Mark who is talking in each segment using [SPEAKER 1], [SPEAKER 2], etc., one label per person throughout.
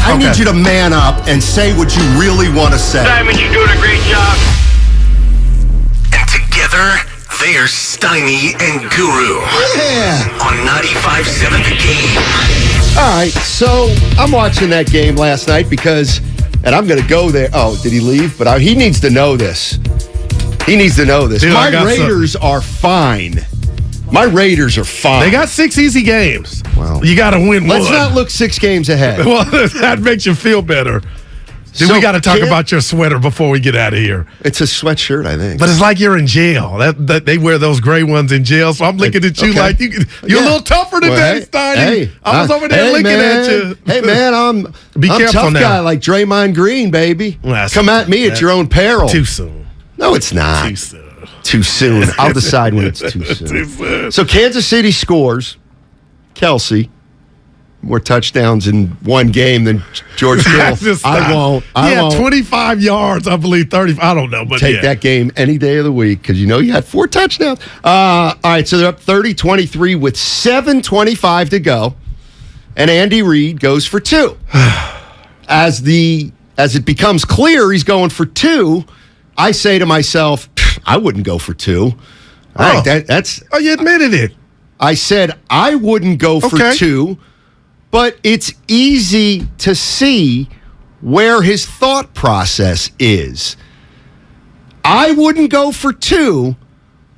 [SPEAKER 1] I need you to man up and say what you really want to say.
[SPEAKER 2] Simon, you're doing a great job.
[SPEAKER 3] And together, they're Steiny and Guru.
[SPEAKER 1] Yeah.
[SPEAKER 3] On 95.7 The Game.
[SPEAKER 1] All right, so I'm watching that game last night because, and I'm going to go there. Oh, did he leave? But he needs to know this. He needs to know this.
[SPEAKER 4] Dude,
[SPEAKER 1] My Raiders are fine. My Raiders are fine.
[SPEAKER 4] They got 6 easy games.
[SPEAKER 1] Well,
[SPEAKER 4] you got to win one.
[SPEAKER 1] Let's not look 6 games ahead.
[SPEAKER 4] Well, that makes you feel better. Dude, we got to talk about your sweater before we get out of here.
[SPEAKER 1] It's a sweatshirt, I think.
[SPEAKER 4] But it's like you're in jail. That they wear those gray ones in jail, so I'm looking at you like you're a little tougher today, Steiny.
[SPEAKER 1] Hey,
[SPEAKER 4] I was over there looking at you.
[SPEAKER 1] Hey, man, I'm a tough guy like Draymond Green, baby. Come at me at your own peril.
[SPEAKER 4] Too soon.
[SPEAKER 1] No, it's not.
[SPEAKER 4] Too soon.
[SPEAKER 1] Too soon. I'll decide when it's too soon.
[SPEAKER 4] Too soon.
[SPEAKER 1] So Kansas City scores. Kelsey. More touchdowns in one game than George Kittle. I won't.
[SPEAKER 4] 25 yards, I believe, 30. I don't know. But
[SPEAKER 1] take that game any day of the week because you had 4 touchdowns. All right, so they're up 30-23 with 7:25 to go. And Andy Reid goes for 2. As it becomes clear he's going for 2, I say to myself, I wouldn't go for 2. All right, that's.
[SPEAKER 4] Oh, you admitted it.
[SPEAKER 1] I said I wouldn't go for 2, but it's easy to see where his thought process is. I wouldn't go for 2,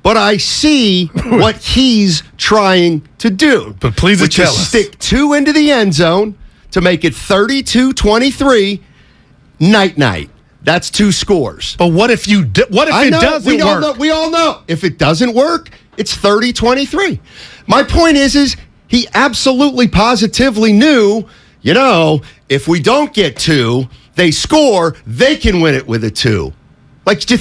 [SPEAKER 1] but I see what he's trying to do.
[SPEAKER 4] But please tell us.
[SPEAKER 1] Stick 2 into the end zone to make it 32-23, night-night. That's 2 scores.
[SPEAKER 4] But what if it doesn't work?
[SPEAKER 1] We all know. If it doesn't work, it's 30-23. My point is he absolutely positively knew, if we don't get 2, they score, they can win it with a 2. Like, do you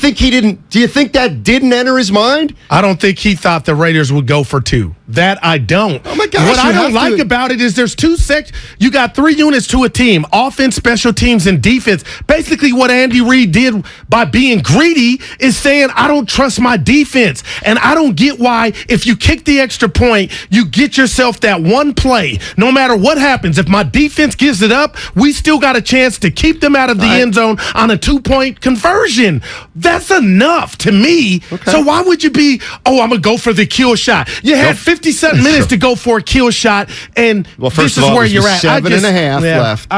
[SPEAKER 1] think that didn't enter his mind?
[SPEAKER 4] I don't think he thought the Raiders would go for 2. That I don't.
[SPEAKER 1] Oh, my gosh.
[SPEAKER 4] What I don't like about it is there's 2 sections. You got 3 units to a team, offense, special teams, and defense. Basically, what Andy Reid did by being greedy is saying, I don't trust my defense. And I don't get why, if you kick the extra point, you get yourself that one play. No matter what happens, if my defense gives it up, we still got a chance to keep them out of the end zone on a 2-point conversion. That's enough to me. Okay. So why would you be, I'm going to go for the kill shot? You had 57 minutes to go for a kill shot, and this is where you're at.
[SPEAKER 1] 7.5 left.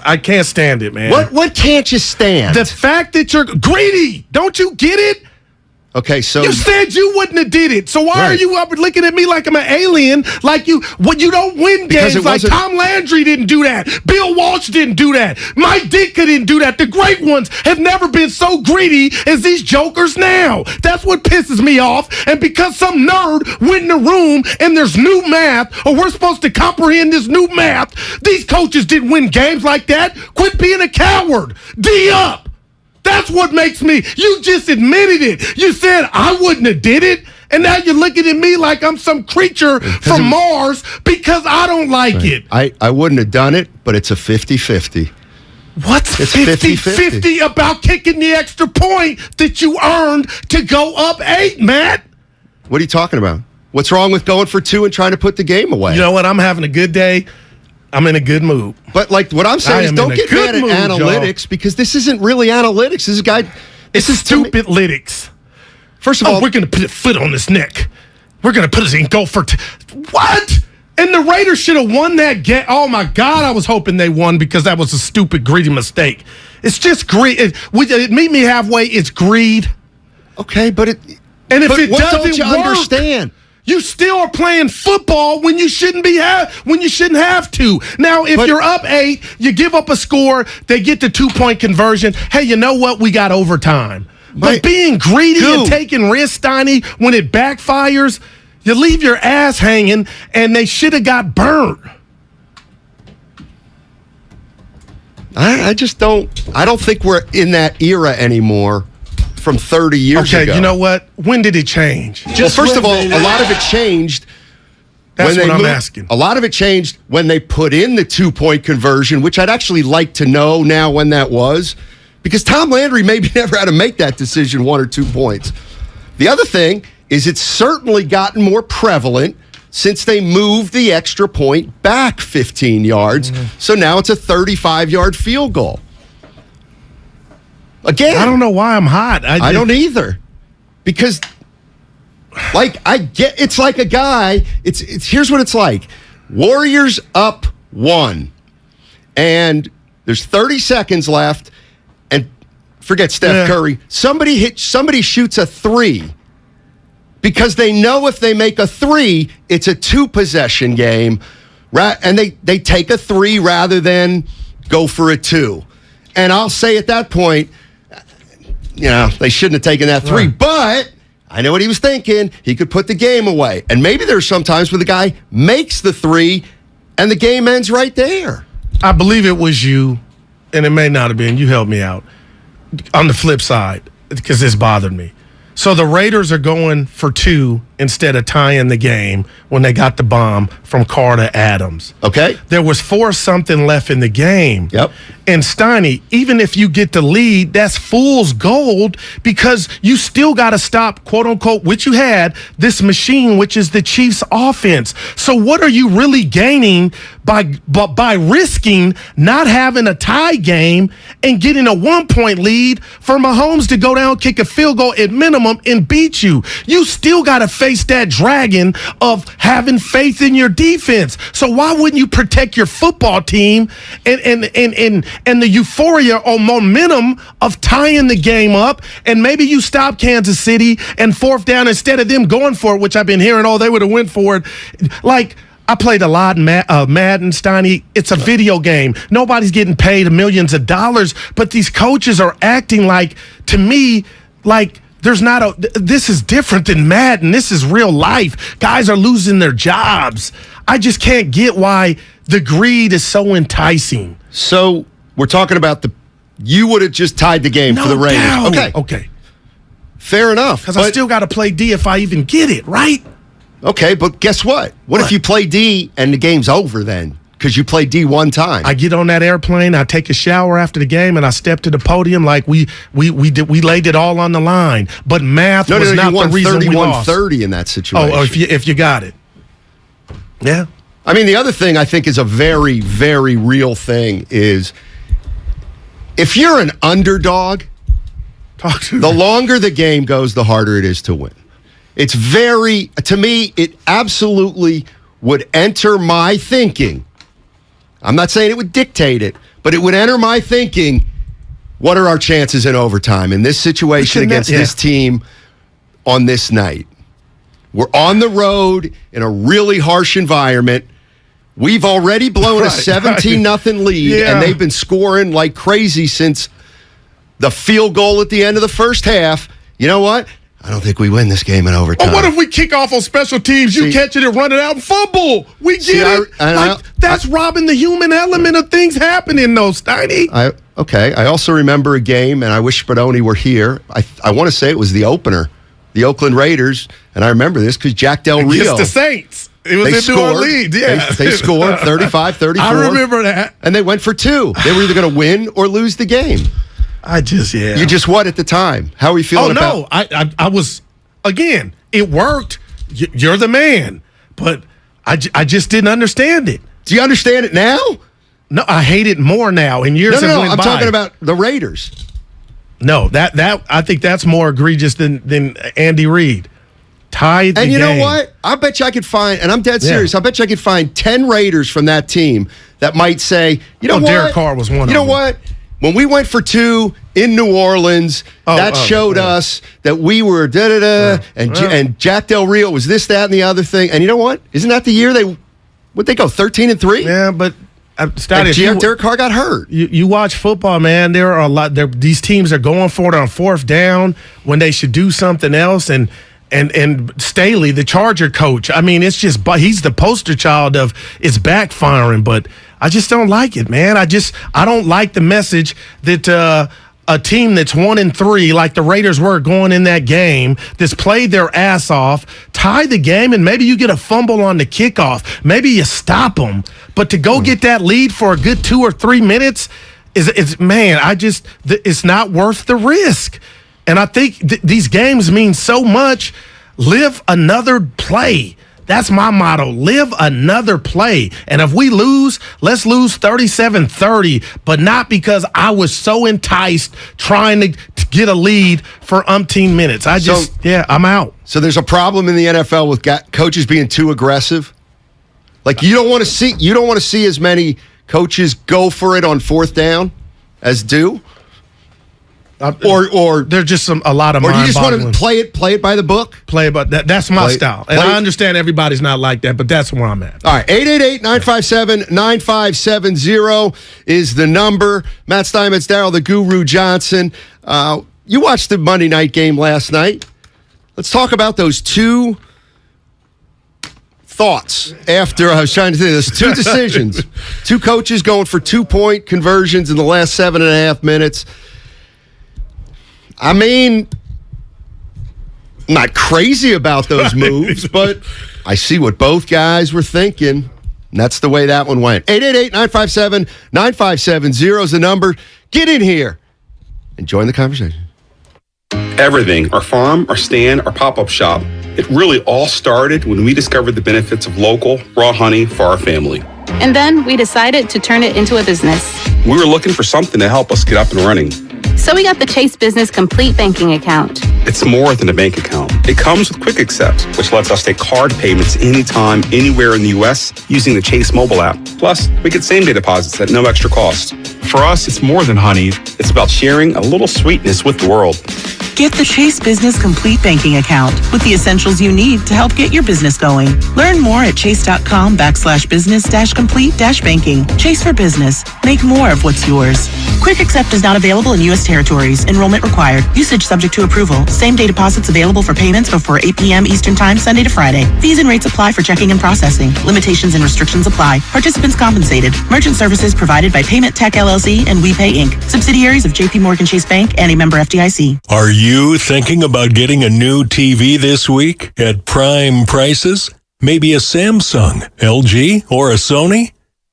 [SPEAKER 4] I can't stand it, man.
[SPEAKER 1] What can't you stand?
[SPEAKER 4] The fact that you're greedy. Don't you get it?
[SPEAKER 1] Okay, so
[SPEAKER 4] you said you wouldn't have did it. So why are you up looking at me like I'm an alien? Like you don't win games. Like Tom Landry didn't do that. Bill Walsh didn't do that. Mike Ditka didn't do that. The great ones have never been so greedy as these jokers now. That's what pisses me off. And because some nerd went in the room and there's new math, or we're supposed to comprehend this new math, these coaches didn't win games like that. Quit being a coward. D up. That's what makes me. You just admitted it. You said I wouldn't have did it, and now you're looking at me like I'm some creature from Mars because I don't like it.
[SPEAKER 1] I wouldn't have done it, but it's a 50-50.
[SPEAKER 4] What's 50-50 about kicking the extra point that you earned to go up 8, Matt?
[SPEAKER 1] What are you talking about? What's wrong with going for 2 and trying to put the game away?
[SPEAKER 4] You know what? I'm having a good day. I'm in a good mood.
[SPEAKER 1] But what I'm saying is don't get mad at analytics because this isn't really analytics. This is
[SPEAKER 4] stupid lytics.
[SPEAKER 1] First of all,
[SPEAKER 4] we're going to put a foot on his neck. We're going to put his and go for what? And the Raiders should have won that game. Oh my God, I was hoping they won because that was a stupid, greedy mistake. It's just greed. Meet me halfway. It's greed.
[SPEAKER 1] Okay, but it
[SPEAKER 4] doesn't work,
[SPEAKER 1] understand?
[SPEAKER 4] You still are playing football when you shouldn't have to. Now, if you're up 8, you give up a score, they get the 2-point conversion. Hey, you know what? We got overtime. But being greedy and taking risks, Steiny, when it backfires, you leave your ass hanging, and they should have got burnt.
[SPEAKER 1] I just don't. I don't think we're in that era anymore. From 30 years ago.
[SPEAKER 4] Okay, you know what? When did it change?
[SPEAKER 1] Well, first of all, a lot of it changed.
[SPEAKER 4] That's what I'm asking.
[SPEAKER 1] A lot of it changed when they put in the 2-point conversion, which I'd actually like to know now when that was, because Tom Landry maybe never had to make that decision 1 or 2 points. The other thing is it's certainly gotten more prevalent since they moved the extra point back 15 yards. So now it's a 35-yard field goal. Again,
[SPEAKER 4] I don't know why I'm hot.
[SPEAKER 1] I don't either. Because, like, it's like a guy, it's here's what it's like. Warriors up 1, and there's 30 seconds left, and forget Steph Curry. Somebody shoots a 3 because they know if they make a 3, it's a 2-possession game, right? And they take a 3 rather than go for a 2. And I'll say at that point, they shouldn't have taken that 3, but I know what he was thinking. He could put the game away. And maybe there's some times where the guy makes the 3 and the game ends right there.
[SPEAKER 4] I believe it was you, and it may not have been. You helped me out. On the flip side, because this bothered me. So the Raiders are going for 2 instead of tying the game when they got the bomb from Carr to Adams.
[SPEAKER 1] Okay.
[SPEAKER 4] There was 4-something left in the game.
[SPEAKER 1] Yep.
[SPEAKER 4] And Steiny, even if you get the lead, that's fool's gold because you still got to stop, quote unquote, which you had, this machine, which is the Chiefs' offense. So what are you really gaining by risking not having a tie game and getting a 1-point lead for Mahomes to go down, kick a field goal at minimum and beat you? You still got to face that dragon of having faith in your defense. So why wouldn't you protect your football team and the euphoria or momentum of tying the game up, and maybe you stop Kansas City and 4th down instead of them going for it, which I've been hearing, they would have went for it. Like, I played a lot Madden, Steiny. It's a video game. Nobody's getting paid millions of dollars, but these coaches are acting like, to me, like this is different than Madden. This is real life. Guys are losing their jobs. I just can't get why the greed is so enticing.
[SPEAKER 1] So we're talking about you would have just tied the game for the Raiders.
[SPEAKER 4] Doubt. Okay.
[SPEAKER 1] Fair enough.
[SPEAKER 4] Because I still got to play D if I even get it, right?
[SPEAKER 1] Okay, but guess what? What if you play D and the game's over then? Because you played D one time.
[SPEAKER 4] I get on that airplane, I take a shower after the game, and I step to the podium like we laid it all on the line. But math was not the reason we lost.
[SPEAKER 1] 31-30 in that situation.
[SPEAKER 4] Oh, if you got it. Yeah.
[SPEAKER 1] I mean, the other thing I think is a very, very real thing is if you're an underdog, the longer the game goes, the harder it is to win. It's to me, it absolutely would enter my thinking. I'm not saying it would dictate it, but it would enter my thinking, what are our chances in overtime in this situation against this team on this night? We're on the road in a really harsh environment. We've already blown a 17-0 lead, and they've been scoring like crazy since the field goal at the end of the first half. You know what? I don't think we win this game in overtime.
[SPEAKER 4] But what if we kick off on special teams, you catch it and run it out and fumble? We get it. That's robbing the human element of things happening, though, Steiny.
[SPEAKER 1] I also remember a game, and I wish Spadoni were here. I want to say it was the opener, the Oakland Raiders, and I remember this because Jack Del Rio.
[SPEAKER 4] Against the Saints. It was in New Orleans. Yeah.
[SPEAKER 1] They scored 35-34.
[SPEAKER 4] I remember that.
[SPEAKER 1] And they went for 2. They were either going to win or lose the game.
[SPEAKER 4] You
[SPEAKER 1] just what at the time? How are you feeling about
[SPEAKER 4] it? I was, again, it worked. You're the man. But I just didn't understand it.
[SPEAKER 1] Do you understand it now?
[SPEAKER 4] No, I hate it more now. And years have went by.
[SPEAKER 1] I'm talking about the Raiders.
[SPEAKER 4] No, that I think that's more egregious than Andy Reid. Tied the game.
[SPEAKER 1] And you know what? I bet you I could find, and I'm dead serious, I bet you I could find 10 Raiders from that team that might say, you know what?
[SPEAKER 4] Derek Carr was one of them.
[SPEAKER 1] You know what? When we went for 2 in New Orleans, that showed us that we were and Jack Del Rio was this, that, and the other thing. And you know what? Isn't that the year would they go 13-3?
[SPEAKER 4] Yeah, but
[SPEAKER 1] Derek Carr got hurt.
[SPEAKER 4] You watch football, man. There are a lot. These teams are going for it on 4th down when they should do something else. And Staley, the Charger coach, I mean, it's just he's the poster child of it's backfiring. But I just don't like it, man. I don't like the message that a team that's 1-3, like the Raiders were going in that game, that's played their ass off, tie the game, and maybe you get a fumble on the kickoff. Maybe you stop them. But to go get that lead for a good 2 or 3 minutes it's not worth the risk. And I think these games mean so much. Live another play. That's my motto. Live another play. And if we lose, let's lose 37-30, but not because I was so enticed trying to get a lead for umpteen minutes. I'm out.
[SPEAKER 1] So there's a problem in the NFL with coaches being too aggressive. Like you don't want to see as many coaches go for it on fourth down as do. Or
[SPEAKER 4] there's just a lot of.
[SPEAKER 1] Or you just want to play it by the book.
[SPEAKER 4] That's my style, and I understand everybody's not like that, but that's where I'm at.
[SPEAKER 1] All right, 888-957-9570 is the number. Matt Steinmetz, Daryl the Guru Johnson. You watched the Monday night game last night. Let's talk about those two thoughts after I was trying to think. There's two decisions, two coaches going for 2-point conversions in the last 7.5 minutes. I mean, I'm not crazy about those moves, but I see what both guys were thinking, and that's the way that one went. 888-957-9570 is the number. Get in here and join the conversation.
[SPEAKER 2] Everything, our farm, our stand, our pop-up shop, it really all started when we discovered the benefits of local, raw honey for our family.
[SPEAKER 5] And then we decided to turn it into a business.
[SPEAKER 2] We were looking for something to help us get up and running.
[SPEAKER 5] So we got the Chase Business Complete Banking Account.
[SPEAKER 2] It's more than a bank account. It comes with Quick Accept, which lets us take card payments anytime, anywhere in the U.S. using the Chase mobile app. Plus, we get same-day deposits at no extra cost. For us, it's more than honey. It's about sharing a little sweetness with the world.
[SPEAKER 6] Get the Chase Business Complete Banking Account with the essentials you need to help get your business going. Learn more at chase.com/business-complete-banking. Chase for business. Make more of what's yours. Quick Accept is not available in U.S. territories. Enrollment required. Usage subject to approval. Same-day deposits available for payments before 8 p.m. Eastern Time, Sunday to Friday. Fees and rates apply for checking and processing. Limitations and restrictions apply. Participants compensated. Merchant services provided by Payment Tech LLC and WePay Inc. Subsidiaries of J.P. Morgan Chase Bank and a member FDIC.
[SPEAKER 7] Are you thinking about getting a new TV this week at prime prices? Maybe a Samsung, LG, or a Sony?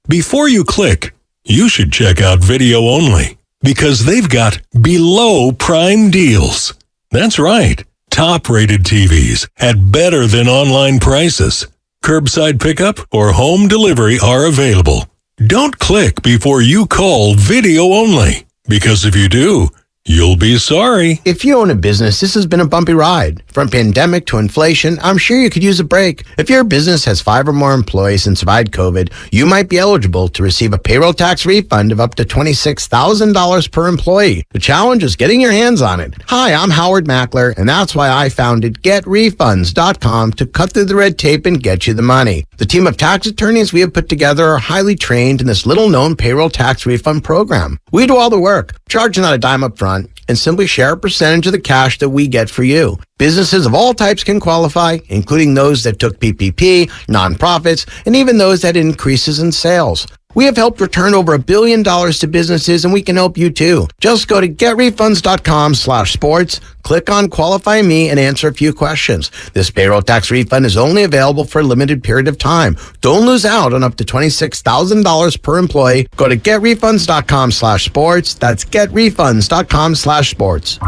[SPEAKER 7] Before you click, you should check out Video Only, because they've got below prime deals. That's right. Top-rated TVs at better than online prices. Curbside pickup or home delivery are available. Don't click before you call Video Only, because if you do, you'll be sorry.
[SPEAKER 8] If you own a business, this has been a bumpy ride. From pandemic to inflation, I'm sure you could use a break. If your business has 5 or more employees and survived COVID, you might be eligible to receive a payroll tax refund of up to $26,000 per employee. The challenge is getting your hands on it. Hi, I'm Howard Mackler, and that's why I founded GetRefunds.com to cut through the red tape and get you the money. The team of tax attorneys we have put together are highly trained in this little-known payroll tax refund program. We do all the work, charge not a dime up front, and simply share a percentage of the cash that we get for you. Businesses of all types can qualify, including those that took PPP, nonprofits, and even those that had increases in sales. We have helped return over $1 billion to businesses, and we can help you too. Just go to getrefunds.com/sports, click on Qualify Me, and answer a few questions. This payroll tax refund is only available for a limited period of time. Don't lose out on up to $26,000 per employee. Go to getrefunds.com/sports. That's getrefunds.com/sports.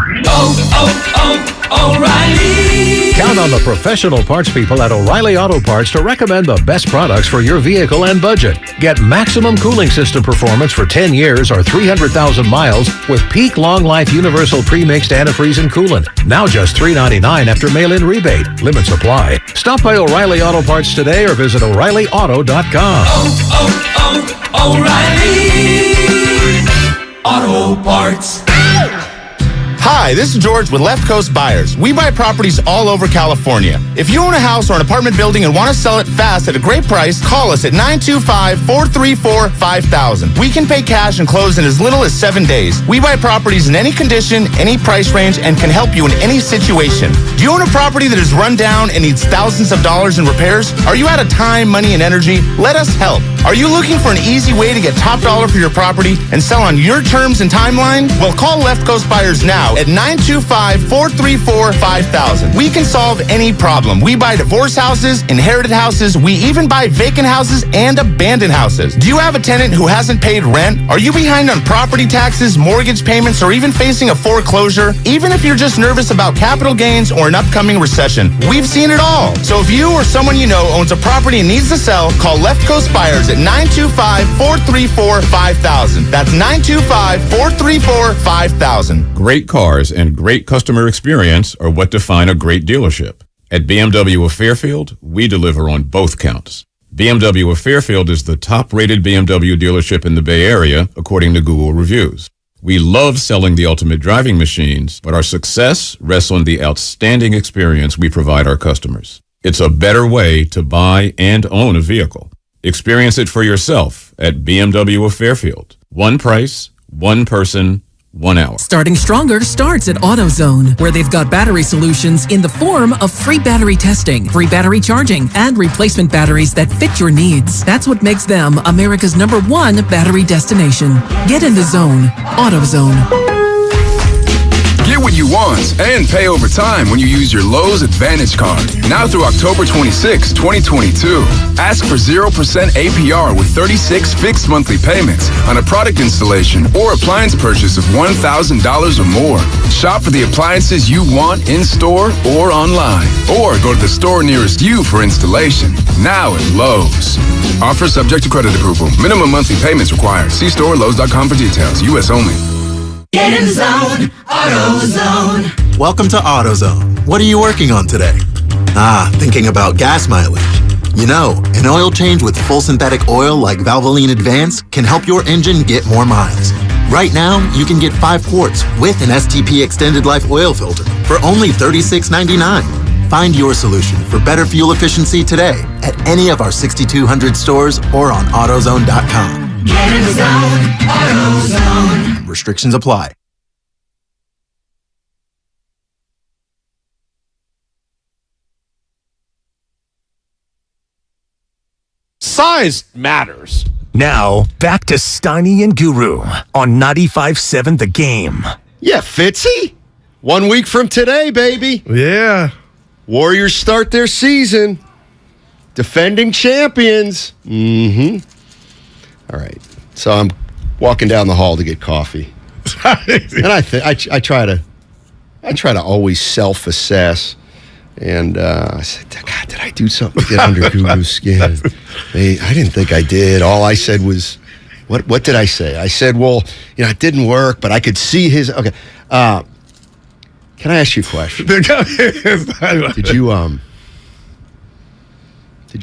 [SPEAKER 9] O'Reilly. Count on the professional parts people at O'Reilly Auto Parts to recommend the best products for your vehicle and budget. Get maximum cooling system performance for 10 years or 300,000 miles with peak long life universal pre-mixed antifreeze and coolant. Now just $3.99 after mail-in rebate. Limits apply. Stop by O'Reilly Auto Parts today or visit O'ReillyAuto.com.
[SPEAKER 3] O'Reilly Auto Parts.
[SPEAKER 10] Hi, this is George with Left Coast Buyers. We buy properties all over California. If you own a house or an apartment building and want to sell it fast at a great price, call us at 925-434-5000. We can pay cash and close in as little as 7 days. We buy properties in any condition, any price range, and can help you in any situation. Do you own a property that is run down and needs thousands of dollars in repairs? Are you out of time, money, and energy? Let us help. Are you looking for an easy way to get top dollar for your property and sell on your terms and timeline? Well, call Left Coast Buyers now at 925-434-5000. We can solve any problem. We buy divorce houses, inherited houses. We even buy vacant houses and abandoned houses. Do you have a tenant who hasn't paid rent? Are you behind on property taxes, mortgage payments, or even facing a foreclosure? Even if you're just nervous about capital gains or an upcoming recession, we've seen it all. So if you or someone you know owns a property and needs to sell, call Left Coast Buyers at 925-434-5000. That's 925-434-5000.
[SPEAKER 11] Great cars and great customer experience are what define a great dealership. At BMW of Fairfield, we deliver on both counts. BMW of Fairfield is the top-rated BMW dealership in the Bay Area, according to Google reviews. We love selling the ultimate driving machines, but our success rests on the outstanding experience we provide our customers. It's a better way to buy and own a vehicle. Experience it for yourself at BMW of Fairfield. One price, one person, 1 hour.
[SPEAKER 12] Starting Stronger starts at Autozone, where they've got battery solutions in the form of free battery testing, free battery charging, and replacement batteries that fit your needs. That's what makes them America's #1 battery destination. Get in the zone. Autozone.
[SPEAKER 13] Get what you want and pay over time when you use your Lowe's Advantage Card. Now through October 26, 2022. Ask for 0% APR with 36 fixed monthly payments on a product installation or appliance purchase of $1,000 or more. Shop for the appliances you want in-store or online. Or go to the store nearest you for installation. Now at Lowe's. Offer subject to credit approval. Minimum monthly payments required. See store or Lowe's.com for details. U.S. only.
[SPEAKER 14] Get in the zone, AutoZone.
[SPEAKER 15] Welcome to AutoZone. What are you working on today? Thinking about gas mileage. You know, an oil change with full synthetic oil like Valvoline Advance can help your engine get more miles. Right now, you can get 5 quarts with an STP Extended Life oil filter for only $36.99. Find your solution for better fuel efficiency today at any of our 6,200 stores or on AutoZone.com.
[SPEAKER 14] Get in the zone, AutoZone.
[SPEAKER 15] Restrictions apply.
[SPEAKER 16] Size matters. Now, back to Steiny and Guru on 95.7 The Game.
[SPEAKER 1] Yeah, Fitzy. 1 week from today, baby.
[SPEAKER 4] Yeah.
[SPEAKER 1] Warriors start their season. Defending champions. Mm-hmm. All right. So I'm walking down the hall to get coffee. And I try to always self-assess. And I said, God, did I do something to get under Guru's skin? I didn't think I did. All I said was, what did I say? I said, well, it didn't work, but I could see his. Okay. Can I ask you a question? Did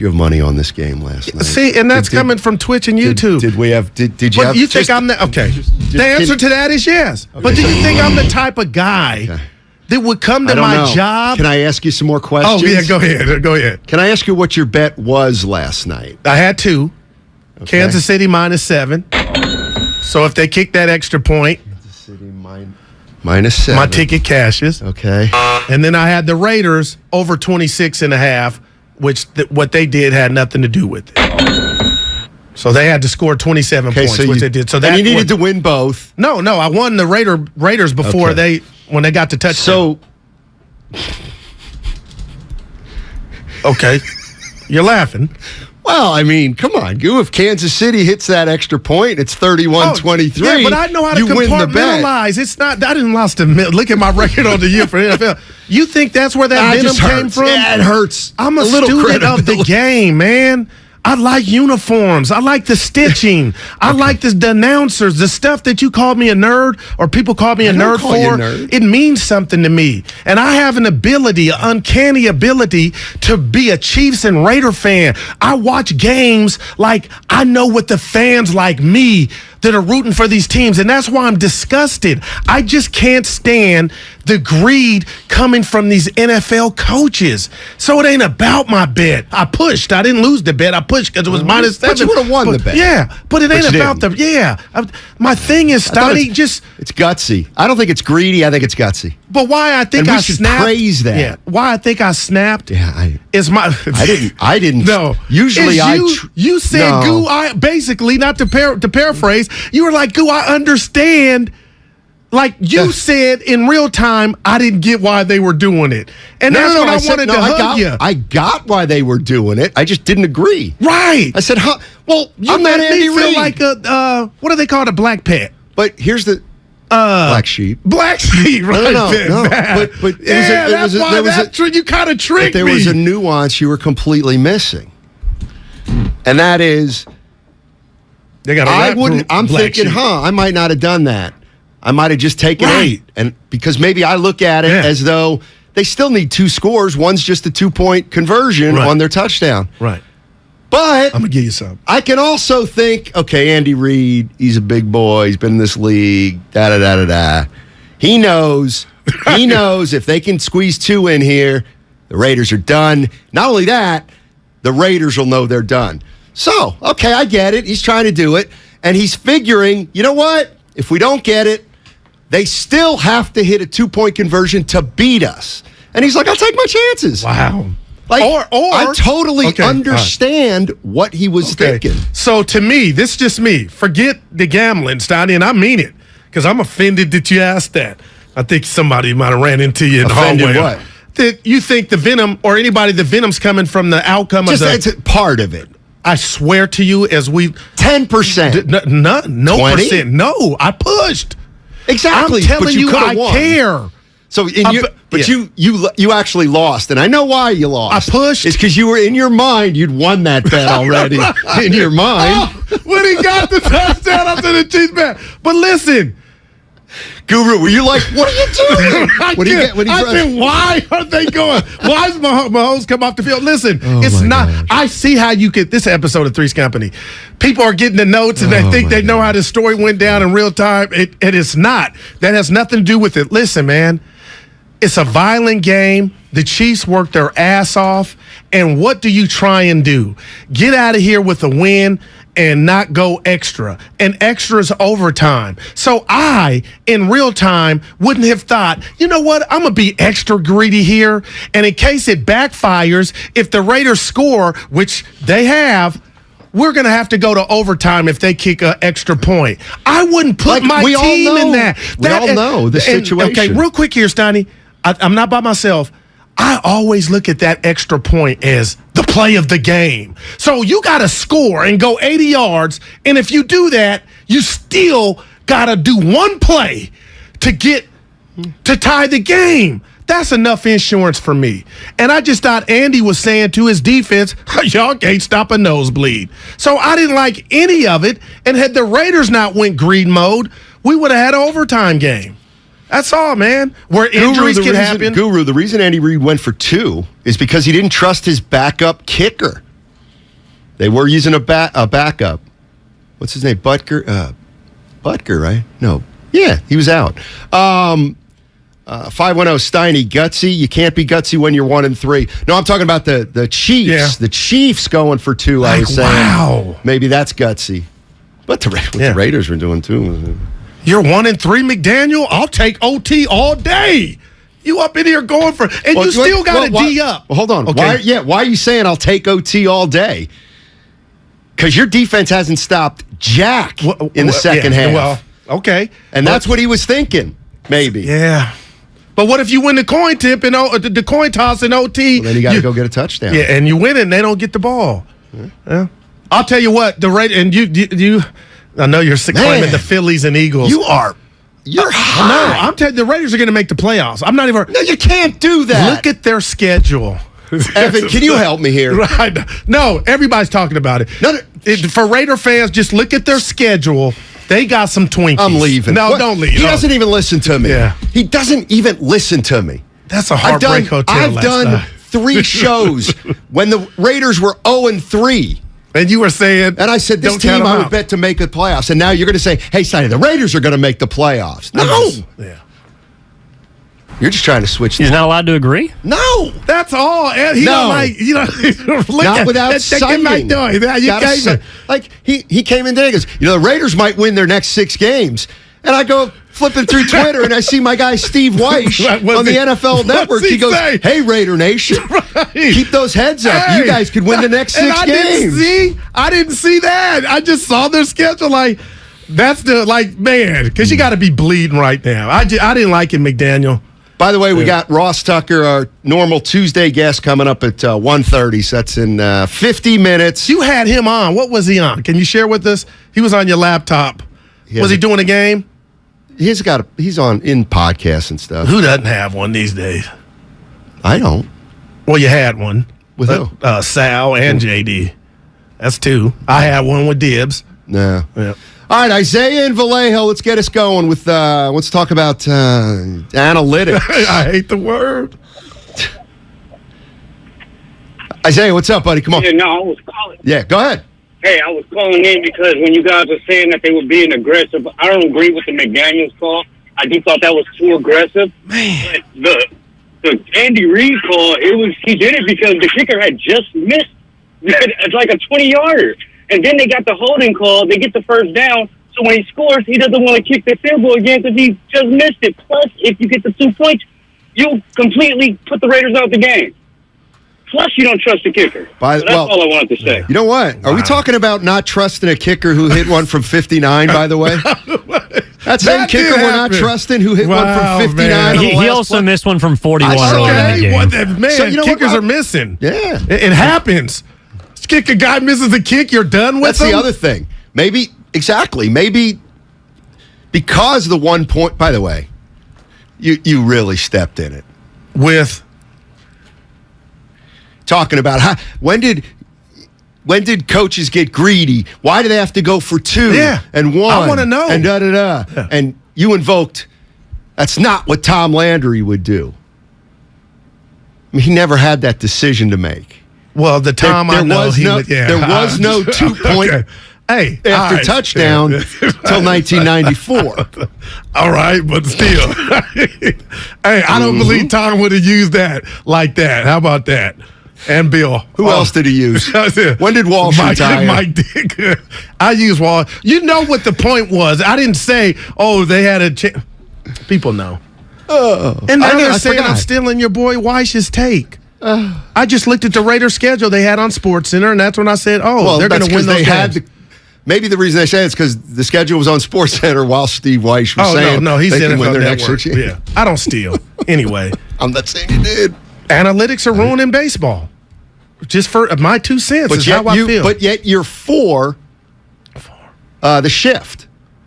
[SPEAKER 1] you have money on this game last night?
[SPEAKER 4] See, and that's coming from Twitch and YouTube.
[SPEAKER 1] Did we have? Did you have?
[SPEAKER 4] You think I'm the okay? The answer to that is yes. Okay. But do you think I'm the type of guy that would come to my job?
[SPEAKER 1] Can I ask you some more questions?
[SPEAKER 4] Oh yeah, go ahead. Go ahead.
[SPEAKER 1] Can I ask you what your bet was last night?
[SPEAKER 4] I had 2. Okay. Kansas City -7. So if they kick that extra point,
[SPEAKER 1] Kansas City -7.
[SPEAKER 4] My ticket cashes.
[SPEAKER 1] Okay.
[SPEAKER 4] And then I had the Raiders over 26.5. Which what they did had nothing to do with it. So they had to score 27 points, which they did. So that
[SPEAKER 1] you needed to win both.
[SPEAKER 4] No, I won the Raiders before when they got the touchdown. Okay, you're laughing.
[SPEAKER 1] Well, I mean, come on. If Kansas City hits that extra point, it's 31-23.
[SPEAKER 4] Yeah, but I know how to compartmentalize. It's not. I didn't lost a minute. Look at my record on the year for NFL. You think that's where that venom came from?
[SPEAKER 1] Yeah, it hurts.
[SPEAKER 4] I'm a student of the game, man. I like uniforms. I like the stitching. I like the announcers, the stuff that you called me a nerd or people call me a nerd for. It means something to me. And I have an ability, an uncanny ability to be a Chiefs and Raider fan. I watch games like I know what the fans like me that are rooting for these teams. And that's why I'm disgusted. I just can't stand the greed coming from these NFL coaches. So it ain't about my bet. I pushed. I didn't lose the bet. I pushed because it was -7.
[SPEAKER 1] But you would have won the bet.
[SPEAKER 4] Yeah, but it ain't about the. Yeah. My thing is, Steiny,
[SPEAKER 1] it's gutsy. I don't think it's greedy. I think it's gutsy.
[SPEAKER 4] But why I think I snapped.
[SPEAKER 1] Praise that.
[SPEAKER 4] Yeah. Why I think I snapped.
[SPEAKER 1] Yeah.
[SPEAKER 4] Is my.
[SPEAKER 1] I didn't.
[SPEAKER 4] No.
[SPEAKER 1] Usually
[SPEAKER 4] you said,
[SPEAKER 1] no.
[SPEAKER 4] Goo, I basically, not to paraphrase, you were like, Goo, I understand Like you said in real time, I didn't get why they were doing it. And that's what I wanted to hug you.
[SPEAKER 1] I got why they were doing it. I just didn't agree.
[SPEAKER 4] Right.
[SPEAKER 1] I said, well,
[SPEAKER 4] you
[SPEAKER 1] I'm
[SPEAKER 4] made
[SPEAKER 1] not
[SPEAKER 4] me
[SPEAKER 1] Andy
[SPEAKER 4] feel
[SPEAKER 1] Reid.
[SPEAKER 4] like what do they call it, a black pet?
[SPEAKER 1] But here's the black sheep.
[SPEAKER 4] Black sheep, right?
[SPEAKER 1] No. But
[SPEAKER 4] You kind of tricked me.
[SPEAKER 1] There was a nuance you were completely missing. And that is,
[SPEAKER 4] they got
[SPEAKER 1] I'm thinking, I might not have done that. I might have just taken 8. And because maybe I look at it as though they still need 2 scores. One's just a 2-point conversion on their touchdown.
[SPEAKER 4] Right.
[SPEAKER 1] But
[SPEAKER 4] I'm going to give you some.
[SPEAKER 1] I can also think, okay, Andy Reid, he's a big boy. He's been in this league. Da-da-da-da-da. He knows if they can squeeze 2 in here, the Raiders are done. Not only that, the Raiders will know they're done. So, okay, I get it. He's trying to do it. And he's figuring, you know what? If we don't get it, they still have to hit a 2-point conversion to beat us. And he's like, I'll take my chances.
[SPEAKER 4] Wow.
[SPEAKER 1] Like, I totally understand what he was thinking.
[SPEAKER 4] So to me, this is just me. Forget the gambling, Steiny, and I mean it. Because I'm offended that you asked that. I think somebody might have ran into you in the hallway.
[SPEAKER 1] Offended what?
[SPEAKER 4] That you think the venom, or anybody, the venom's coming from the outcome of the...
[SPEAKER 1] It's part of it.
[SPEAKER 4] I swear to you, as we...
[SPEAKER 1] 10%.
[SPEAKER 4] No
[SPEAKER 1] 20?
[SPEAKER 4] percent. No, I pushed.
[SPEAKER 1] Exactly.
[SPEAKER 4] I'm telling you, I
[SPEAKER 1] won.
[SPEAKER 4] care.
[SPEAKER 1] So, you actually lost, and I know why you lost.
[SPEAKER 4] I pushed.
[SPEAKER 1] It's because you were in your mind. You'd won that bet already in your mind.
[SPEAKER 4] When he got the touchdown after the Chiefs bet. But listen,
[SPEAKER 1] Guru, were you like, what are you doing?
[SPEAKER 4] I said, why are they going? Why is Mahomes come off the field? Listen, it's not. Gosh. I see how you could. This episode of Three's Company, people are getting the notes and they think they know how the story went down in real time. It is not. That has nothing to do with it. Listen, man, it's a violent game. The Chiefs work their ass off. And what do you try and do? Get out of here with a win and not go extra. And extra is overtime. So I, in real time, wouldn't have thought, you know what, I'm going to be extra greedy here. And in case it backfires, if the Raiders score, which they have, we're going to have to go to overtime if they kick an extra point. I wouldn't put my team in that.
[SPEAKER 1] We all know the situation.
[SPEAKER 4] Okay, real quick here, Steiny. I'm not by myself. I always look at that extra point as the play of the game. So you got to score and go 80 yards. And if you do that, you still got to do one play to tie the game. That's enough insurance for me. And I just thought Andy was saying to his defense, y'all can't stop a nosebleed. So I didn't like any of it. And had the Raiders not went greed mode, we would have had an overtime game. That's all, man. Where injuries can happen.
[SPEAKER 1] Guru, the reason Andy Reid went for 2 is because he didn't trust his backup kicker. They were using a backup. What's his name? Butker, right? No. Yeah, he was out. 510 Steiny, gutsy. You can't be gutsy when you're 1-3. No, I'm talking about the Chiefs. Yeah. The Chiefs going for 2, I was saying.
[SPEAKER 4] Wow.
[SPEAKER 1] Maybe that's gutsy. But the Raiders were doing too.
[SPEAKER 4] You're 1-3, McDaniel. I'll take OT all day. You up in here going for, and you still got a D up.
[SPEAKER 1] Well, hold on.
[SPEAKER 4] Okay.
[SPEAKER 1] Why are you saying I'll take OT all day? Because your defense hasn't stopped jack in the second half.
[SPEAKER 4] Well, okay,
[SPEAKER 1] and that's what he was thinking. Maybe.
[SPEAKER 4] Yeah. But what if you win the coin tip and the coin toss in OT?
[SPEAKER 1] Well, then you got to go get a touchdown.
[SPEAKER 4] Yeah, and you win it, and they don't get the ball. Yeah. I'll tell you what. You. I know you're claiming the Phillies and Eagles.
[SPEAKER 1] You're high.
[SPEAKER 4] No, I'm telling you, the Raiders are going to make the playoffs. I'm not even.
[SPEAKER 1] No, you can't do that.
[SPEAKER 4] Look at their schedule.
[SPEAKER 1] Evan, can you help me here?
[SPEAKER 4] Right. No, everybody's talking about it. For Raider fans, just look at their schedule. They got some Twinkies.
[SPEAKER 1] I'm leaving.
[SPEAKER 4] No, don't leave.
[SPEAKER 1] He doesn't even listen to me.
[SPEAKER 4] Yeah.
[SPEAKER 1] He doesn't even listen to me.
[SPEAKER 4] That's a heartbreak hotel.
[SPEAKER 1] I've done 3 shows when the Raiders were 0-3.
[SPEAKER 4] And you were saying,
[SPEAKER 1] and I said, this team I would bet to make the playoffs. And now you're going to say, hey, Steiny, the Raiders are going to make the playoffs. No.
[SPEAKER 4] Yeah.
[SPEAKER 1] You're just trying to switch.
[SPEAKER 17] He's not allowed to agree?
[SPEAKER 1] No.
[SPEAKER 4] That's all. He
[SPEAKER 1] no.
[SPEAKER 4] Don't like, look
[SPEAKER 1] not without citing. Like, he came in there and goes, the Raiders might win their next 6 games. And I go flipping through Twitter, and I see my guy Steve Weish on the NFL Network. He goes, hey, Raider Nation, keep those heads up. You guys could win the next 6 games.
[SPEAKER 4] I didn't see that. I just saw their schedule. Like, That's man, because you got to be bleeding right now. I didn't like it, McDaniel.
[SPEAKER 1] By the way, we got Ross Tucker, our normal Tuesday guest, coming up at 1:30. So that's in 50 minutes.
[SPEAKER 4] You had him on. What was he on? Can you share with us? He was on your laptop. Was he doing a game?
[SPEAKER 1] He's on in podcasts and stuff.
[SPEAKER 4] Who doesn't have one these days?
[SPEAKER 1] I don't.
[SPEAKER 4] Well, you had one.
[SPEAKER 1] With who?
[SPEAKER 4] Sal and JD. That's two. I had one with Dibs.
[SPEAKER 1] No.
[SPEAKER 4] Yeah.
[SPEAKER 1] All right, Isaiah and Vallejo, let's get us going with, let's talk about analytics.
[SPEAKER 4] I hate the word.
[SPEAKER 1] Isaiah, what's up, buddy? Come on.
[SPEAKER 17] Yeah, no, I was calling.
[SPEAKER 1] Yeah, go ahead.
[SPEAKER 17] Hey, I was calling in because when you guys were saying that they were being aggressive, I don't agree with the McDaniels call. I do thought that was too aggressive.
[SPEAKER 4] Man.
[SPEAKER 17] But the Andy Reid call, he did it because the kicker had just missed. It's like a 20-yarder. And then they got the holding call. They get the first down. So when he scores, he doesn't want to kick the field goal again because he just missed it. Plus, if you get the 2 points, you completely put the Raiders out the game. Plus, you don't trust the kicker. So that's all I wanted to say.
[SPEAKER 1] You know what? Are we talking about not trusting a kicker who hit one from 59, by the way? That same kicker we're not trusting who hit one from 59.
[SPEAKER 18] He also missed one from 41 earlier in the game.
[SPEAKER 4] Man,
[SPEAKER 1] So,
[SPEAKER 4] kickers are missing.
[SPEAKER 1] Yeah.
[SPEAKER 4] It happens. Kick a guy misses the kick, you're done with
[SPEAKER 1] That's
[SPEAKER 4] him?
[SPEAKER 1] the other thing. Maybe because the 1 point, by the way, you really stepped in it.
[SPEAKER 4] With?
[SPEAKER 1] Talking about when did coaches get greedy? Why do they have to go for 2 and 1?
[SPEAKER 4] I want to know.
[SPEAKER 1] And da-da-da. Yeah. And you invoked, that's not what Tom Landry would do. I mean, he never had that decision to make.
[SPEAKER 4] Well, the Tom
[SPEAKER 1] there
[SPEAKER 4] I know
[SPEAKER 1] was
[SPEAKER 4] he
[SPEAKER 1] no,
[SPEAKER 4] would, yeah.
[SPEAKER 1] There was no 2 point
[SPEAKER 4] hey,
[SPEAKER 1] after
[SPEAKER 4] right.
[SPEAKER 1] touchdown till 1994.
[SPEAKER 4] All right, but still. Hey, I don't believe Tom would have used that like that. How about that? And Bill.
[SPEAKER 1] Who else did he use? When did Walsh retire?
[SPEAKER 4] Mike Dick. I used Walsh. You know what the point was. I didn't say, they had a chance. People know. And now they're saying I'm stealing your boy Weish's take. I just looked at the Raiders schedule they had on SportsCenter, and that's when I said, they're going to win those games.
[SPEAKER 1] Maybe the reason they say it's because the schedule was on SportsCenter while Steve Weish was saying
[SPEAKER 4] he's
[SPEAKER 1] they can win
[SPEAKER 4] NFL
[SPEAKER 1] their next
[SPEAKER 4] Network.
[SPEAKER 1] 6 years.
[SPEAKER 4] Yeah, I don't steal. Anyway.
[SPEAKER 1] I'm not saying you did.
[SPEAKER 4] Analytics are ruining baseball. Just for my 2 cents is how I feel.
[SPEAKER 1] But yet you're for the shift.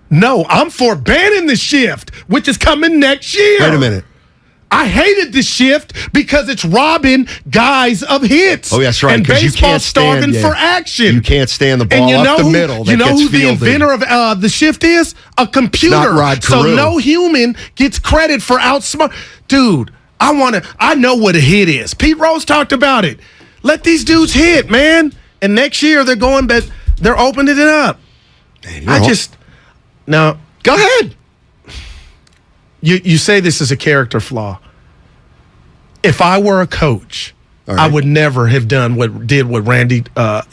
[SPEAKER 4] No, I'm for banning the shift, which is coming next year.
[SPEAKER 1] Wait a minute.
[SPEAKER 4] I hated the shift because it's robbing guys of hits.
[SPEAKER 1] Oh, that's right.
[SPEAKER 4] And baseball's starving for action.
[SPEAKER 1] You can't stand the ball
[SPEAKER 4] and
[SPEAKER 1] up the middle.
[SPEAKER 4] You know who the inventor of the shift is? A computer.
[SPEAKER 1] Not Rod Carew.
[SPEAKER 4] So no human gets credit for outsmart. Dude, I know what a hit is. Pete Rose talked about it. Let these dudes hit, man. And next year they're opening it up.
[SPEAKER 1] Man,
[SPEAKER 4] now
[SPEAKER 1] go ahead.
[SPEAKER 4] You say this is a character flaw. If I were a coach, right, I would never have done what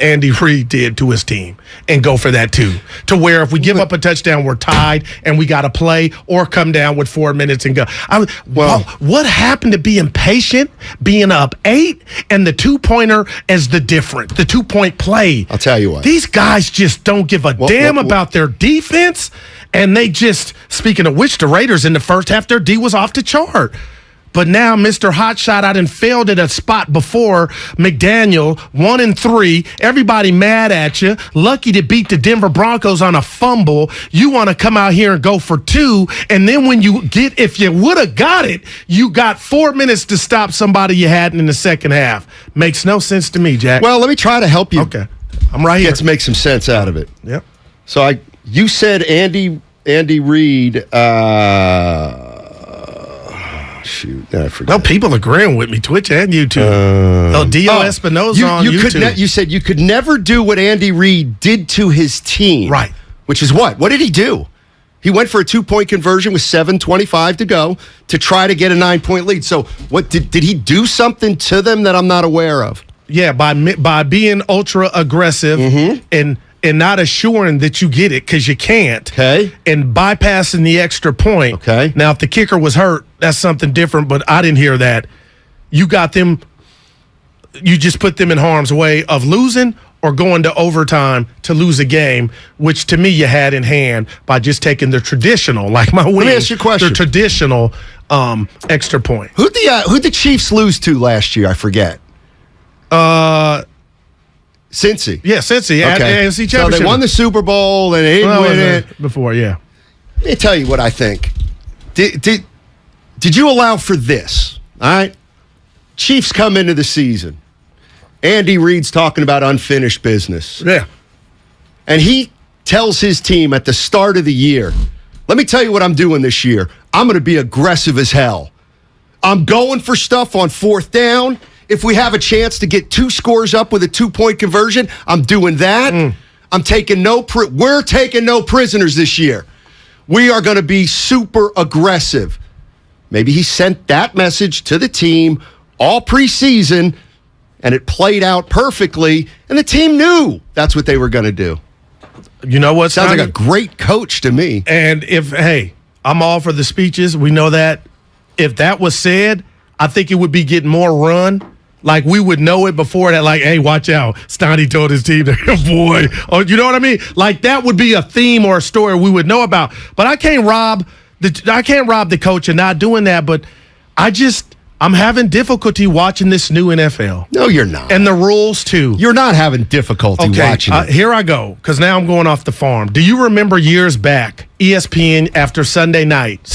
[SPEAKER 4] Andy Reid did to his team and go for that too. To where if we give up a touchdown, we're tied and we got to play or come down with 4 minutes and go. What happened to being patient, being up 8, and the 2-pointer as the 2-point play?
[SPEAKER 1] I'll tell you what.
[SPEAKER 4] These guys just don't give a damn about their defense. And they just, speaking of which, the Raiders in the first half, their D was off the chart. But now, Mr. Hotshot, I done failed at a spot before. McDaniel, 1-3. Everybody mad at you. Lucky to beat the Denver Broncos on a fumble. You want to come out here and go for 2. And then if you would have got it, you got 4 minutes to stop somebody you had in the second half. Makes no sense to me, Jack.
[SPEAKER 1] Well, let me try to help you.
[SPEAKER 4] Okay. I'm right here.
[SPEAKER 1] Get to make some sense out of it.
[SPEAKER 4] Yep.
[SPEAKER 1] So you said Andy Reid. Shoot, I forgot.
[SPEAKER 4] No, people agreeing with me. Twitch and YouTube. Dio Espinosa on YouTube.
[SPEAKER 1] You said you could never do what Andy Reid did to his team.
[SPEAKER 4] Right.
[SPEAKER 1] Which is what? What did he do? He went for a 2-point conversion with 7:25 to go to try to get a 9-point lead. So what did he do something to them that I'm not aware of?
[SPEAKER 4] Yeah, by being ultra aggressive and not assuring that you get it because you can't.
[SPEAKER 1] Okay.
[SPEAKER 4] And bypassing the extra point.
[SPEAKER 1] Okay.
[SPEAKER 4] Now, if the kicker was hurt, that's something different, but I didn't hear that. You got them, you just put them in harm's way of losing or going to overtime to lose a game, which to me you had in hand by just taking the traditional, like my win.
[SPEAKER 1] Let me ask you a question.
[SPEAKER 4] The traditional extra point.
[SPEAKER 1] Who'd the Chiefs lose to last year? I forget. Cincy.
[SPEAKER 4] Yeah, Cincy. At the AFC Championship.
[SPEAKER 1] So they won the Super Bowl and they didn't win it
[SPEAKER 4] before. Yeah.
[SPEAKER 1] Let me tell you what I think. Did you allow for this? All right. Chiefs come into the season. Andy Reid's talking about unfinished business.
[SPEAKER 4] Yeah.
[SPEAKER 1] And he tells his team at the start of the year, let me tell you what I'm doing this year. I'm going to be aggressive as hell. I'm going for stuff on fourth down. If we have a chance to get 2 scores up with a 2-point conversion, I'm doing that. I'm taking we're taking no prisoners this year. We are going to be super aggressive. Maybe he sent that message to the team all preseason, and it played out perfectly, and the team knew that's what they were going to do.
[SPEAKER 4] You know what?
[SPEAKER 1] Sounds like a great coach to me.
[SPEAKER 4] And I'm all for the speeches. We know that. If that was said, I think it would be getting more run. Like, we would know it before that, like, hey, watch out. Steiny told his team, boy. Oh, you know what I mean? Like, that would be a theme or a story we would know about. But I can't rob the coach of not doing that. But I'm having difficulty watching this new NFL.
[SPEAKER 1] No, you're not.
[SPEAKER 4] And the rules, too.
[SPEAKER 1] You're not having difficulty watching it.
[SPEAKER 4] Here I go, because now I'm going off the farm. Do you remember years back, ESPN, after Sunday night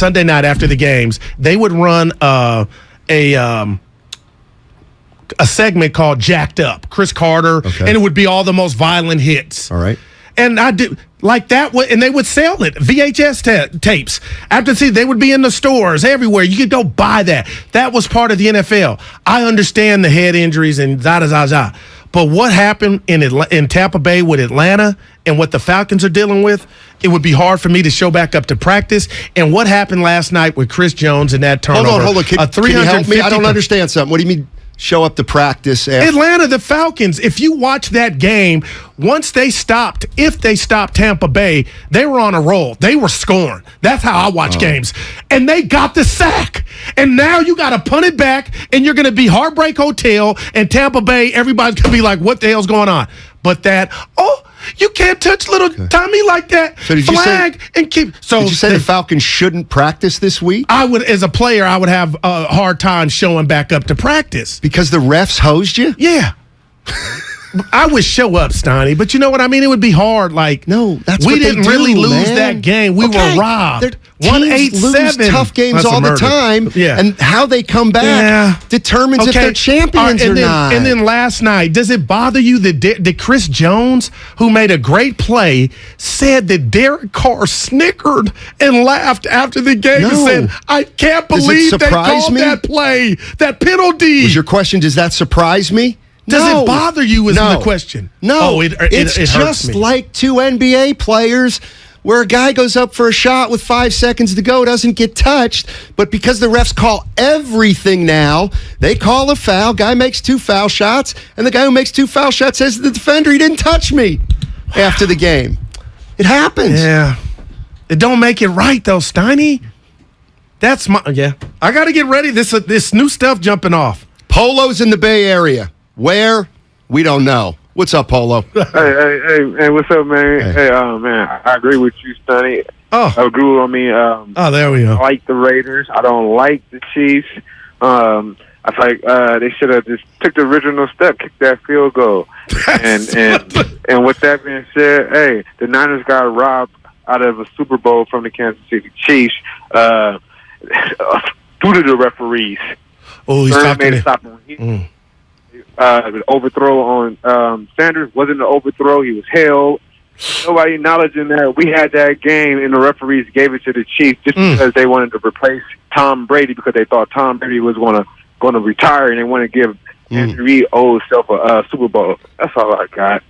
[SPEAKER 4] after the games, they would run a segment called Jacked Up, Chris Carter, and it would be all the most violent hits.
[SPEAKER 1] All right.
[SPEAKER 4] And I did like that, and they would sell it, VHS tapes. After the season, they would be in the stores everywhere. You could go buy that. That was part of the NFL. I understand the head injuries and za. But what happened in Tampa Bay with Atlanta and what the Falcons are dealing with, it would be hard for me to show back up to practice. And what happened last night with Chris Jones and that turnover.
[SPEAKER 1] Hold on. Can you help me? I don't understand something. What do you mean? Show up to practice.
[SPEAKER 4] Atlanta, the Falcons, if you watch that game, if they stopped Tampa Bay, they were on a roll. They were scoring. That's how I watch games. And they got the sack. And now you got to punt it back, and you're going to be Heartbreak Hotel, and Tampa Bay, everybody's going to be like, what the hell's going on? But you can't touch little Tommy like that.
[SPEAKER 1] So did you say the Falcons shouldn't practice this week?
[SPEAKER 4] As a player, I would have a hard time showing back up to practice.
[SPEAKER 1] Because the refs hosed you?
[SPEAKER 4] Yeah. I would show up, Steiny, but you know what I mean? It would be hard. Like,
[SPEAKER 1] no, that's
[SPEAKER 4] we
[SPEAKER 1] what
[SPEAKER 4] didn't
[SPEAKER 1] they do,
[SPEAKER 4] really lose
[SPEAKER 1] man.
[SPEAKER 4] that game. We were robbed. 1-8-7.
[SPEAKER 1] Lose tough games all the time, and how they come back determines if they're champions or not.
[SPEAKER 4] And then last night, does it bother you that Chris Jones, who made a great play, said that Derek Carr snickered and laughed after the game and said, I can't believe they called that play, that penalty.
[SPEAKER 1] Was your question, does that surprise me?
[SPEAKER 4] Does it bother you is the question?
[SPEAKER 1] No.
[SPEAKER 4] It's
[SPEAKER 1] just like 2 NBA players where a guy goes up for a shot with 5 seconds to go, doesn't get touched, but because the refs call everything now, they call a foul, guy makes 2 foul shots, and the guy who makes 2 foul shots says to the defender, he didn't touch me after the game. It happens.
[SPEAKER 4] Yeah. It don't make it right, though, Steiny. I got to get ready. This new stuff jumping off.
[SPEAKER 1] Polo's in the Bay Area. Where? We don't know. What's up, Polo?
[SPEAKER 19] Hey, what's up, man? Hey, man, I agree with you, Steiny. Guru,
[SPEAKER 4] there we go.
[SPEAKER 19] I like the Raiders. I don't like the Chiefs. I feel like they should have just took the original step, kicked that field goal. And with that being said, hey, the Niners got robbed out of a Super Bowl from the Kansas City Chiefs due to the referees.
[SPEAKER 4] Oh, he's talking.
[SPEAKER 19] The overthrow on Sanders wasn't an overthrow. He was held. Nobody acknowledging that we had that game and the referees gave it to the Chiefs just because they wanted to replace Tom Brady because they thought Tom Brady was going to retire and they want to give Andy Reid old self a Super Bowl. That's all I got.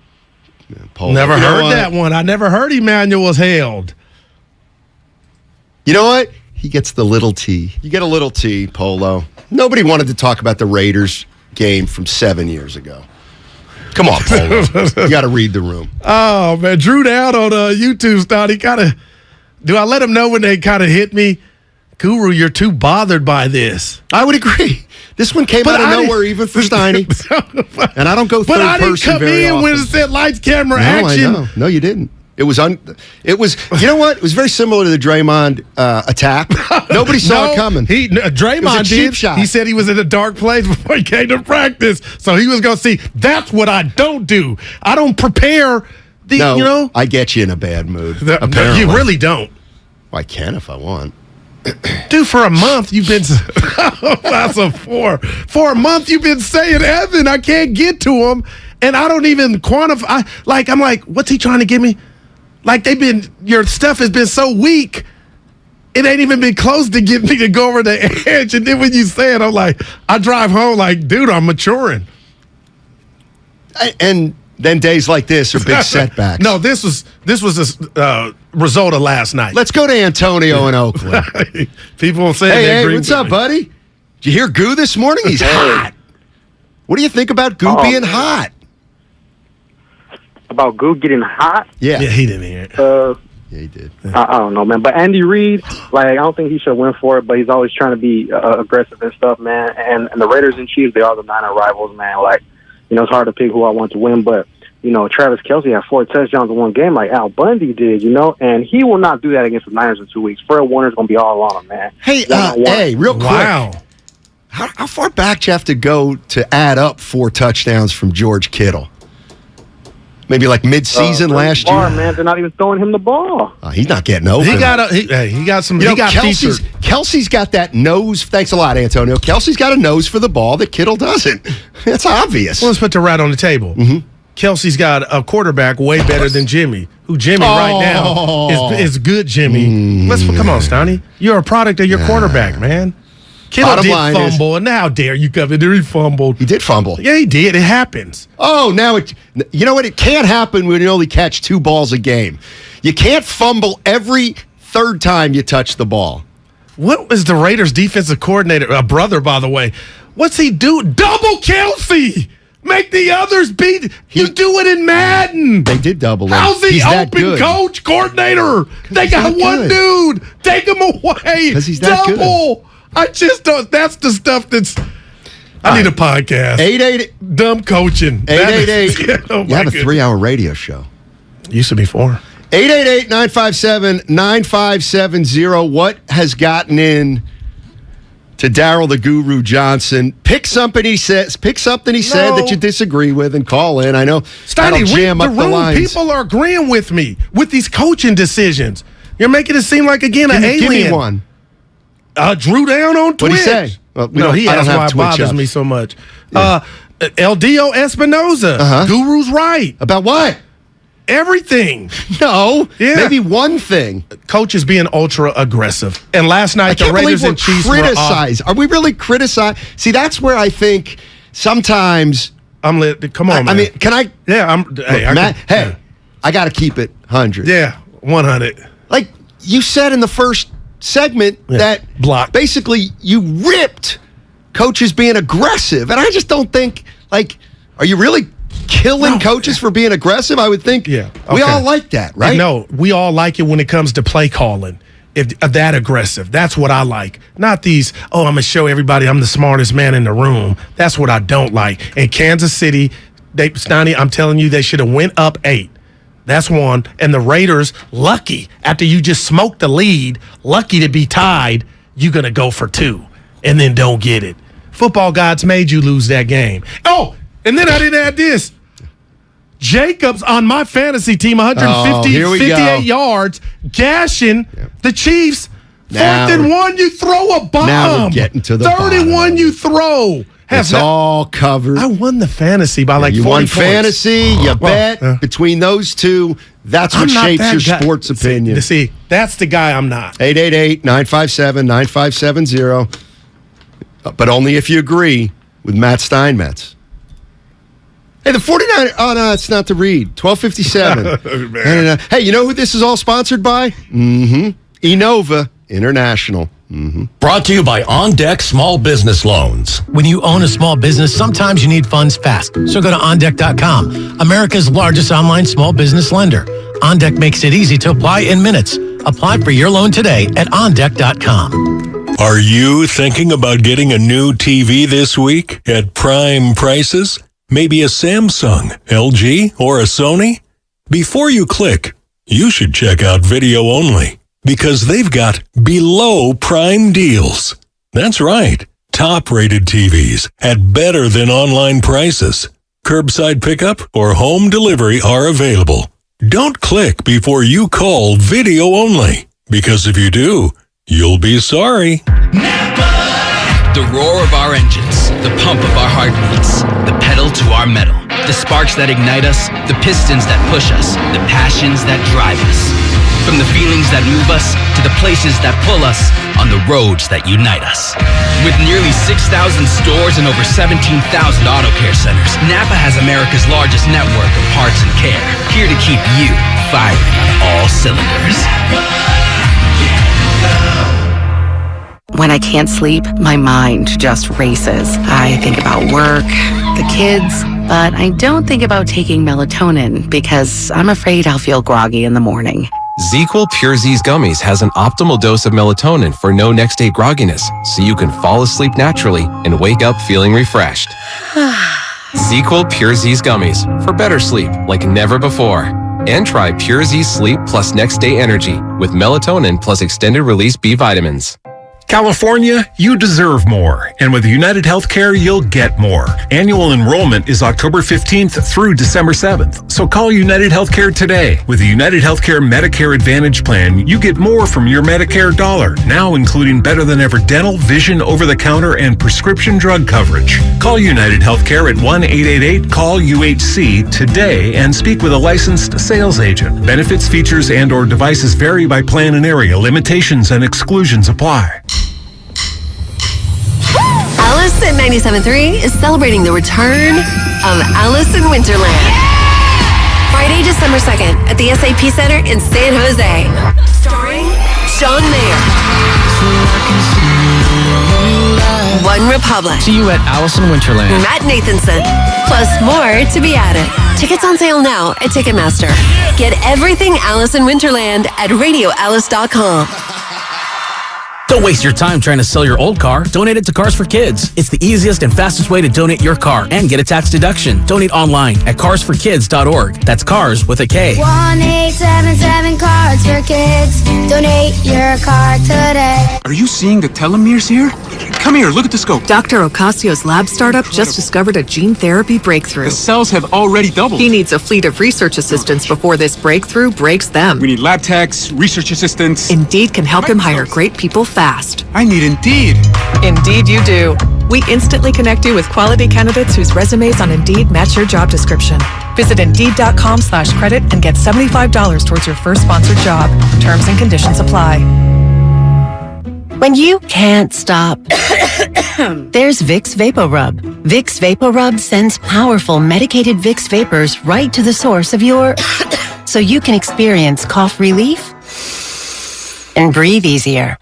[SPEAKER 4] Never heard that one. I never heard Emmanuel was held.
[SPEAKER 1] You know what? He gets the little T. You get a little T, Polo. Nobody wanted to talk about the Raiders game from 7 years ago. Come on, Polo. You got to read the room.
[SPEAKER 4] Oh, man. Drew down on YouTube, Steiny. Do I let him know when they kind of hit me? Guru, you're too bothered by this.
[SPEAKER 1] I would agree. This one came out of nowhere, even for Steiny. And I don't go third person.
[SPEAKER 4] But I didn't come in when it said lights, camera, action.
[SPEAKER 1] I know. No, you didn't. It was, you know what? It was very similar to the Draymond attack. Nobody saw it coming.
[SPEAKER 4] Draymond did. Shot. He said he was in a dark place before he came to practice. So he was going to see. That's what I don't do. I don't prepare.
[SPEAKER 1] I get you in a bad mood. Apparently.
[SPEAKER 4] You really don't.
[SPEAKER 1] Well, I can if I want.
[SPEAKER 4] Dude, for a month you've been that's a 4. For a month you've been saying Evan, I can't get to him, and I don't even quantify. I'm like, what's he trying to give me? Like your stuff has been so weak, it ain't even been close to get me to go over the edge. And then when you say it, I'm like, I drive home like, dude, I'm maturing.
[SPEAKER 1] And then days like this are big setbacks.
[SPEAKER 4] No, this was a result of last night.
[SPEAKER 1] Let's go to Antonio in Oakland.
[SPEAKER 4] People say,
[SPEAKER 1] hey, what's up, buddy? Did you hear Goo this morning? He's hot. What do you think about Goo being hot?
[SPEAKER 20] About Goo getting hot?
[SPEAKER 1] Yeah,
[SPEAKER 4] he didn't hear it.
[SPEAKER 1] Yeah, he did.
[SPEAKER 20] I don't know, man. But Andy Reid, I don't think he should win for it, but he's always trying to be aggressive and stuff, man. And the Raiders and Chiefs, they are the Niner rivals, man. It's hard to pick who I want to win, but, Travis Kelce had 4 touchdowns in one game like Al Bundy did, and he will not do that against the Niners in 2 weeks. Fred Warner's going to be all on him, man.
[SPEAKER 1] Hey, real quick.
[SPEAKER 4] Wow.
[SPEAKER 1] How far back do you have to go to add up 4 touchdowns from George Kittle? Maybe like mid-season last year?
[SPEAKER 20] Man, they're not even throwing him the ball.
[SPEAKER 1] He's not getting open.
[SPEAKER 4] He got some. He got
[SPEAKER 1] Kelsey's got that nose. Thanks a lot, Antonio. Kelsey's got a nose for the ball that Kittle doesn't. That's obvious.
[SPEAKER 4] Well, let's put the rat on the table.
[SPEAKER 1] Mm-hmm.
[SPEAKER 4] Kelsey's got a quarterback way better than Jimmy, who right now is good Jimmy. Come on, Steiny. You're a product of your quarterback, man. Kittle did fumble, and how dare you come in there? He fumbled.
[SPEAKER 1] He did fumble.
[SPEAKER 4] Yeah, he did. It happens.
[SPEAKER 1] Oh, now you know what? It can't happen when you only catch 2 balls a game. You can't fumble every third time you touch the ball.
[SPEAKER 4] What was the Raiders' defensive coordinator? A brother, by the way. What's he do? Double Kelsey. Make the others beat. You do it in Madden.
[SPEAKER 1] They did double him.
[SPEAKER 4] How's he open coach, coordinator? They got one dude. Take him away.
[SPEAKER 1] Because he's that
[SPEAKER 4] good. I just don't. That's the stuff that's. I need a podcast.
[SPEAKER 1] 888
[SPEAKER 4] dumb coaching.
[SPEAKER 1] 888. You have a 3-hour radio show.
[SPEAKER 4] Used to be 4.
[SPEAKER 1] 888-957-9570. What has gotten in to Daryl the Guru Johnson? Pick something he said that you disagree with and call in. I know that'll jam up the lines.
[SPEAKER 4] People are agreeing with me with these coaching decisions. You're making it seem like, again, an alien.
[SPEAKER 1] Give me one.
[SPEAKER 4] Drew down on Twitch.
[SPEAKER 1] What'd he say? Well,
[SPEAKER 4] that's why it bothers me so much. Yeah. LDO Espinoza. Guru's right.
[SPEAKER 1] About what?
[SPEAKER 4] Everything.
[SPEAKER 1] No. Yeah. Maybe one thing.
[SPEAKER 4] Coach is being ultra aggressive. And last night, the Raiders and Chiefs were off.
[SPEAKER 1] Are we really criticizing? See, that's where I think sometimes.
[SPEAKER 4] I'm lit. Come on, man.
[SPEAKER 1] I mean, can I?
[SPEAKER 4] Yeah,
[SPEAKER 1] I got to keep it 100.
[SPEAKER 4] Yeah, 100.
[SPEAKER 1] Like you said in the first segment that basically you ripped coaches being aggressive. And I just don't think, are you really killing coaches for being aggressive? I would think we all like that, right?
[SPEAKER 4] No, we all like it when it comes to play calling. If that aggressive, that's what I like. Not these, I'm going to show everybody I'm the smartest man in the room. That's what I don't like. In Kansas City, Steiny, I'm telling you, they should have went up 8. That's one. And the Raiders, lucky, after you just smoked the lead, lucky to be tied, you're going to go for 2 and then don't get it. Football gods made you lose that game. Oh, and then I didn't add this. Jacobs on my fantasy team, 58 yards, gashing the Chiefs. 4th and 1, you throw a bomb.
[SPEAKER 1] Now we're getting to the
[SPEAKER 4] 31, you throw.
[SPEAKER 1] It's all covered.
[SPEAKER 4] I won the fantasy by 40
[SPEAKER 1] points. You won fantasy, you bet. Between those two, that's what shapes your sports opinion.
[SPEAKER 4] See, that's the guy I'm not.
[SPEAKER 1] 888-957-9570. But only if you agree with Matt Steinmetz. Hey, the 49ers. Oh, no, it's not to read. 1257. Hey, you know who this is all sponsored by? Enova International.
[SPEAKER 21] Brought to you by On Deck Small Business Loans. When you own a small business, sometimes you need funds fast. So go to OnDeck.com, America's largest online small business lender. OnDeck makes it easy to apply in minutes. Apply for your loan today at OnDeck.com.
[SPEAKER 7] Are you thinking about getting a new TV this week at prime prices? Maybe a Samsung, LG, or a Sony? Before you click, you should check out Video Only because they've got below prime deals. That's right, top-rated TVs at better than online prices. Curbside pickup or home delivery are available. Don't click before you call Video Only because if you do, you'll be sorry.
[SPEAKER 5] The roar of our engines, the pump of our heartbeats, the pedal to our metal, the sparks that ignite us, the pistons that push us, the passions that drive us. From the feelings that move us to the places that pull us on the roads that unite us. With nearly 6,000 stores and over 17,000 auto care centers, Napa has America's largest network of parts and care, here to keep you firing on all cylinders.
[SPEAKER 22] When I can't sleep, my mind just races. I think about work, the kids, but I don't think about taking melatonin because I'm afraid I'll feel groggy in the morning.
[SPEAKER 23] ZzzQuil Pure Z's Gummies has an optimal dose of melatonin for no next day grogginess, so you can fall asleep naturally and wake up feeling refreshed. ZzzQuil Pure Z's Gummies for better sleep like never before. And try Pure Z Sleep plus Next Day Energy with melatonin plus extended release B vitamins.
[SPEAKER 24] California, you deserve more. And with United Healthcare, you'll get more. Annual enrollment is October 15th through December 7th. So call United Healthcare today. With the United Healthcare Medicare Advantage Plan, you get more from your Medicare dollar, now including better than ever dental, vision, over-the-counter, and prescription drug coverage. Call United Healthcare at 1-888-CALL-UHC today and speak with a licensed sales agent. Benefits, features, and/or devices vary by plan and area. Limitations and exclusions apply.
[SPEAKER 25] Alice at 97.3 is celebrating the return of Alice in Winterland. Friday, December 2nd at the SAP Center in San Jose. Starring John Mayer, One Republic.
[SPEAKER 26] See you at Alice in Winterland.
[SPEAKER 25] Matt Nathanson. Plus more to be added. Tickets on sale now at Ticketmaster. Get everything Alice in Winterland at radioalice.com.
[SPEAKER 27] Don't waste your time trying to sell your old car. Donate it to Cars for Kids. It's the easiest and fastest way to donate your car and get a tax deduction. Donate online at carsforkids.org. That's cars with a K.
[SPEAKER 28] 1-877 Cards for Kids. Donate your car today.
[SPEAKER 29] Are you seeing the telomeres here? Come here, look at the scope.
[SPEAKER 30] Dr. Ocasio's lab startup just discovered a gene therapy breakthrough.
[SPEAKER 29] The cells have already doubled.
[SPEAKER 30] He needs a fleet of research assistants before this breakthrough breaks them.
[SPEAKER 29] We need lab techs, research assistants.
[SPEAKER 30] Indeed can help him hire great people fast.
[SPEAKER 29] I need Indeed.
[SPEAKER 30] Indeed you do. We instantly connect you with quality candidates whose resumes on Indeed match your job description. Visit Indeed.com/credit and get $75 towards your first sponsored job. Terms and conditions apply.
[SPEAKER 31] When you can't stop, there's Vicks VapoRub. Vicks VapoRub sends powerful medicated Vicks vapors right to the source of your... so you can experience cough relief and breathe easier.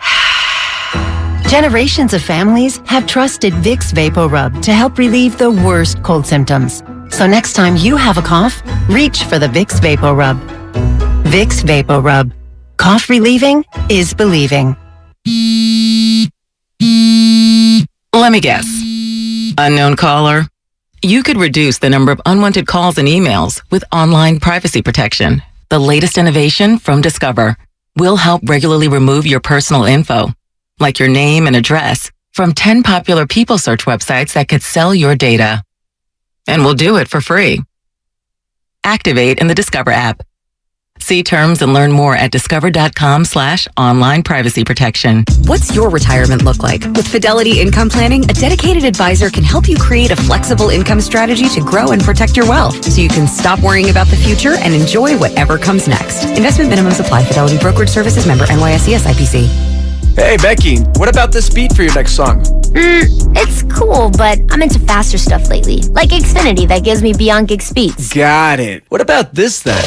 [SPEAKER 31] Generations of families have trusted Vicks VapoRub to help relieve the worst cold symptoms. So next time you have a cough, reach for the Vicks VapoRub. Vicks VapoRub. Cough relieving is believing.
[SPEAKER 6] Let me guess. Unknown caller? You could reduce the number of unwanted calls and emails with online privacy protection. The latest innovation from Discover will help regularly remove your personal info, like your name and address, from 10 popular people search websites that could sell your data. And we'll do it for free. Activate in the Discover app. See terms and learn more at discover.com/online privacy protection.
[SPEAKER 32] What's your retirement look like? With Fidelity Income Planning, a dedicated advisor can help you create a flexible income strategy to grow and protect your wealth so you can stop worrying about the future and enjoy whatever comes next. Investment minimums apply. Fidelity Brokerage Services member NYSE SIPC.
[SPEAKER 33] Hey, Becky, what about this beat for your next song?
[SPEAKER 28] It's cool, but I'm into faster stuff lately. Like Xfinity that gives me beyond gig speeds.
[SPEAKER 33] Got it. What about this then?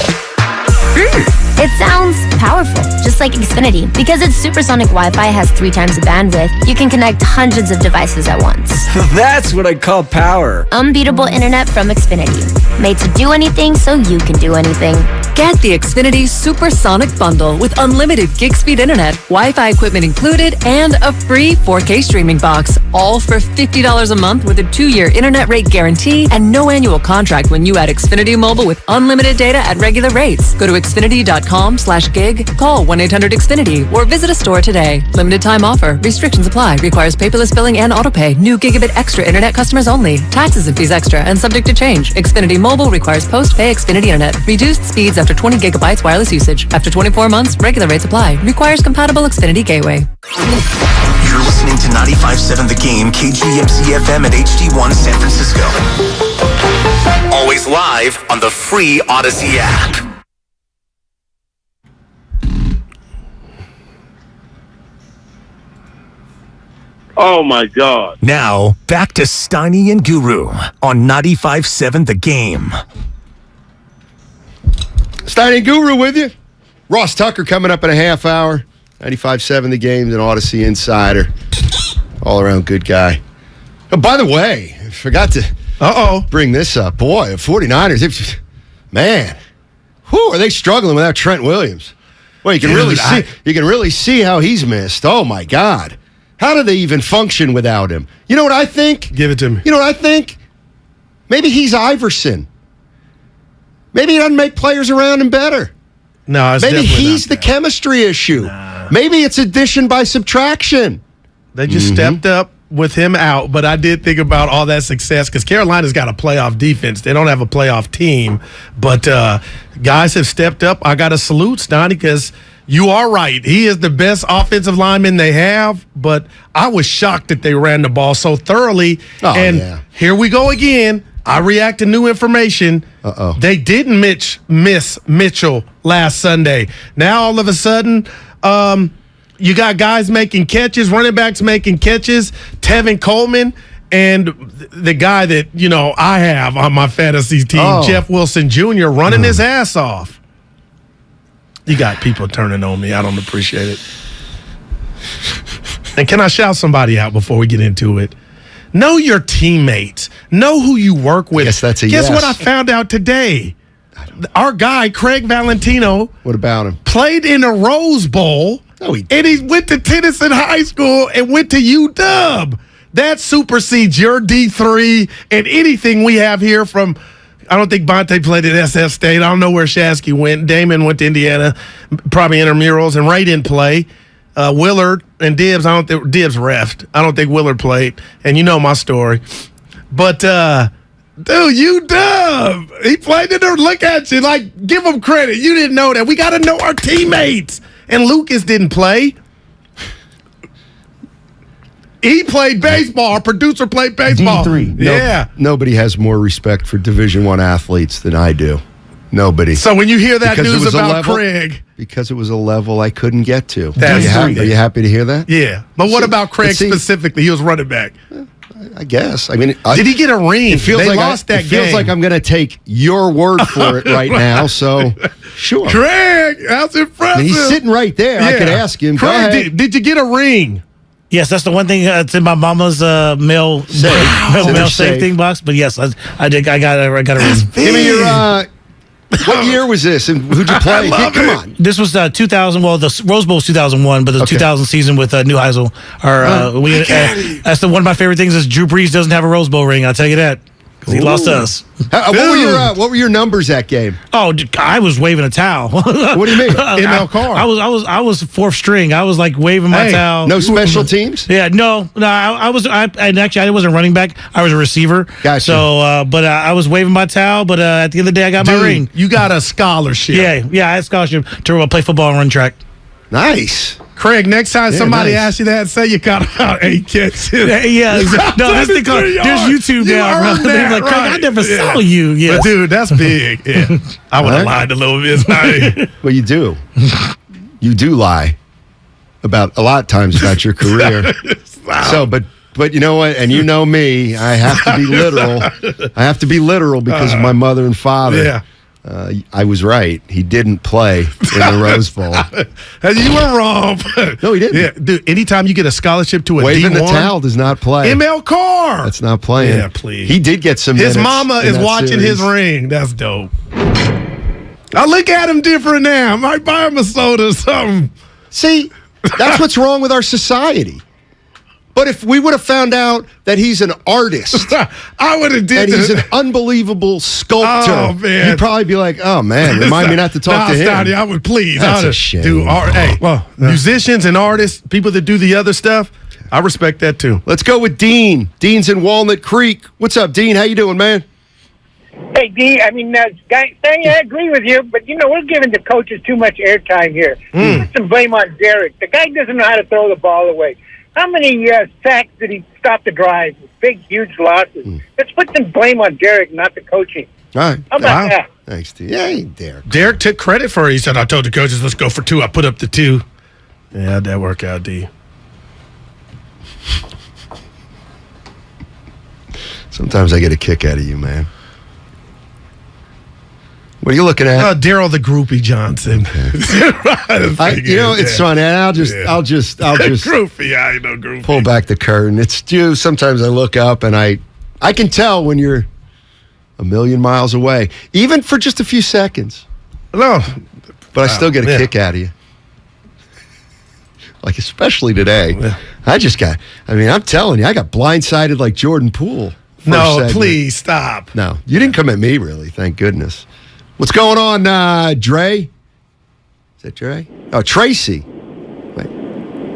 [SPEAKER 28] It sounds powerful, just like Xfinity. Because its supersonic Wi-Fi has 3 times the bandwidth, you can connect hundreds of devices at once.
[SPEAKER 33] That's what I call power.
[SPEAKER 28] Unbeatable internet from Xfinity. Made to do anything so you can do anything.
[SPEAKER 30] Get the Xfinity Supersonic Bundle with unlimited gig speed internet, Wi-Fi equipment included, and a free 4K streaming box. All for $50 a month with a 2-year internet rate guarantee and no annual contract when you add Xfinity Mobile with unlimited data at regular rates. Go to Xfinity.com/gig, call 1-800-XFINITY, or visit a store today. Limited time offer. Restrictions apply. Requires paperless billing and autopay. New Gigabit Extra internet customers only. Taxes and fees extra and subject to change. Xfinity Mobile requires post-pay Xfinity internet. Reduced speeds after 20 gigabytes wireless usage. After 24 months, regular rates apply. Requires compatible Xfinity gateway.
[SPEAKER 2] You're listening to 95.7 The Game, KGMC FM at HD1 San Francisco. Always live on the free Odyssey app.
[SPEAKER 3] Oh, my God.
[SPEAKER 2] Now, back to Steiny and Guru on 95.7 The Game.
[SPEAKER 1] Steiny Guru with you. Ross Tucker coming up in a half hour. 95.7 The Game, an Odyssey insider. All around good guy. Oh, by the way, I forgot to bring this up. Boy, 49ers, man, are they struggling without Trent Williams? Well, you can really see how he's missed. Oh my God. How do they even function without him? You know what I think?
[SPEAKER 4] Give it to me.
[SPEAKER 1] You know what I think? Maybe he's Iverson. Maybe he doesn't make players around him better.
[SPEAKER 4] No, it's
[SPEAKER 1] maybe
[SPEAKER 4] definitely
[SPEAKER 1] he's the chemistry issue. Nah. Maybe it's addition by subtraction.
[SPEAKER 4] They just stepped up with him out, but I did think about all that success because Carolina's got a playoff defense. They don't have a playoff team, but guys have stepped up. I got to salute Steiny because you are right. He is the best offensive lineman they have, but I was shocked that they ran the ball so thoroughly. Here we go again. I react to new information. They didn't miss Mitchell last Sunday. Now, all of a sudden, you got guys making catches, running backs making catches, Tevin Coleman, and the guy that, I have on my fantasy team, Jeff Wilson Jr., running his ass off. You got people turning on me. I don't appreciate it. And can I shout somebody out before we get into it? Know your teammates. Know who you work with.
[SPEAKER 1] Yes, that's a
[SPEAKER 4] Guess
[SPEAKER 1] yes.
[SPEAKER 4] what I found out today? Our guy, Craig Valentino.
[SPEAKER 1] What about him?
[SPEAKER 4] Played in a Rose Bowl.
[SPEAKER 1] No, he
[SPEAKER 4] didn't. And he went to Tennyson High School and went to UW. That supersedes your D3 and anything we have here from, I don't think Bonte played at SF State. I don't know where Shasky went. Damon went to Indiana, probably intramurals, and Ray didn't play. Willard and Dibbs, I don't think Dibbs reffed. I don't think Willard played. And you know my story. But, dude, UW, he played in there. Look at you. Like, give him credit. You didn't know that. We got to know our teammates. And Lucas didn't play. He played baseball. Our producer played baseball.
[SPEAKER 1] D3.
[SPEAKER 4] Yeah.
[SPEAKER 1] Nobody has more respect for Division I athletes than I do. Nobody.
[SPEAKER 4] So when you hear that news about Craig.
[SPEAKER 1] Because it was a level I couldn't get to.
[SPEAKER 4] Are
[SPEAKER 1] you happy to hear that?
[SPEAKER 4] Yeah. But what about Craig specifically? He was running back.
[SPEAKER 1] I guess. I mean,
[SPEAKER 4] did he get a ring?
[SPEAKER 1] It feels
[SPEAKER 4] they
[SPEAKER 1] like
[SPEAKER 4] lost that
[SPEAKER 1] game. It feels like I'm going to take your word for it right now. So, sure.
[SPEAKER 4] Craig, that's impressive.
[SPEAKER 1] I mean, he's sitting right there. I could ask him.
[SPEAKER 4] Craig, did you get a ring?
[SPEAKER 8] Yes, that's the one thing that's in my mama's mail safe thing box. But yes, I did. I got a ring.
[SPEAKER 1] Give me your. What year was this, and who'd you play? Come on.
[SPEAKER 8] This was 2000. Well, the Rose Bowl was 2001, but the 2000 season with Neuheisel. That's one of my favorite things is Drew Brees doesn't have a Rose Bowl ring. I'll tell you that. Because he lost us.
[SPEAKER 1] What were your numbers that game?
[SPEAKER 8] Oh, I was waving a towel.
[SPEAKER 1] What do you mean?
[SPEAKER 4] ML Carr.
[SPEAKER 8] I was fourth string. I was like waving my towel.
[SPEAKER 1] No special teams?
[SPEAKER 8] Yeah, no. I wasn't running back. I was a receiver.
[SPEAKER 1] Gotcha.
[SPEAKER 8] So, but I was waving my towel. But at the end of the day, I got my ring.
[SPEAKER 4] You got a scholarship.
[SPEAKER 8] Yeah, I had a scholarship to play football and run track.
[SPEAKER 1] Nice.
[SPEAKER 4] Craig, next time somebody asks you that, say you got about 8 catches.
[SPEAKER 8] Yeah. No, there's YouTube now, bro. They're like, Craig, I never saw you. Yes.
[SPEAKER 4] But dude, that's big. Yeah. I would have lied a little bit.
[SPEAKER 1] Well, you do. You do lie about a lot of times about your career.
[SPEAKER 4] Wow.
[SPEAKER 1] So, but you know what? And you know me, I have to be literal. I have to be literal because of my mother and father.
[SPEAKER 4] Yeah.
[SPEAKER 1] I was right. He didn't play in the Rose Bowl.
[SPEAKER 4] You were wrong.
[SPEAKER 1] No, he didn't.
[SPEAKER 4] Yeah, dude, anytime you get a scholarship to a
[SPEAKER 1] Waving
[SPEAKER 4] D1.
[SPEAKER 1] the towel does not play.
[SPEAKER 4] ML Carr.
[SPEAKER 1] That's not playing.
[SPEAKER 4] Yeah, please.
[SPEAKER 1] He did get some
[SPEAKER 4] His
[SPEAKER 1] minutes
[SPEAKER 4] mama
[SPEAKER 1] in
[SPEAKER 4] is
[SPEAKER 1] that
[SPEAKER 4] watching
[SPEAKER 1] series.
[SPEAKER 4] his ring. That's dope. I look at him different now. I might buy him a soda or something.
[SPEAKER 1] See, that's what's wrong with our society. But if we would have found out that he's an artist,
[SPEAKER 4] I would have did
[SPEAKER 1] and he's an unbelievable sculptor,
[SPEAKER 4] Oh, man.
[SPEAKER 1] you'd probably be like, "Oh man, remind me not to talk to him."
[SPEAKER 4] Steiny, I would please.
[SPEAKER 1] That's
[SPEAKER 4] I would
[SPEAKER 1] a shame.
[SPEAKER 4] do art. Hey, musicians and artists, people that do the other stuff, I respect that too.
[SPEAKER 1] Let's go with Dean. Dean's in Walnut Creek. What's up, Dean? How you doing, man?
[SPEAKER 9] Hey, D, I mean, Steiny, I agree with you, but, we're giving the coaches too much airtime here. Put some blame on Derek. The guy doesn't know how to throw the ball away. How many sacks did he stop the drive? Big, huge losses. Let's put some blame on Derek, not the coaching.
[SPEAKER 1] All right.
[SPEAKER 9] How about that?
[SPEAKER 1] Thanks, Dean. Yeah, Derek.
[SPEAKER 4] Derek took credit for it. He said, I told the coaches, let's go for 2. I put up the 2. Yeah, how'd that work out, D?
[SPEAKER 1] Sometimes I get a kick out of you, man. What are you looking at?
[SPEAKER 4] Daryl the Groupie Johnson.
[SPEAKER 1] It's funny. And I'll just
[SPEAKER 4] Groupie, I know Groupie.
[SPEAKER 1] pull back the curtain. It's due. Sometimes I look up and I can tell when you're a million miles away, even for just a few seconds.
[SPEAKER 4] No,
[SPEAKER 1] but I still get a kick out of you. Like especially today, I'm telling you, I got blindsided like Jordan Poole.
[SPEAKER 4] No, please stop.
[SPEAKER 1] No, you didn't come at me, really. Thank goodness. What's going on, Dre? Is that Dre? Oh, Tracy. Wait.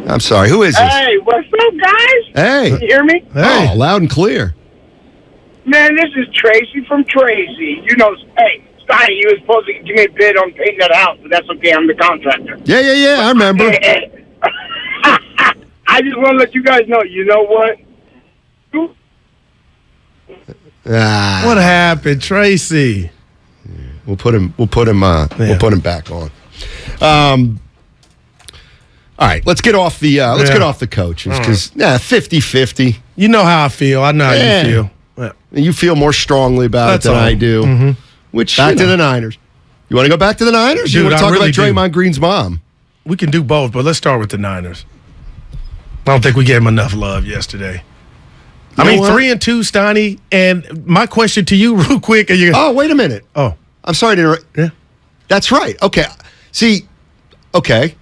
[SPEAKER 1] I'm sorry. Who is this?
[SPEAKER 9] Hey, what's up, guys?
[SPEAKER 1] Hey.
[SPEAKER 9] Can you hear me?
[SPEAKER 1] Hey. Oh, loud and clear.
[SPEAKER 9] Man, this is Tracy from Tracy. Hey, Steiny, you were supposed to give me a bid on painting that house, but that's okay. I'm the contractor.
[SPEAKER 1] Yeah. I remember.
[SPEAKER 9] I just want to let you guys know, you know what?
[SPEAKER 4] What happened, Tracy?
[SPEAKER 1] We'll put him back on. All right, let's get off the coaches because 50-50.
[SPEAKER 4] You know how I feel. I know how you feel.
[SPEAKER 1] Yeah. You feel more strongly about it than I do.
[SPEAKER 4] Mm-hmm.
[SPEAKER 1] Which back to the Niners. You want to go back to the Niners?
[SPEAKER 4] Dude,
[SPEAKER 1] you want to talk
[SPEAKER 4] really
[SPEAKER 1] about Draymond Green's mom?
[SPEAKER 4] We can do both, but let's start with the Niners. I don't think we gave him enough love yesterday. I mean, 3-2, Steiny. And my question to you, real quick.
[SPEAKER 1] Oh, wait a minute.
[SPEAKER 4] Oh,
[SPEAKER 1] I'm sorry to interrupt.
[SPEAKER 4] Yeah,
[SPEAKER 1] that's right. Okay, see, okay.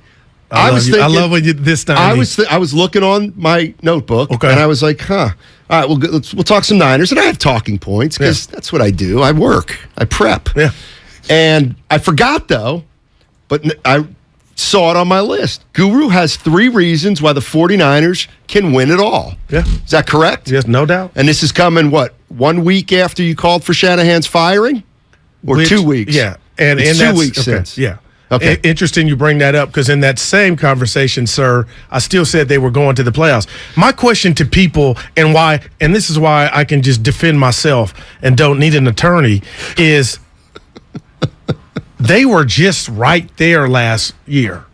[SPEAKER 4] I love when you this time.
[SPEAKER 1] I was looking on my notebook, and I was like, All right, we'll talk some Niners, and I have talking points because that's what I do. I work, I prep.
[SPEAKER 4] Yeah,
[SPEAKER 1] and I forgot though, but I saw it on my list. Guru has 3 reasons why the 49ers can win it all.
[SPEAKER 4] Yeah,
[SPEAKER 1] is that correct?
[SPEAKER 4] Yes, no doubt.
[SPEAKER 1] And this is coming 1 week after you called for Shanahan's firing, or 2 weeks?
[SPEAKER 4] Yeah, and
[SPEAKER 1] it's 2 weeks since.
[SPEAKER 4] Yeah.
[SPEAKER 1] Okay.
[SPEAKER 4] Interesting you bring that up because in that same conversation, sir, I still said they were going to the playoffs. My question to people and this is why I can just defend myself and don't need an attorney, is they were just right there last year.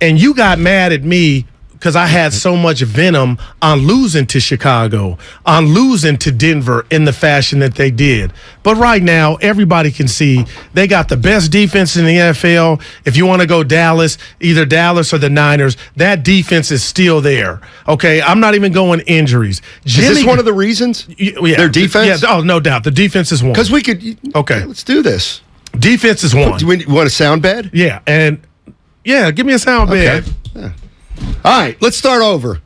[SPEAKER 4] And you got mad at me because I had so much venom on losing to Chicago, on losing to Denver in the fashion that they did. But right now, everybody can see they got the best defense in the NFL. If you want to go Dallas, either Dallas or the Niners, that defense is still there. Okay, I'm not even going injuries.
[SPEAKER 1] Is this one of the reasons?
[SPEAKER 4] Yeah,
[SPEAKER 1] their defense?
[SPEAKER 4] Yeah, oh, no doubt. The defense is one.
[SPEAKER 1] Because we could.
[SPEAKER 4] Okay.
[SPEAKER 1] Let's do this.
[SPEAKER 4] Defense is one.
[SPEAKER 1] Do you want a sound bed?
[SPEAKER 4] Yeah, and give me a sound bed.
[SPEAKER 1] Yeah. All right, let's start over.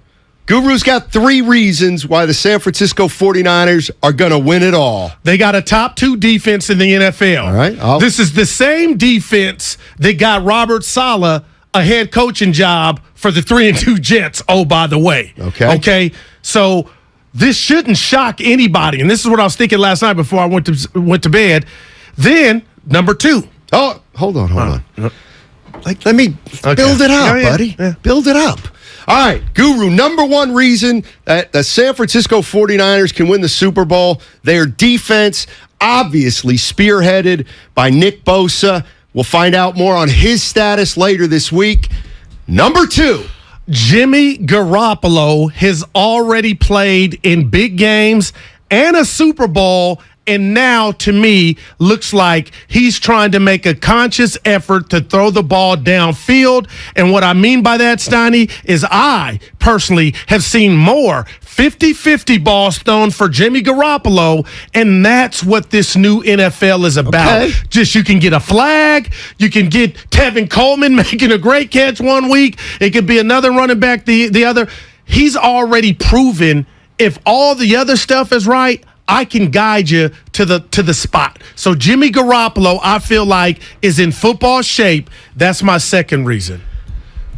[SPEAKER 1] Guru's got 3 reasons why the San Francisco 49ers are going to win it all.
[SPEAKER 4] They got a top 2 defense in the NFL.
[SPEAKER 1] All right.
[SPEAKER 4] This is the same defense that got Robert Saleh a head coaching job for the 3-2 Jets, oh, by the way. Okay? So this shouldn't shock anybody. And this is what I was thinking last night before I went to bed. Then, number 2.
[SPEAKER 1] Oh, hold on. Let me build it up, buddy. Yeah. Build it up. All right, Guru, number 1 reason that the San Francisco 49ers can win the Super Bowl, their defense, obviously spearheaded by Nick Bosa. We'll find out more on his status later this week. Number 2.
[SPEAKER 4] Jimmy Garoppolo has already played in big games and a Super Bowl And now, to me, looks like he's trying to make a conscious effort to throw the ball downfield. And what I mean by that, Steiny, is I personally have seen more 50-50 balls thrown for Jimmy Garoppolo, and that's what this new NFL is about.
[SPEAKER 1] Okay.
[SPEAKER 4] Just you can get a flag, you can get Tevin Coleman making a great catch one week, it could be another running back the other. He's already proven if all the other stuff is right, I can guide you to the spot. So Jimmy Garoppolo, I feel like, is in football shape. That's my second reason.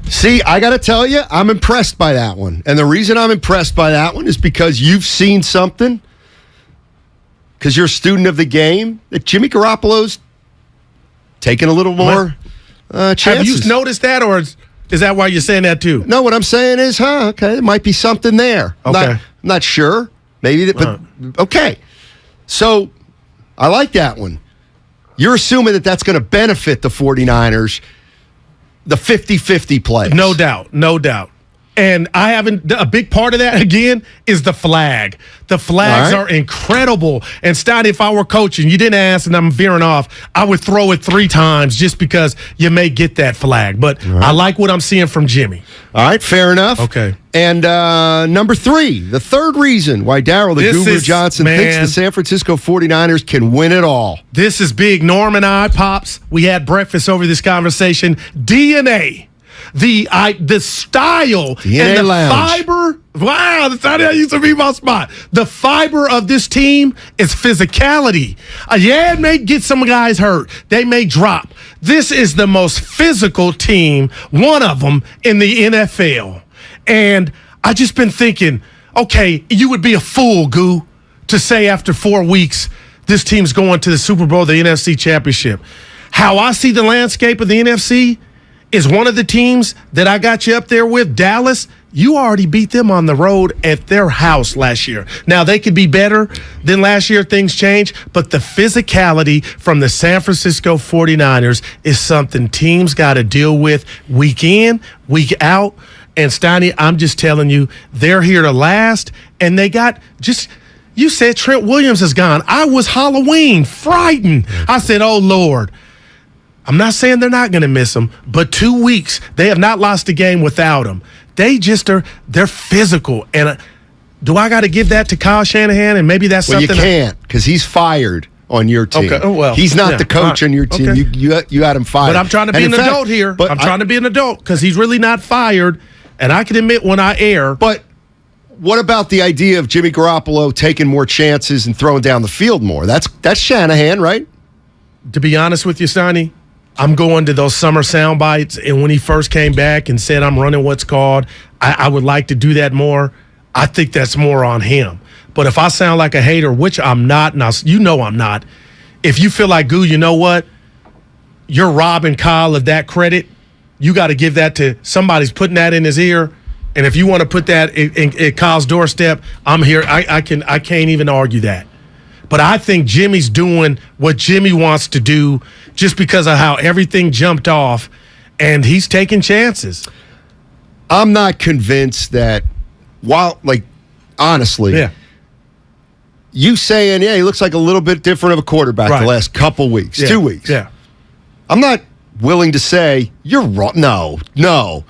[SPEAKER 1] See, I got to tell you, I'm impressed by that one. And the reason I'm impressed by that one is because you've seen something, because you're a student of the game, that Jimmy Garoppolo's taking a little more chances.
[SPEAKER 4] Have you noticed that, or is that why you're saying that too?
[SPEAKER 1] No, what I'm saying is, okay, there might be something there.
[SPEAKER 4] Okay.
[SPEAKER 1] I'm not sure. Maybe, but okay. So I like that one. You're assuming that that's going to benefit the 49ers, the 50-50 play.
[SPEAKER 4] No doubt. And I haven't, a big part of that, again, is the flag. The flags are incredible. And Steiny, if I were coaching, you didn't ask and I'm veering off, I would throw it 3 times just because you may get that flag. But I like what I'm seeing from Jimmy.
[SPEAKER 1] All right, fair enough.
[SPEAKER 4] Okay.
[SPEAKER 1] And number 3, the third reason why Darryl the Guru Johnson thinks the San Francisco 49ers can win it all.
[SPEAKER 4] This is big. Norm and I, Pops, we had breakfast over this conversation. DNA. The style
[SPEAKER 1] DNA
[SPEAKER 4] and the
[SPEAKER 1] Lounge.
[SPEAKER 4] fiber. Wow, that's how that used to be my spot. The fiber of this team is physicality. It may get some guys hurt. They may drop. This is the most physical team, one of them, in the NFL. And I just been thinking, okay, you would be a fool, Goo, to say after 4 weeks this team's going to the Super Bowl, the NFC Championship. How I see the landscape of the NFC is one of the teams that I got you up there with, Dallas. You already beat them on the road at their house last year. Now, they could be better than last year. Things change. But the physicality from the San Francisco 49ers is something teams got to deal with week in, week out. And, Steiny, I'm just telling you, they're here to last. And they got just – you said Trent Williams is gone. I was Halloween frightened. I said, oh, Lord. I'm not saying they're not going to miss him, but 2 weeks, they have not lost a game without him. They just they're physical. And do I got to give that to Kyle Shanahan? And maybe that's something.
[SPEAKER 1] Well, you can't, because he's fired on your team.
[SPEAKER 4] Okay. Oh, well,
[SPEAKER 1] he's not the coach on your team.
[SPEAKER 4] Okay.
[SPEAKER 1] You had him fired.
[SPEAKER 4] But I'm trying to be an adult here. I'm trying to be an adult because he's really not fired. And I can admit when I err.
[SPEAKER 1] But what about the idea of Jimmy Garoppolo taking more chances and throwing down the field more? That's Shanahan, right?
[SPEAKER 4] To be honest with you, Steiny, I'm going to those summer sound bites, and when he first came back and said I'm running what's called, I would like to do that more. I think that's more on him. But if I sound like a hater, which I'm not, now you know I'm not, if you feel like, Goo, you know what? You're robbing Kyle of that credit. You got to give that to somebody's putting that in his ear. And if you want to put that at Kyle's doorstep, I'm here. I can't even argue that. But I think Jimmy's doing what Jimmy wants to do just because of how everything jumped off, and he's taking chances.
[SPEAKER 1] I'm not convinced that honestly, you saying, he looks like a little bit different of a quarterback the last couple weeks, 2 weeks.
[SPEAKER 4] Yeah.
[SPEAKER 1] I'm not willing to say you're wrong. No.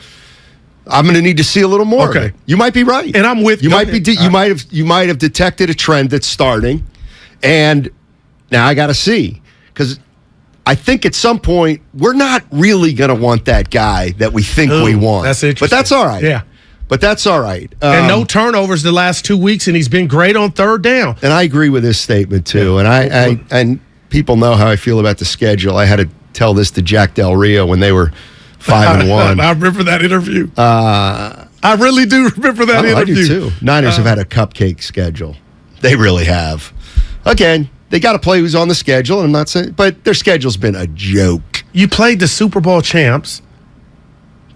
[SPEAKER 1] I'm going to need to see a little more.
[SPEAKER 4] Okay.
[SPEAKER 1] Of it. You might be right.
[SPEAKER 4] And I'm with
[SPEAKER 1] you. You might have detected a trend that's starting. And now I got to see, because I think at some point we're not really going to want that guy that we think we want.
[SPEAKER 4] That's interesting.
[SPEAKER 1] But that's all right.
[SPEAKER 4] Yeah.
[SPEAKER 1] But that's all right.
[SPEAKER 4] And no turnovers the last 2 weeks, and he's been great on third down.
[SPEAKER 1] And I agree with this statement, too. And and people know how I feel about the schedule. I had to tell this to Jack Del Rio when they were 5-1.
[SPEAKER 4] I remember that interview. I really do remember that interview.
[SPEAKER 1] I do, too. Niners have had a cupcake schedule. They really have. Again, they got to play who's on the schedule. I'm not saying, but their schedule's been a joke.
[SPEAKER 4] You played the Super Bowl champs.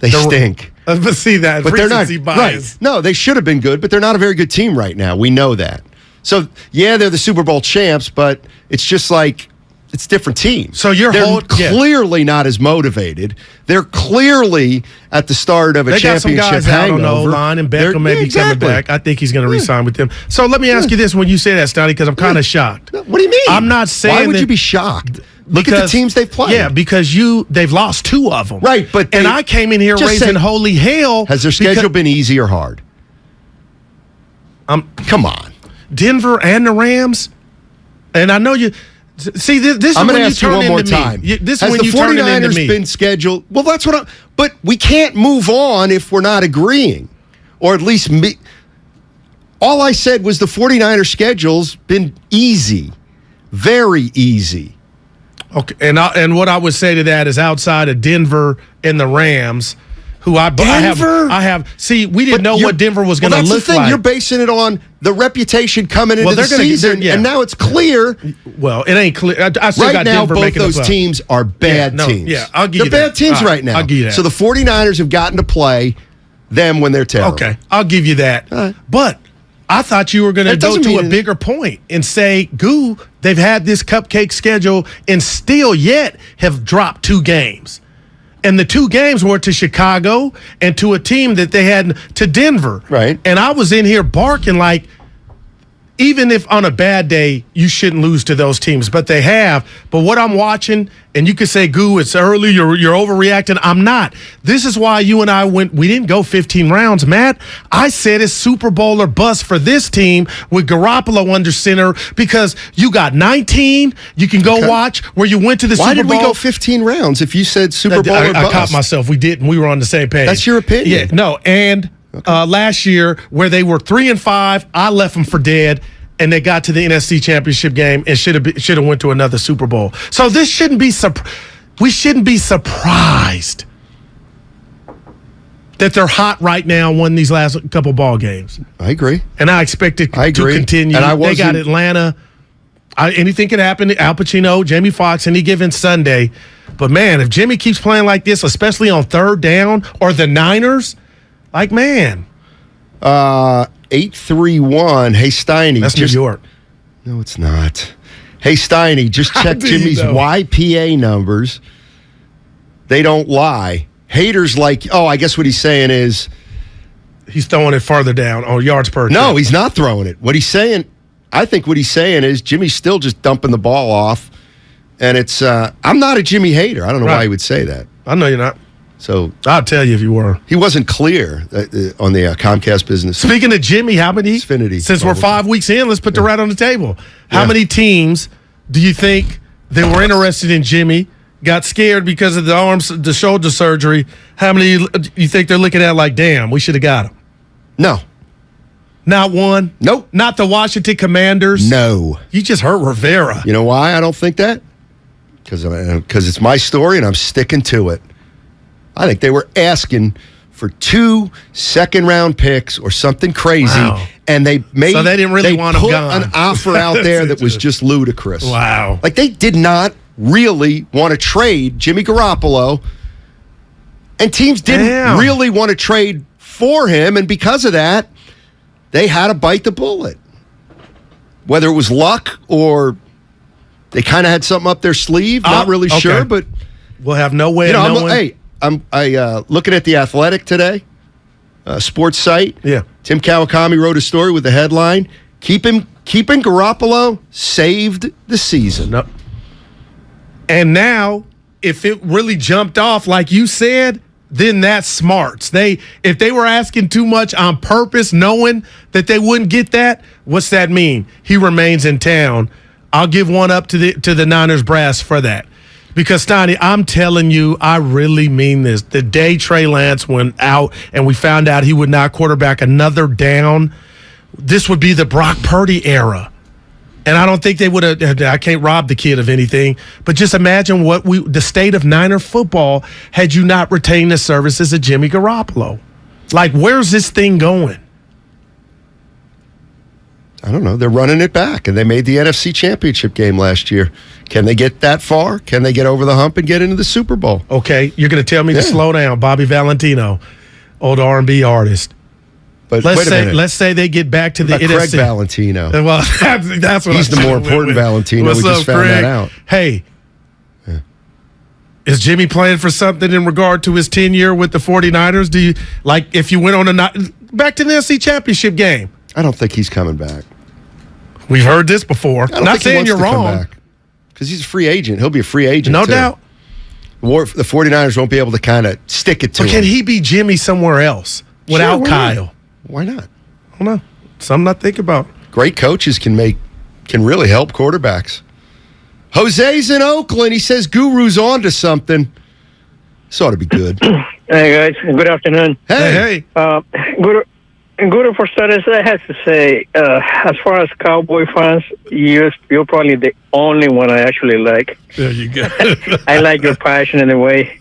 [SPEAKER 1] They stink.
[SPEAKER 4] But see that,
[SPEAKER 1] but they're not
[SPEAKER 4] bias.
[SPEAKER 1] Right. No, they should have been good, but they're not a very good team right now. We know that. So they're the Super Bowl champs, but it's just like it's different teams.
[SPEAKER 4] So
[SPEAKER 1] they're clearly not as motivated. They're clearly at the start of a championship hangover. They got some guys out on the O-line,
[SPEAKER 4] and Beckham may be coming back. I think he's going to re-sign with them. So let me ask you this when you say that, Stoney, because I'm kind of shocked.
[SPEAKER 1] What do you mean?
[SPEAKER 4] I'm not saying
[SPEAKER 1] Why would you be shocked? Look at the teams they've played.
[SPEAKER 4] Yeah, because they've lost 2 of them.
[SPEAKER 1] Right, but
[SPEAKER 4] I came in here raising holy hell.
[SPEAKER 1] Has their schedule been easy or hard? Come on.
[SPEAKER 4] Denver and the Rams, and I know you. See, this
[SPEAKER 1] I'm
[SPEAKER 4] is when
[SPEAKER 1] to
[SPEAKER 4] you
[SPEAKER 1] ask you
[SPEAKER 4] turn
[SPEAKER 1] one more
[SPEAKER 4] into
[SPEAKER 1] time.
[SPEAKER 4] me. This
[SPEAKER 1] Has
[SPEAKER 4] is when
[SPEAKER 1] the
[SPEAKER 4] you turn it into
[SPEAKER 1] 49ers
[SPEAKER 4] me.
[SPEAKER 1] been scheduled? Well, that's what but we can't move on if we're not agreeing. Or at least me. All I said was the 49ers schedule's been easy. Very easy.
[SPEAKER 4] Okay, and what I would say to that is outside of Denver and the Rams, who I have. See, we didn't know what Denver was going to look like.
[SPEAKER 1] That's the thing. You're basing it on the reputation coming into the season, and now it's clear.
[SPEAKER 4] Well, it ain't clear. I still
[SPEAKER 1] right
[SPEAKER 4] got
[SPEAKER 1] now,
[SPEAKER 4] Denver
[SPEAKER 1] both
[SPEAKER 4] making
[SPEAKER 1] those teams are bad teams.
[SPEAKER 4] Yeah, I'll give you that.
[SPEAKER 1] They're bad teams right now.
[SPEAKER 4] I'll give you that.
[SPEAKER 1] So the 49ers have gotten to play them when they're terrible.
[SPEAKER 4] Okay, I'll give you that. But I thought you were going to go to a bigger point and say, they've had this cupcake schedule and still yet have dropped 2 games. And the 2 games were to Chicago and to a team that they had to Denver.
[SPEAKER 1] Right.
[SPEAKER 4] And I was in here barking like, even if on a bad day, you shouldn't lose to those teams, but they have. But what I'm watching, and you could say, it's early, you're overreacting. I'm not. This is why you and I we didn't go 15 rounds, Matt. I said it's Super Bowl or bust for this team with Garoppolo under center because you got 19. You can go watch where you went to the Super Bowl.
[SPEAKER 1] Why did we go 15 rounds if you said Super Bowl or bust?
[SPEAKER 4] I caught myself. We didn't. We were on the same page.
[SPEAKER 1] That's your opinion.
[SPEAKER 4] Yeah, no, and last year where they were 3-5, I left them for dead, and they got to the NFC Championship game and should have went to another Super Bowl. So this shouldn't be we shouldn't be surprised that they're hot right now. Won these last couple ball games.
[SPEAKER 1] I agree,
[SPEAKER 4] and I expect it to continue.
[SPEAKER 1] And
[SPEAKER 4] they got Atlanta. Anything can happen. Al Pacino, Jamie Foxx, any given Sunday. But man, if Jimmy keeps playing like this, especially on 3rd down, or the Niners. Like, man.
[SPEAKER 1] 831. Hey, Steiny.
[SPEAKER 4] That's New York.
[SPEAKER 1] No, it's not. Hey, Steiny, just check Jimmy's YPA numbers. They don't lie. Haters I guess what he's saying is.
[SPEAKER 4] He's throwing it farther down on yards per
[SPEAKER 1] No, he's not throwing it. I think what he's saying is Jimmy's still just dumping the ball off. And it's, I'm not a Jimmy hater. I don't know why he would say that.
[SPEAKER 4] I know you're not.
[SPEAKER 1] So
[SPEAKER 4] I'll tell you if you were.
[SPEAKER 1] He wasn't clear on the Comcast business.
[SPEAKER 4] Speaking of Jimmy, how many?
[SPEAKER 1] Xfinity.
[SPEAKER 4] Since we're 5 weeks in, let's put the rat on the table. How many teams do you think that were interested in Jimmy, got scared because of the shoulder surgery? How many you think they're looking at like, damn, we should have got him?
[SPEAKER 1] No.
[SPEAKER 4] Not one?
[SPEAKER 1] Nope.
[SPEAKER 4] Not the Washington Commanders?
[SPEAKER 1] No.
[SPEAKER 4] You just hurt Rivera.
[SPEAKER 1] You know why I don't think that? Because it's my story and I'm sticking to it. I think they were asking for 2 second-round picks or something crazy, and they
[SPEAKER 4] didn't really want them gone.
[SPEAKER 1] An offer out there that was just ludicrous.
[SPEAKER 4] Wow!
[SPEAKER 1] Like they did not really want to trade Jimmy Garoppolo, and teams didn't really want to trade for him, and because of that, they had to bite the bullet. Whether it was luck or they kind of had something up their sleeve, not really sure, but
[SPEAKER 4] we'll have no way of knowing.
[SPEAKER 1] I'm looking at The Athletic today, sports site.
[SPEAKER 4] Yeah.
[SPEAKER 1] Tim Kawakami wrote a story with the headline, Keeping Garoppolo saved the season.
[SPEAKER 4] No. And now, if it really jumped off like you said, then that's smarts. If they were asking too much on purpose, knowing that they wouldn't get that, what's that mean? He remains in town. I'll give one up to the Niners brass for that. Because, Steiny, I'm telling you, I really mean this. The day Trey Lance went out and we found out he would not quarterback another down, this would be the Brock Purdy era. And I don't think they would have – I can't rob the kid of anything. But just imagine the state of Niner football had you not retained the services of Jimmy Garoppolo. Like, where's this thing going?
[SPEAKER 1] I don't know. They're running it back, and they made the NFC Championship game last year. Can they get that far? Can they get over the hump and get into the Super Bowl?
[SPEAKER 4] Okay, you're going to tell me to slow down. Bobby Valentino, old R&B artist.
[SPEAKER 1] But
[SPEAKER 4] let's say they get back to the NFC.
[SPEAKER 1] Craig Valentino.
[SPEAKER 4] Well, that's what
[SPEAKER 1] he's the more important Valentino.
[SPEAKER 4] What's
[SPEAKER 1] we just
[SPEAKER 4] up,
[SPEAKER 1] found
[SPEAKER 4] Craig?
[SPEAKER 1] that out.
[SPEAKER 4] Hey, is Jimmy playing for something in regard to his tenure with the 49ers? Do you if you went on back to the NFC Championship game?
[SPEAKER 1] I don't think he's coming back.
[SPEAKER 4] We've heard this before. Not saying you're wrong.
[SPEAKER 1] Because he's a free agent. He'll be a free agent.
[SPEAKER 4] No doubt.
[SPEAKER 1] The 49ers won't be able to kind of stick it to him.
[SPEAKER 4] Can he be Jimmy somewhere else without Kyle?
[SPEAKER 1] Why not?
[SPEAKER 4] I don't know. Something I think about.
[SPEAKER 1] Great coaches can really help quarterbacks. Jose's in Oakland. He says Guru's on to something. This ought to be good.
[SPEAKER 10] Hey, guys. Good afternoon.
[SPEAKER 1] Hey.
[SPEAKER 10] Guru, for starters, I have to say, as far as Cowboy fans, you're probably the only one I actually like.
[SPEAKER 4] There you go.
[SPEAKER 10] I like your passion in a way.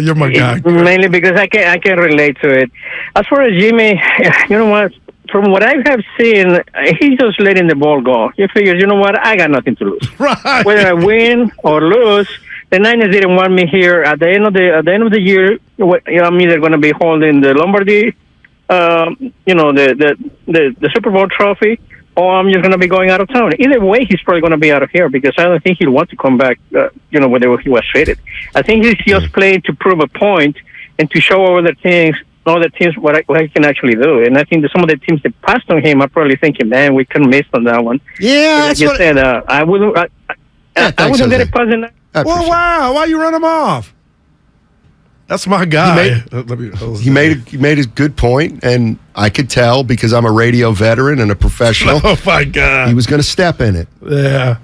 [SPEAKER 4] You're my guy.
[SPEAKER 10] Mainly because I can relate to it. As far as Jimmy, you know what? From what I have seen, he's just letting the ball go. He figures, you know what? I got nothing to lose.
[SPEAKER 4] Right.
[SPEAKER 10] Whether I win or lose, the Niners didn't want me here. At the end of the year, I'm either going to be holding the Lombardi. The Super Bowl trophy, or I'm just going to be going out of town. Either way, he's probably going to be out of here because I don't think he'll want to come back, whenever he was traded. I think he's just playing to prove a point and to show other teams what he can actually do. And I think that some of the teams that passed on him are probably thinking, man, we couldn't miss on that one.
[SPEAKER 1] Yeah, that's
[SPEAKER 10] what I said. I wouldn't get a pass in that.
[SPEAKER 4] Well, wow. Why you run him off? That's my guy.
[SPEAKER 1] He made a good point, and I could tell because I'm a radio veteran and a professional.
[SPEAKER 4] Oh, my God.
[SPEAKER 1] He was going to step in it.
[SPEAKER 4] Yeah.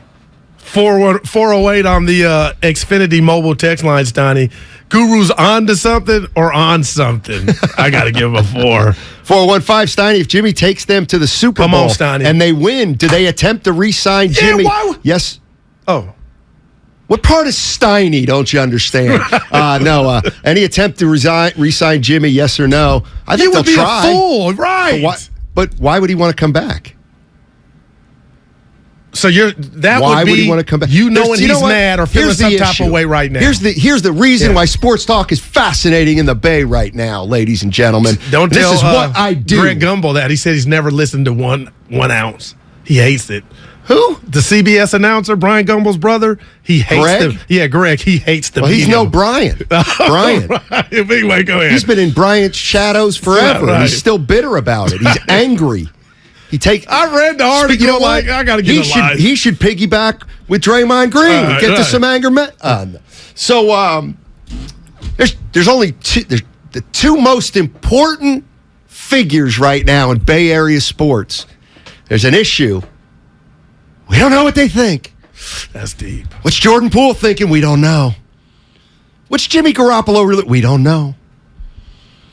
[SPEAKER 4] 408 on the Xfinity mobile text line, Steiny. Guru's on to something or on something? I got to give him a 4.
[SPEAKER 1] 415 Steiny, if Jimmy takes them to the Super Bowl
[SPEAKER 4] on, Steiny.
[SPEAKER 1] And they win, do they attempt to re-sign Jimmy? Yes.
[SPEAKER 4] Oh.
[SPEAKER 1] What part of Steiny don't you understand? No. Any attempt to re-sign Jimmy, yes or no? I think they'll try.
[SPEAKER 4] He would be a fool, right?
[SPEAKER 1] But why would he want to come back?
[SPEAKER 4] So why would he want to come back? He's mad or feeling some type of way right now.
[SPEAKER 1] Here's the reason why sports talk is fascinating in the Bay right now, ladies and gentlemen.
[SPEAKER 4] Don't tell
[SPEAKER 1] this is what I do.
[SPEAKER 4] Greg Gumbel that. He said he's never listened to one ounce. He hates it.
[SPEAKER 1] Who?
[SPEAKER 4] The CBS announcer, Brian Gumbel's brother. He hates them. Yeah, Greg. He hates them.
[SPEAKER 1] Well, he's no Brian. Brian.
[SPEAKER 4] Right. Anyway, go ahead.
[SPEAKER 1] He's been in Bryant's shadows forever. Right. He's still bitter about it. He's angry. I
[SPEAKER 4] read the article. You know what? I got to get
[SPEAKER 1] He should piggyback with Draymond Green and get to some anger. So there's only the two most important figures right now in Bay Area sports. There's an issue. We don't know what they think.
[SPEAKER 4] That's deep.
[SPEAKER 1] What's Jordan Poole thinking? We don't know. What's Jimmy Garoppolo really? We don't know.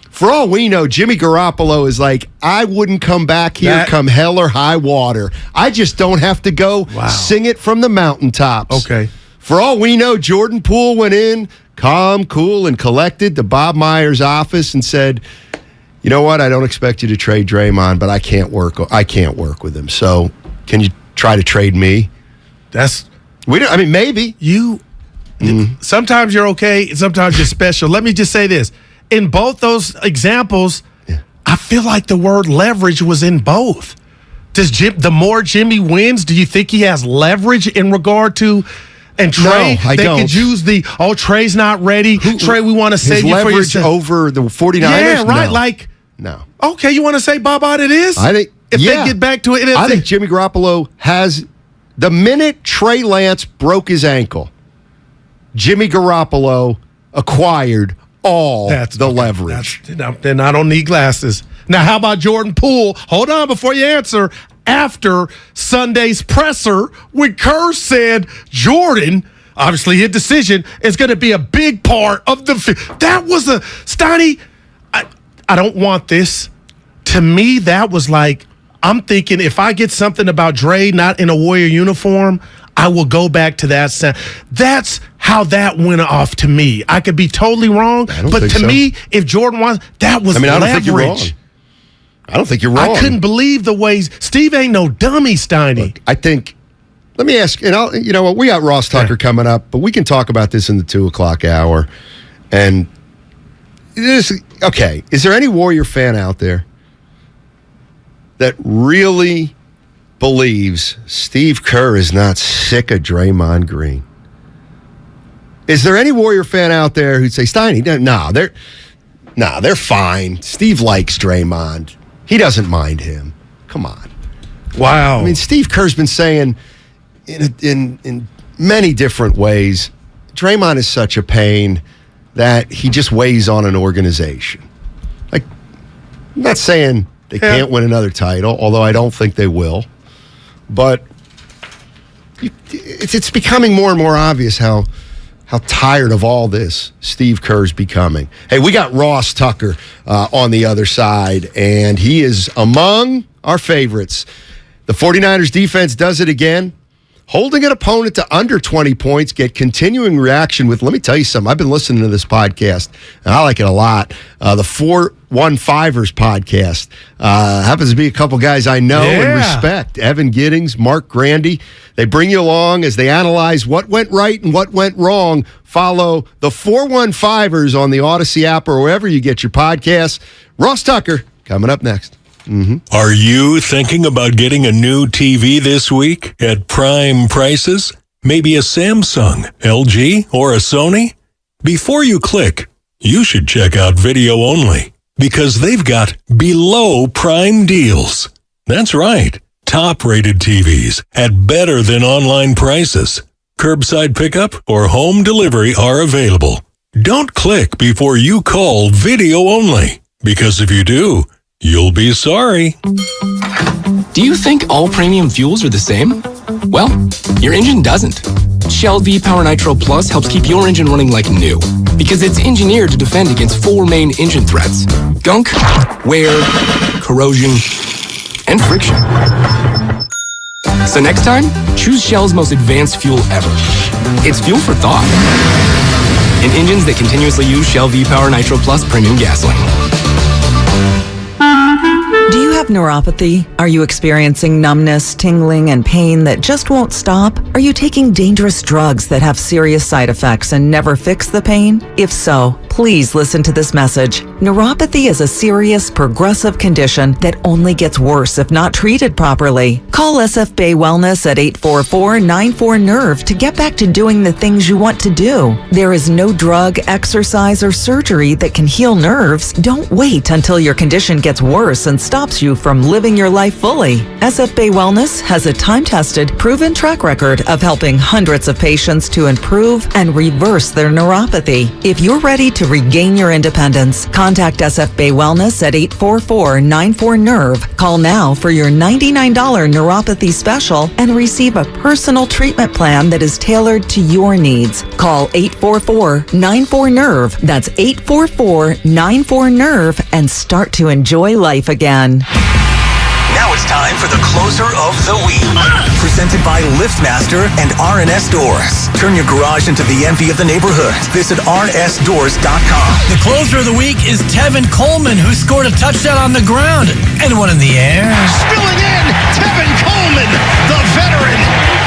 [SPEAKER 1] For all we know, Jimmy Garoppolo is like, I wouldn't come back here come hell or high water. I just don't have to go sing it from the mountaintops.
[SPEAKER 4] Okay.
[SPEAKER 1] For all we know, Jordan Poole went in, calm, cool, and collected to Bob Myers' office and said, you know what? I don't expect you to trade Draymond, but I can't work with him. So can you try to trade me? Maybe.
[SPEAKER 4] Sometimes you're okay, and sometimes you're special. Let me just say this. In both those examples, I feel like the word leverage was in both. The more Jimmy wins, do you think he has leverage in regard to? And Trey,
[SPEAKER 1] no,
[SPEAKER 4] they could use Trey's not ready. Trey, we want to save you for yourself.
[SPEAKER 1] Over the 49ers?
[SPEAKER 4] Yeah, right.
[SPEAKER 1] No.
[SPEAKER 4] Okay, you want to say bye-bye to this?
[SPEAKER 1] I think
[SPEAKER 4] if they get back to it.
[SPEAKER 1] I think Jimmy Garoppolo has the minute Trey Lance broke his ankle, Jimmy Garoppolo acquired all the leverage.
[SPEAKER 4] Then I don't need glasses. Now, how about Jordan Poole? Hold on before you answer. After Sunday's presser, when Kerr said Jordan, obviously his decision, is going to be a big part of that was Steiny, I don't want this. To me, that was like, I'm thinking if I get something about Dre not in a Warrior uniform, I will go back to that sound. That's how that went off to me. I could be totally wrong, but to me, if Jordan wants, that was leverage.
[SPEAKER 1] I don't think you're wrong. I don't think you're wrong.
[SPEAKER 4] I couldn't believe the ways Steve ain't no dummy, Steiny.
[SPEAKER 1] Look, I think. Let me ask, and you know what? We got Ross Tucker coming up, but we can talk about this in the 2:00 hour. And okay, is there any Warrior fan out there that really believes Steve Kerr is not sick of Draymond Green? Is there any Warrior fan out there who'd say, Steiny, they're fine. Steve likes Draymond. He doesn't mind him. Come on.
[SPEAKER 4] Wow.
[SPEAKER 1] I mean, Steve Kerr's been saying in many different ways, Draymond is such a pain that he just weighs on an organization. Like, I'm not saying they can't win another title, although I don't think they will. But it's becoming more and more obvious how tired of all this Steve Kerr's becoming. Hey, we got Ross Tucker on the other side, and he is among our favorites. The 49ers defense does it again. Holding an opponent to under 20 points, get continuing reaction with, let me tell you something, I've been listening to this podcast, and I like it a lot. The 415ers podcast happens to be a couple guys I know and respect. Evan Giddings, Mark Grandy. They bring you along as they analyze what went right and what went wrong. Follow the 415ers on the Odyssey app or wherever you get your podcasts. Ross Tucker, coming up next. Mm-hmm.
[SPEAKER 7] Are you thinking about getting a new TV this week at prime prices? Maybe a Samsung, LG, or a Sony? Before you click, you should check out Video Only because they've got below prime deals. That's right. Top-rated TVs at better than online prices. Curbside pickup or home delivery are available. Don't click before you call Video Only because if you do, you'll be sorry.
[SPEAKER 11] Do you think all premium fuels are the same? Well, your engine doesn't. Shell V-Power Nitro Plus helps keep your engine running like new because it's engineered to defend against 4 main engine threats: gunk, wear, corrosion, and friction. So next time, choose Shell's most advanced fuel ever. It's fuel for thought. In engines that continuously use Shell V-Power Nitro Plus premium gasoline.
[SPEAKER 12] Do you have neuropathy? Are you experiencing numbness, tingling, and pain that just won't stop? Are you taking dangerous drugs that have serious side effects and never fix the pain? If so, please listen to this message. Neuropathy is a serious, progressive condition that only gets worse if not treated properly. Call SF Bay Wellness at 844-94-NERVE to get back to doing the things you want to do. There is no drug, exercise, or surgery that can heal nerves. Don't wait until your condition gets worse and stops you from living your life fully. SF Bay Wellness has a time-tested, proven track record of helping hundreds of patients to improve and reverse their neuropathy. If you're ready to regain your independence, contact SF Bay Wellness at 844-94-NERVE. Call now for your $99 neuropathy special and receive a personal treatment plan that is tailored to your needs. Call 844-94-NERVE. That's 844-94-NERVE and start to enjoy life again.
[SPEAKER 2] Now it's time for the closer of the week. Presented by LiftMaster and R&S Doors. Turn your garage into the envy of the neighborhood. Visit rnsdoors.com.
[SPEAKER 13] The closer of the week is Tevin Coleman, who scored a touchdown on the ground and one in the air.
[SPEAKER 14] Spilling in, Tevin Coleman, the veteran.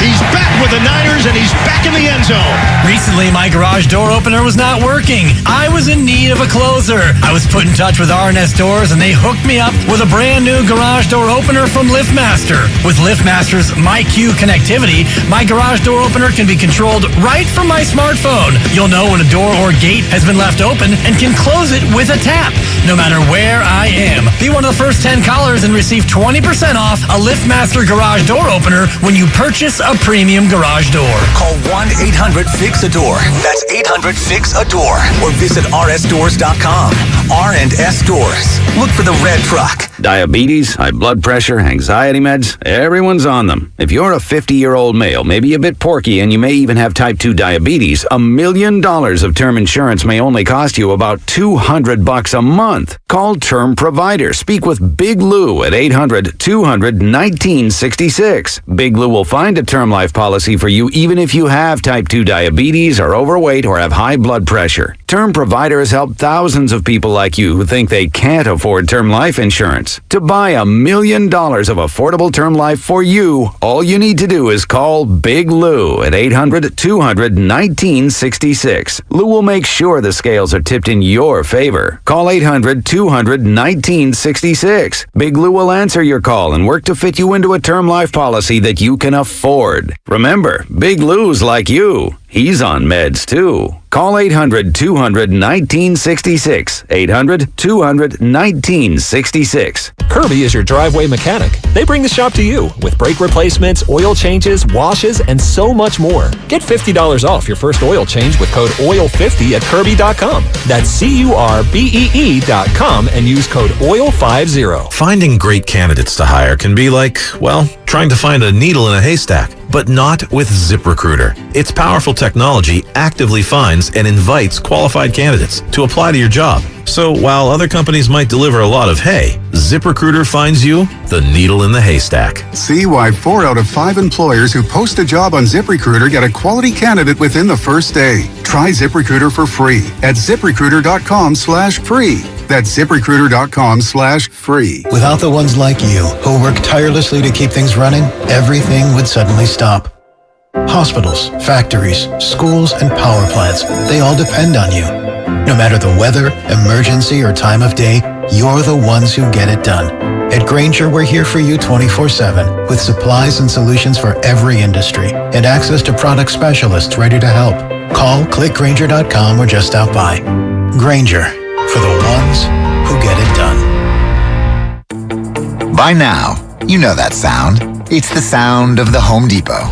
[SPEAKER 14] He's back with the Niners, and he's back in the end zone.
[SPEAKER 13] Recently, my garage door opener was not working. I was in need of a closer. I was put in touch with R&S Doors, and they hooked me up with a brand new garage door opener from LiftMaster. With LiftMaster's MyQ connectivity, my garage door opener can be controlled right from my smartphone. You'll know when a door or gate has been left open and can close it with a tap, no matter where I am. Be one of the first 10 callers and receive 20% off a LiftMaster garage door opener when you purchase a premium garage door.
[SPEAKER 2] Call 1-800-FIX-A-DOOR. That's 800-FIX-A-DOOR. Or visit rsdoors.com. R&S Doors. Look for the red truck.
[SPEAKER 15] Diabetes, high blood pressure, anxiety meds, everyone's on them. If you're a 50-year-old male, maybe a bit porky, and you may even have type 2 diabetes, $1 million of term insurance may only cost you about $200 a month. Call Term Provider. Speak with Big Lou at 800-200-1966. Big Lou will find a term term life policy for you even if you have type 2 diabetes, are overweight, or have high blood pressure. Term providers help thousands of people like you who think they can't afford term life insurance. To buy $1 million of affordable term life for you, all you need to do is call Big Lou at 800-200-1966. Lou will make sure the scales are tipped in your favor. Call 800-200-1966. Big Lou will answer your call and work to fit you into a term life policy that you can afford. Remember, Big Lou's like you. He's on meds too. Call 800-200-1966. 800-200-1966.
[SPEAKER 5] Kirby is your driveway mechanic. They bring the shop to you with brake replacements, oil changes, washes, and so much more. Get $50 off your first oil change with code OIL50 at Kirby.com. That's CURBEE.com and use code OIL50.
[SPEAKER 16] Finding great candidates to hire can be like, well, trying to find a needle in a haystack, but not with ZipRecruiter. Its powerful technology actively finds and invites qualified candidates to apply to your job. So while other companies might deliver a lot of hay, ZipRecruiter finds you the needle in the haystack.
[SPEAKER 17] See why 4 out of 5 employers who post a job on ZipRecruiter get a quality candidate within the first day. Try ZipRecruiter for free at ZipRecruiter.com/free. That's ZipRecruiter.com/free.
[SPEAKER 18] Without the ones like you who work tirelessly to keep things running, everything would suddenly stop. Hospitals, factories, schools, and power plants, they all depend on you. No matter the weather, emergency, or time of day, you're the ones who get it done. At Grainger, we're here for you 24/7 with supplies and solutions for every industry and access to product specialists ready to help. Call, click Grainger.com, or just stop by. Grainger, for the ones who get it done.
[SPEAKER 19] By now, you know that sound. It's the sound of the Home Depot.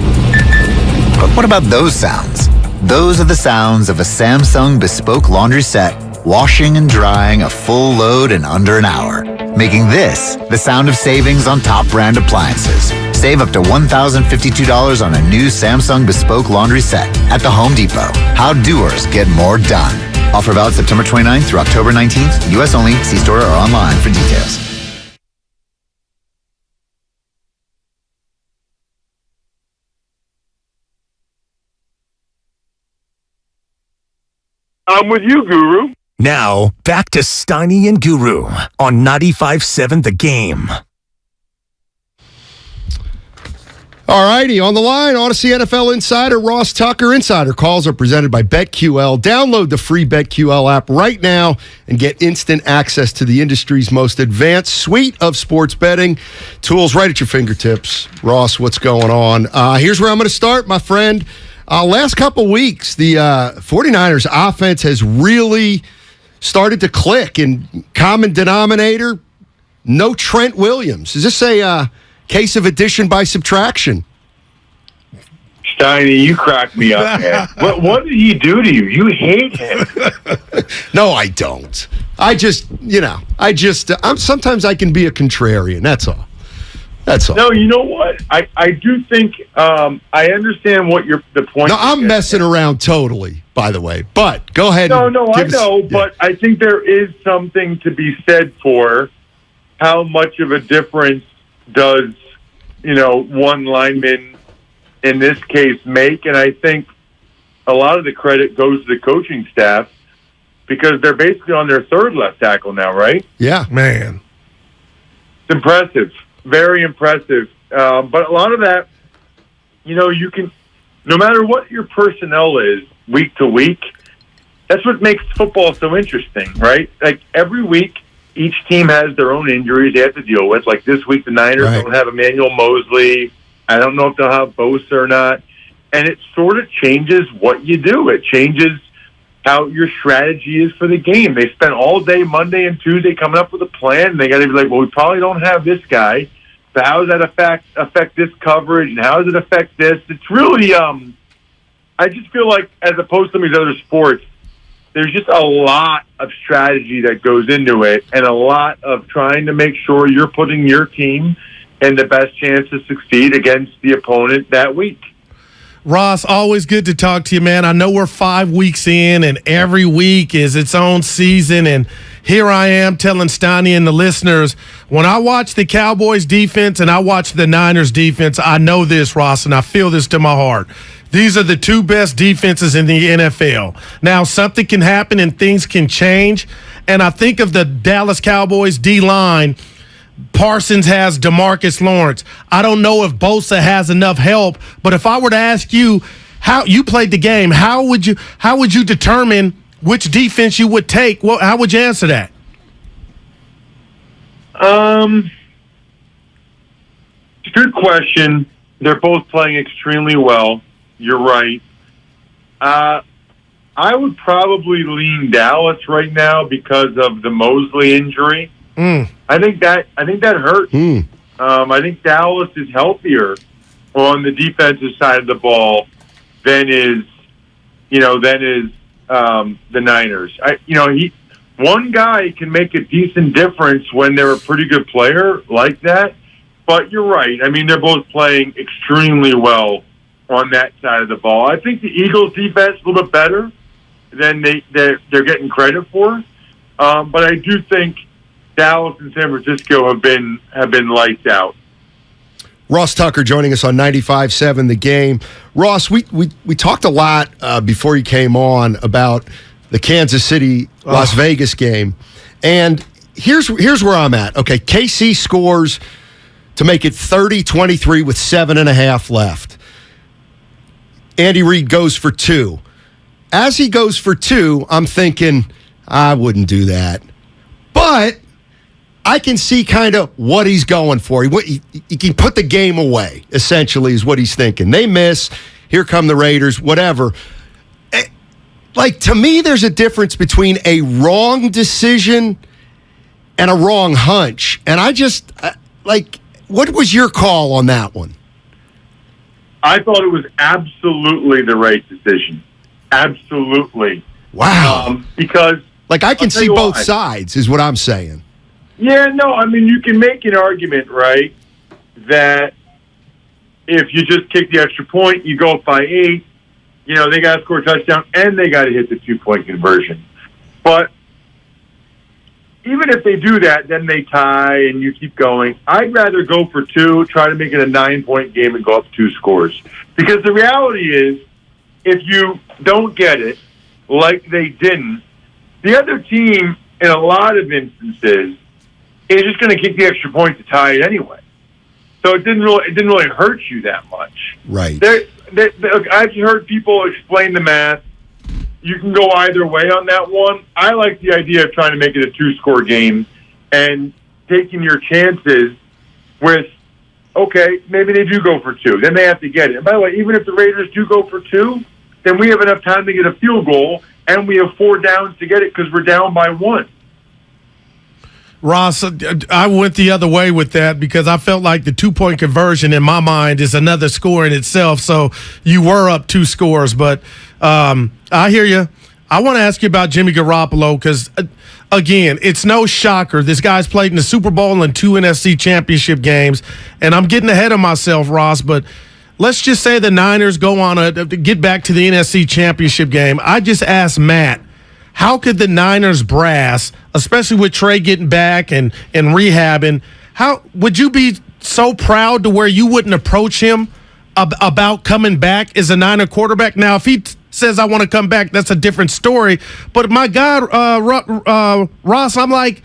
[SPEAKER 19] But what about those sounds? Those are the sounds of a Samsung bespoke laundry set, washing and drying a full load in under an hour, making this the sound of savings on top brand appliances. Save up to $1,052 on a new Samsung bespoke laundry set at the Home Depot. How doers get more done. Offer valid September 29th through October 19th. U.S. only. See store or online for details.
[SPEAKER 3] I'm with you, Guru.
[SPEAKER 2] Now, back to Steiny and Guru on 95.7 The Game.
[SPEAKER 1] All righty, on the line, Odyssey NFL insider Ross Tucker. Insider calls are presented by BetQL. Download the free BetQL app right now and get instant access to the industry's most advanced suite of sports betting tools right at your fingertips. Ross, what's going on? Here's where I'm going to start, my friend. Last couple weeks, the 49ers offense has really started to click, and common denominator, no Trent Williams. Is this a case of addition by subtraction?
[SPEAKER 3] Steiny, you crack me up, man. What did he do to you? You hate him.
[SPEAKER 1] No, I don't. Sometimes I can be a contrarian. That's all.
[SPEAKER 3] No, you know what? I do think I understand what the point.
[SPEAKER 1] No, I'm messing around totally, by the way. But go ahead.
[SPEAKER 3] No, I know, but I think there is something to be said for how much of a difference does one lineman in this case make, and I think a lot of the credit goes to the coaching staff because they're basically on their third left tackle now, right?
[SPEAKER 1] Yeah,
[SPEAKER 4] man,
[SPEAKER 3] it's impressive. Very impressive. But a lot of that, you can, no matter what your personnel is week to week, that's what makes football so interesting, right? Like every week, each team has their own injuries they have to deal with. Like this week, the Niners don't have Emmanuel Mosley. I don't know if they'll have Bosa or not. And it sort of changes what you do. It changes how your strategy is for the game. They spent all day Monday and Tuesday coming up with a plan. And they got to be like, well, we probably don't have this guy. So how does that affect this coverage, and how does it affect this? It's really, I just feel like as opposed to some of these other sports, there's just a lot of strategy that goes into it and a lot of trying to make sure you're putting your team in the best chance to succeed against the opponent that week.
[SPEAKER 4] Ross, always good to talk to you, man. I know we're 5 weeks in, and every week is its own season. And here I am telling Steiny and the listeners, when I watch the Cowboys defense and I watch the Niners defense, I know this, Ross, and I feel this to my heart. These are the two best defenses in the NFL. Now, something can happen and things can change, and I think of the Dallas Cowboys D-line. Parsons has DeMarcus Lawrence. I don't know if Bosa has enough help, but if I were to ask you how you played the game, how would you determine which defense you would take? Well, how would you answer that?
[SPEAKER 3] It's a good question. They're both playing extremely well. You're right. I would probably lean Dallas right now because of the Mosley injury. I think that hurts. I think Dallas is healthier on the defensive side of the ball than is the Niners. One guy can make a decent difference when they're a pretty good player like that. But you're right. I mean, they're both playing extremely well on that side of the ball. I think the Eagles' defense is a little bit better than they're getting credit for. But I do think Dallas and San Francisco have been lights out.
[SPEAKER 1] Ross Tucker joining us on 95.7 The Game. Ross, we talked a lot before you came on about the Kansas City Las Vegas game, and here's where I'm at. Okay, KC scores to make it 30-23 with 7.5 left. Andy Reid goes for 2. As he goes for 2, I'm thinking I wouldn't do that, but I can see kind of what he's going for. He can put the game away, essentially, is what he's thinking. They miss. Here come the Raiders, whatever. Like, to me, there's a difference between a wrong decision and a wrong hunch. And I just, what was your call on that one?
[SPEAKER 3] I thought it was absolutely the right decision. Absolutely.
[SPEAKER 1] Wow.
[SPEAKER 3] Because
[SPEAKER 1] I can see both sides, is what I'm saying.
[SPEAKER 3] Yeah, no, I mean, you can make an argument, right, that if you just kick the extra point, you go up by 8, they got to score a touchdown and they got to hit the 2-point conversion. But even if they do that, then they tie and you keep going. I'd rather go for 2, try to make it a 9-point game and go up 2 scores. Because the reality is, if you don't get it, like they didn't, the other team, in a lot of instances, is just going to kick the extra point to tie it anyway. So it didn't really hurt you that much.
[SPEAKER 1] Right.
[SPEAKER 3] I've heard people explain the math. You can go either way on that one. I like the idea of trying to make it a 2-score game and taking your chances with, okay, maybe they do go for 2. Then they have to get it. And by the way, even if the Raiders do go for 2, then we have enough time to get a field goal, and we have 4 downs to get it because we're down by 1.
[SPEAKER 4] Ross, I went the other way with that because I felt like the 2-point conversion in my mind is another score in itself. So you were up 2 scores, but I hear you. I want to ask you about Jimmy Garoppolo because, again, it's no shocker. This guy's played in the Super Bowl and 2 NFC championship games, and I'm getting ahead of myself, Ross, but let's just say the Niners go on to get back to the NFC championship game. I just asked Matt, how could the Niners brass, especially with Trey getting back and rehabbing, how would you be so proud to where you wouldn't approach him about coming back as a Niner quarterback? Now, if he says, I want to come back, that's a different story. But my God, Ross, I'm like,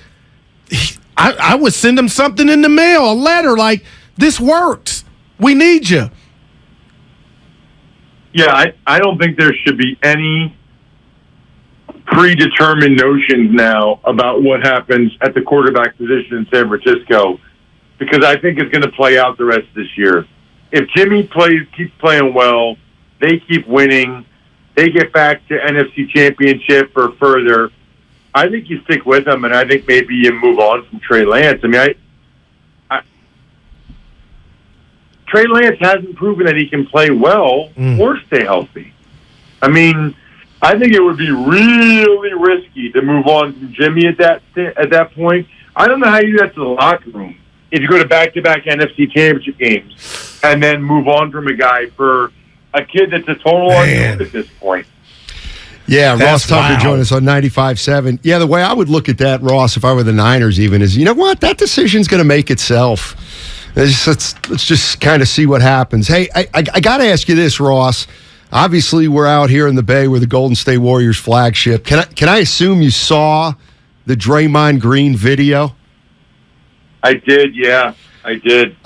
[SPEAKER 4] I would send him something in the mail, a letter like, this works. We need you.
[SPEAKER 3] Yeah, I don't think there should be any predetermined notions now about what happens at the quarterback position in San Francisco, because I think it's going to play out the rest of this year. If Jimmy keeps playing well, they keep winning, they get back to NFC Championship or further, I think you stick with them, and I think maybe you move on from Trey Lance. I mean, Trey Lance hasn't proven that he can play well or stay healthy. I mean, I think it would be really risky to move on from Jimmy at that point. I don't know how you do that to the locker room if you go to back-to-back NFC Championship games and then move on from a guy for a kid that's a total unknown at this point.
[SPEAKER 1] Yeah,
[SPEAKER 4] That's
[SPEAKER 1] Ross Tucker
[SPEAKER 4] wild.
[SPEAKER 1] joined us on 95.7. Yeah, the way I would look at that, Ross, if I were the Niners even, is, you know what? That decision's going to make itself. Let's just kind of see what happens. Hey, I got to ask you this, Ross. Obviously, we're out here in the Bay. We're the Golden State Warriors flagship. Can I assume you saw the Draymond Green video?
[SPEAKER 3] I did, yeah. I did.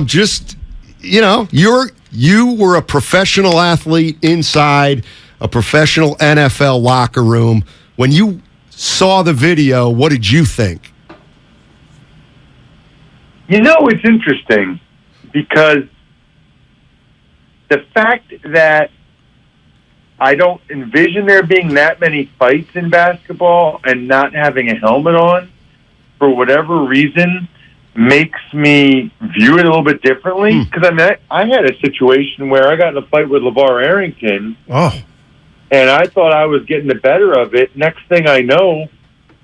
[SPEAKER 1] Just, you were a professional athlete inside a professional NFL locker room. When you saw the video, what did you think?
[SPEAKER 3] It's interesting because the fact that I don't envision there being that many fights in basketball and not having a helmet on, for whatever reason, makes me view it a little bit differently. Because I had a situation where I got in a fight with LeVar Arrington.
[SPEAKER 4] Oh.
[SPEAKER 3] And I thought I was getting the better of it. Next thing I know,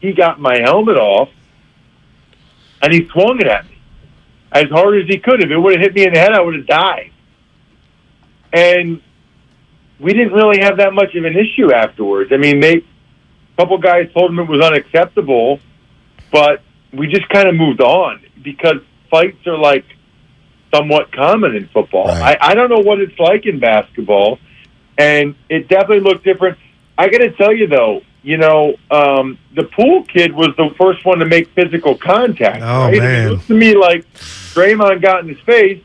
[SPEAKER 3] he got my helmet off, and he swung it at me as hard as he could. If it would have hit me in the head, I would have died. And we didn't really have that much of an issue afterwards. I mean, a couple guys told him it was unacceptable, but we just kind of moved on because fights are like somewhat common in football.
[SPEAKER 1] Right.
[SPEAKER 3] I don't know what it's like in basketball. And it definitely looked different. I got to tell you, though, the Poole kid was the first one to make physical contact.
[SPEAKER 4] Oh,
[SPEAKER 3] right?
[SPEAKER 4] man.
[SPEAKER 3] It looks to me like Draymond got in his face,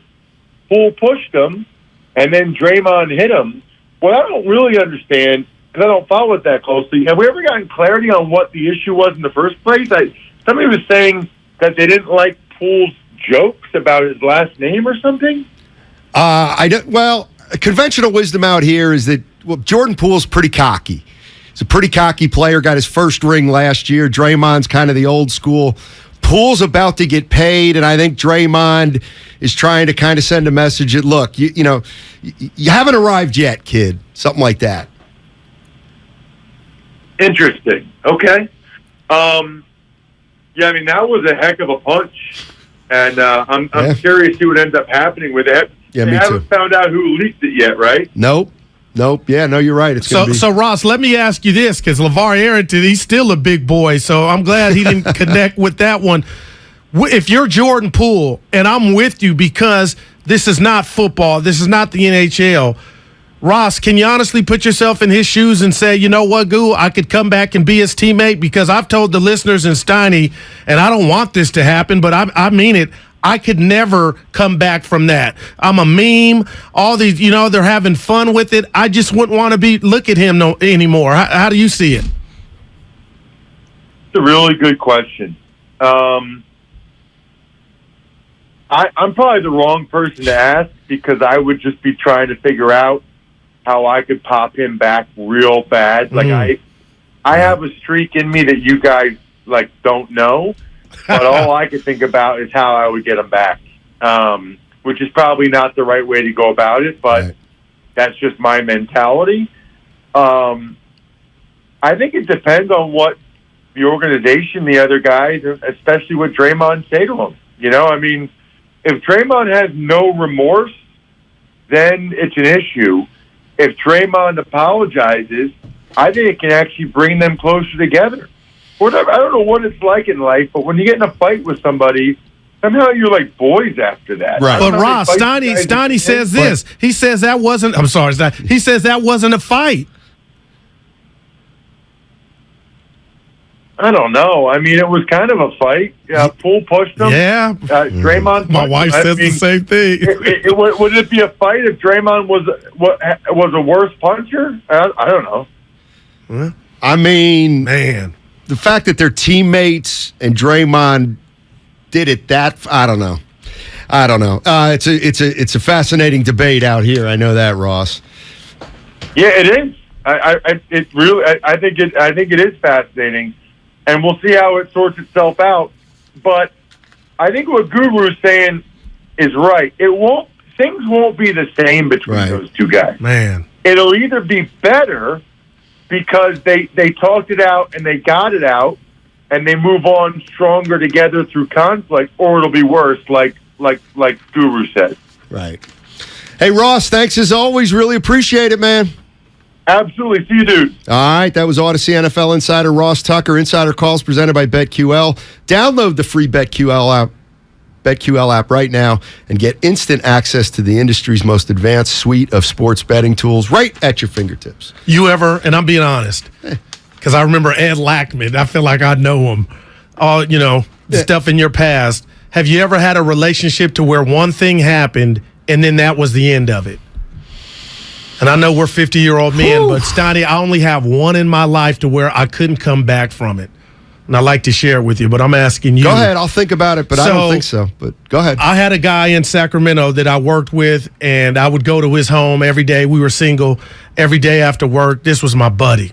[SPEAKER 3] Poole pushed him, and then Draymond hit him. What I don't really understand, because I don't follow it that closely, have we ever gotten clarity on what the issue was in the first place? Somebody was saying that they didn't like Poole's jokes about his last name or something?
[SPEAKER 1] Conventional wisdom out here is that Jordan Poole's pretty cocky. He's a pretty cocky player, got his first ring last year. Draymond's kind of the old school. Poole's about to get paid, and I think Draymond is trying to kind of send a message that, look, you haven't arrived yet, kid. Something like that.
[SPEAKER 3] Interesting. Okay. That was a heck of a punch. And I'm curious to see what ends up happening with it.
[SPEAKER 1] Yeah,
[SPEAKER 3] they
[SPEAKER 1] me
[SPEAKER 3] haven't
[SPEAKER 1] too.
[SPEAKER 3] found out who leaked it yet, right?
[SPEAKER 1] Nope. Yeah, no, you're right. It's
[SPEAKER 4] So Ross, let me ask you this, because LeVar Arrington, he's still a big boy, so I'm glad he didn't connect with that one. If you're Jordan Poole, and I'm with you because this is not football, this is not the NHL, Ross, can you honestly put yourself in his shoes and say, you know what, Goo, I could come back and be his teammate? Because I've told the listeners in Steiny, and I don't want this to happen, but I mean it, I could never come back from that. I'm a meme. All these, they're having fun with it. I just wouldn't want to look at him anymore. How do you see it?
[SPEAKER 3] It's a really good question. I'm probably the wrong person to ask because I would just be trying to figure out how I could pop him back real bad. Like I have a streak in me that you guys don't know. But all I could think about is how I would get him back, which is probably not the right way to go about it, but that's just my mentality. I think it depends on what the organization, the other guys, especially what Draymond say to him. If Draymond has no remorse, then it's an issue. If Draymond apologizes, I think it can actually bring them closer together. Whatever. I don't know what it's like in life, but when you get in a fight with somebody, somehow you're like boys after that.
[SPEAKER 1] Right.
[SPEAKER 4] But Ross, Steiny says this. He says that wasn't. I'm sorry, he says that wasn't a fight.
[SPEAKER 3] I don't know. It was kind of a fight. Poole pushed him.
[SPEAKER 4] Yeah.
[SPEAKER 3] Draymond.
[SPEAKER 4] My wife says the same thing.
[SPEAKER 3] Would it be a fight if Draymond was a worse puncher? I don't know.
[SPEAKER 4] Man.
[SPEAKER 1] The fact that they're teammates and Draymond did it I don't know. It's a fascinating debate out here. I know that, Ross.
[SPEAKER 3] Yeah, it is. I think it is fascinating, and we'll see how it sorts itself out. But I think what Guru is saying is right. Things won't be the same between those two guys.
[SPEAKER 4] Man,
[SPEAKER 3] it'll either be better because they talked it out and they got it out and they move on stronger together through conflict, or it'll be worse, like Guru said.
[SPEAKER 1] Right. Hey, Ross, thanks as always. Really appreciate it, man.
[SPEAKER 3] Absolutely. See you, dude.
[SPEAKER 1] All right, that was Odyssey NFL insider Ross Tucker. Insider Calls presented by BetQL. Download the free BetQL app right now and get instant access to the industry's most advanced suite of sports betting tools right at your fingertips.
[SPEAKER 4] You ever, and I'm being honest, because I remember Ed Lackman. I feel like I know him. All, stuff in your past. Have you ever had a relationship to where one thing happened and then that was the end of it? And I know we're 50-year-old men, but Steiny, I only have one in my life to where I couldn't come back from it. And I'd like to share it with you, but I'm asking you.
[SPEAKER 1] Go ahead. I'll think about it, but I don't think so. But go ahead.
[SPEAKER 4] I had a guy in Sacramento that I worked with, and I would go to his home every day. We were single every day after work. This was my buddy,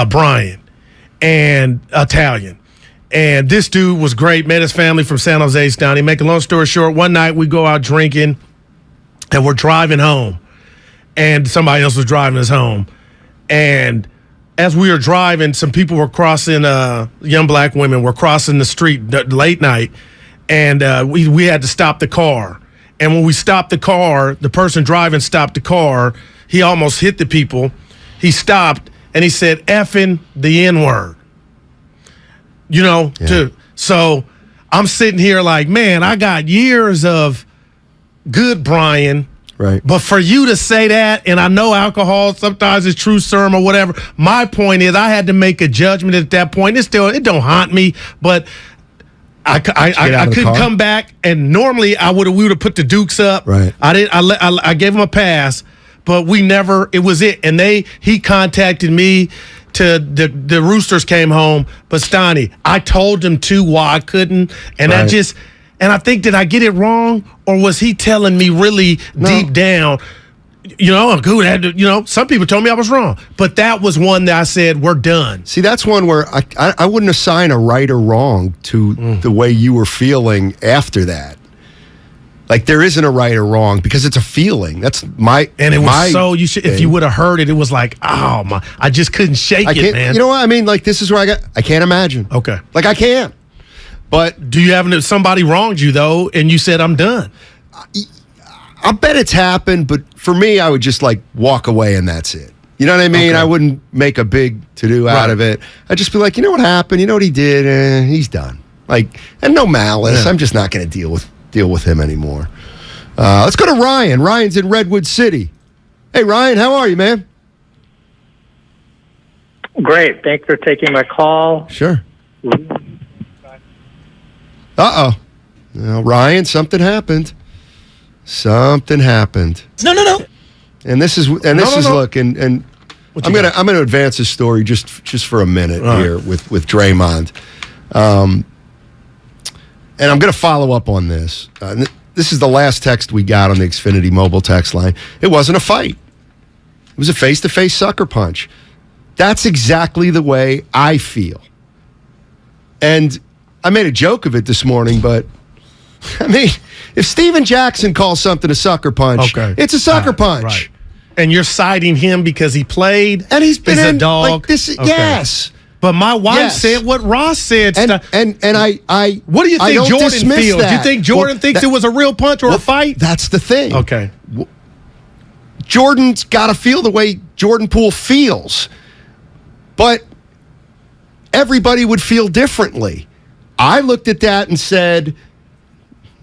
[SPEAKER 4] Brian, and Italian. And this dude was great, met his family from San Jose, Steiny. Make a long story short, one night we go out drinking, and we're driving home. And somebody else was driving us home. And as we were driving, some people were crossing, young black women were crossing the street late night. And we had to stop the car. And when we stopped the car, the person driving stopped the car. He almost hit the people. He stopped, and he said, effing the N-word. So I'm sitting here like, man, I got years of good Brian.
[SPEAKER 1] Right.
[SPEAKER 4] But for you to say that, and I know alcohol sometimes is true serum or whatever, my point is I had to make a judgment at that point. It don't haunt me, but I couldn't come back, and normally we would have put the Dukes up.
[SPEAKER 1] Right.
[SPEAKER 4] I gave him a pass, but it was it. And he contacted me to the Roosters came home, but Steiny, I told him why I couldn't, and
[SPEAKER 1] right.
[SPEAKER 4] And I think, did I get it wrong, or was he telling me really deep down, some people told me I was wrong. But that was one that I said, we're done.
[SPEAKER 1] See, that's one where I wouldn't assign a right or wrong to the way you were feeling after that. Like, there isn't a right or wrong because it's a feeling. That's my...
[SPEAKER 4] And it was if you would have heard it, it was like, oh, my, I just couldn't shake it, man.
[SPEAKER 1] You know what I mean? Like, this is where I can't imagine.
[SPEAKER 4] Okay.
[SPEAKER 1] Like, I can't. But
[SPEAKER 4] do you have somebody wronged you though, and you said I'm done?
[SPEAKER 1] I bet it's happened, but for me, I would just walk away and that's it. You know what I mean?
[SPEAKER 4] Okay.
[SPEAKER 1] I wouldn't make a big to-do out of it. I'd just be like, you know what happened? You know what he did? He's done. And no malice.
[SPEAKER 4] Yeah.
[SPEAKER 1] I'm just not going to deal with him anymore. Let's go to Ryan. Ryan's in Redwood City. Hey, Ryan, how are you, man?
[SPEAKER 6] Great. Thanks for taking my call.
[SPEAKER 1] Sure. Uh-oh. Now, Ryan, something happened. Something happened.
[SPEAKER 8] No.
[SPEAKER 1] And this is look, and I'm gonna advance this story just for a minute here with Draymond. And I'm gonna follow up on this. This is the last text we got on the Xfinity mobile text line. It wasn't a fight. It was a face-to-face sucker punch. That's exactly the way I feel. And I made a joke of it this morning, but I mean, if Steven Jackson calls something a sucker punch, it's a sucker punch.
[SPEAKER 4] Right. And you're citing him because he played
[SPEAKER 1] and he's been
[SPEAKER 4] a dog.
[SPEAKER 1] Yes.
[SPEAKER 4] But my wife said what Ross said.
[SPEAKER 1] And I
[SPEAKER 4] what do you think Jordan feels?
[SPEAKER 1] That.
[SPEAKER 4] Do you think Jordan thinks it was a real punch or a fight?
[SPEAKER 1] That's the thing.
[SPEAKER 4] Okay.
[SPEAKER 1] Jordan's got to feel the way Jordan Poole feels. But everybody would feel differently. I looked at that and said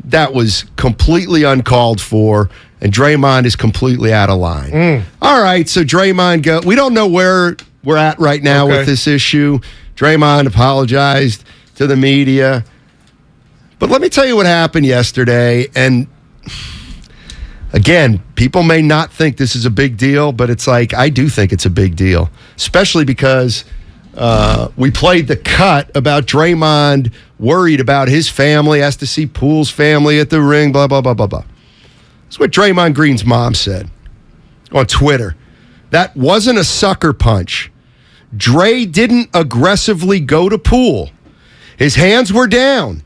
[SPEAKER 1] that was completely uncalled for, and Draymond is completely out of line. All right, so Draymond we don't know where we're at right now with this issue. Draymond apologized to the media. But let me tell you what happened yesterday. And again, people may not think this is a big deal, but it's like, I do think it's a big deal, especially because we played the cut about Draymond worried about his family, has to see Poole's family at the ring, blah, blah, blah, blah, blah. That's what Draymond Green's mom said on Twitter. That wasn't a sucker punch. Dre didn't aggressively go to Poole. His hands were down.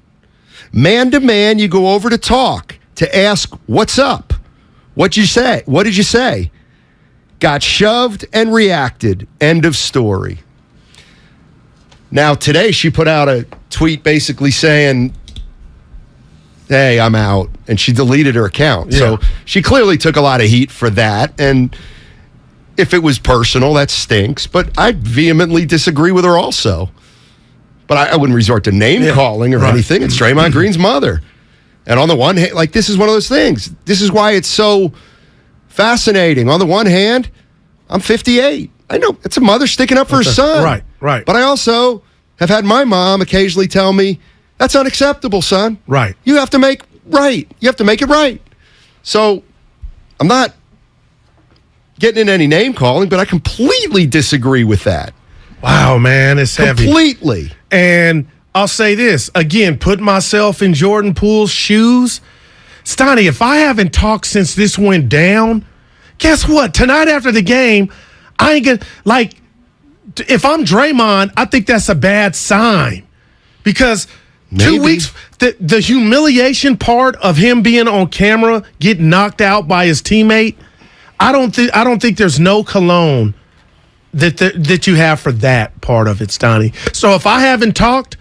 [SPEAKER 1] Man to man, you go over to talk, to ask, what's up? What'd you say? What did you say? Got shoved and reacted. End of story. Now, today she put out a tweet basically saying, hey, I'm out. And she deleted her account.
[SPEAKER 4] Yeah.
[SPEAKER 1] So she clearly took a lot of heat for that. And If it was personal, that stinks. But I vehemently disagree with her also. But I wouldn't resort to name calling or anything. It's Draymond Green's mother. And on the one hand, like, this is one of those things. This is why it's so fascinating. On the one hand, I'm 58. I know it's a mother sticking up for her son.
[SPEAKER 4] Right.
[SPEAKER 1] But I also have had my mom occasionally tell me, that's unacceptable, son.
[SPEAKER 4] Right.
[SPEAKER 1] You have to make right. You have to make it right. So I'm not getting in any name calling, but I completely disagree with that.
[SPEAKER 4] Wow, man, it's heavy.
[SPEAKER 1] Completely.
[SPEAKER 4] And I'll say this, again, put myself in Jordan Poole's shoes. Steiny, if I haven't talked since this went down, guess what? Tonight after the game, I ain't gonna, like, if I'm Draymond, I think that's a bad sign. Because 2 weeks, the humiliation part of him being on camera, getting knocked out by his teammate, I don't think there's no cologne that you have for that part of it, Steiny. So if I haven't talked,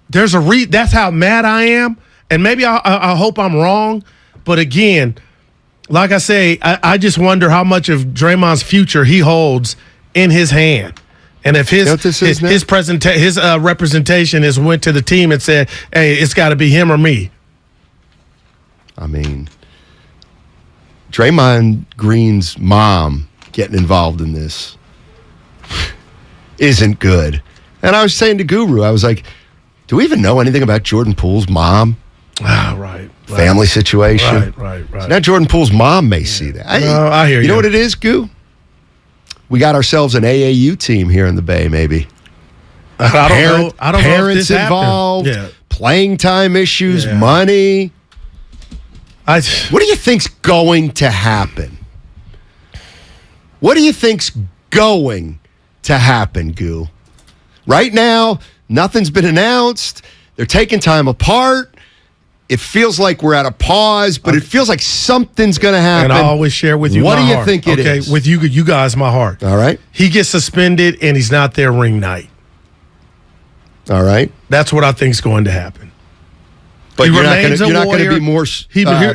[SPEAKER 4] there's that's how mad I am, and maybe I hope I'm wrong, but again, like I say, I just wonder how much of Draymond's future he holds in his hand, and if his representation is went to the team and said, "Hey, it's got to be him or me."
[SPEAKER 1] I mean, Draymond Green's mom getting involved in this isn't good. And I was saying to Guru, I was like, do we even know anything about Jordan Poole's mom?
[SPEAKER 4] Right.
[SPEAKER 1] Family situation.
[SPEAKER 4] Right.
[SPEAKER 1] So now Jordan Poole's mom may see that.
[SPEAKER 4] I hear you.
[SPEAKER 1] You know what it is, Goo? We got ourselves an AAU team here in the Bay, maybe.
[SPEAKER 4] I don't know.
[SPEAKER 1] Parents involved, playing time issues, money. What do you think's going to happen? What do you think's going to happen, Goo? Right now, nothing's been announced. They're taking time apart. It feels like we're at a pause, but it feels like something's going to happen.
[SPEAKER 4] And I always share with you
[SPEAKER 1] what
[SPEAKER 4] my
[SPEAKER 1] do you
[SPEAKER 4] heart.
[SPEAKER 1] think it is?
[SPEAKER 4] Okay, with you guys, my heart.
[SPEAKER 1] All right.
[SPEAKER 4] He gets suspended, and he's not there ring night.
[SPEAKER 1] All right.
[SPEAKER 4] That's what I think's going to happen.
[SPEAKER 1] But
[SPEAKER 4] he
[SPEAKER 1] you're
[SPEAKER 4] remains
[SPEAKER 1] not going to
[SPEAKER 4] warrior.
[SPEAKER 1] be more.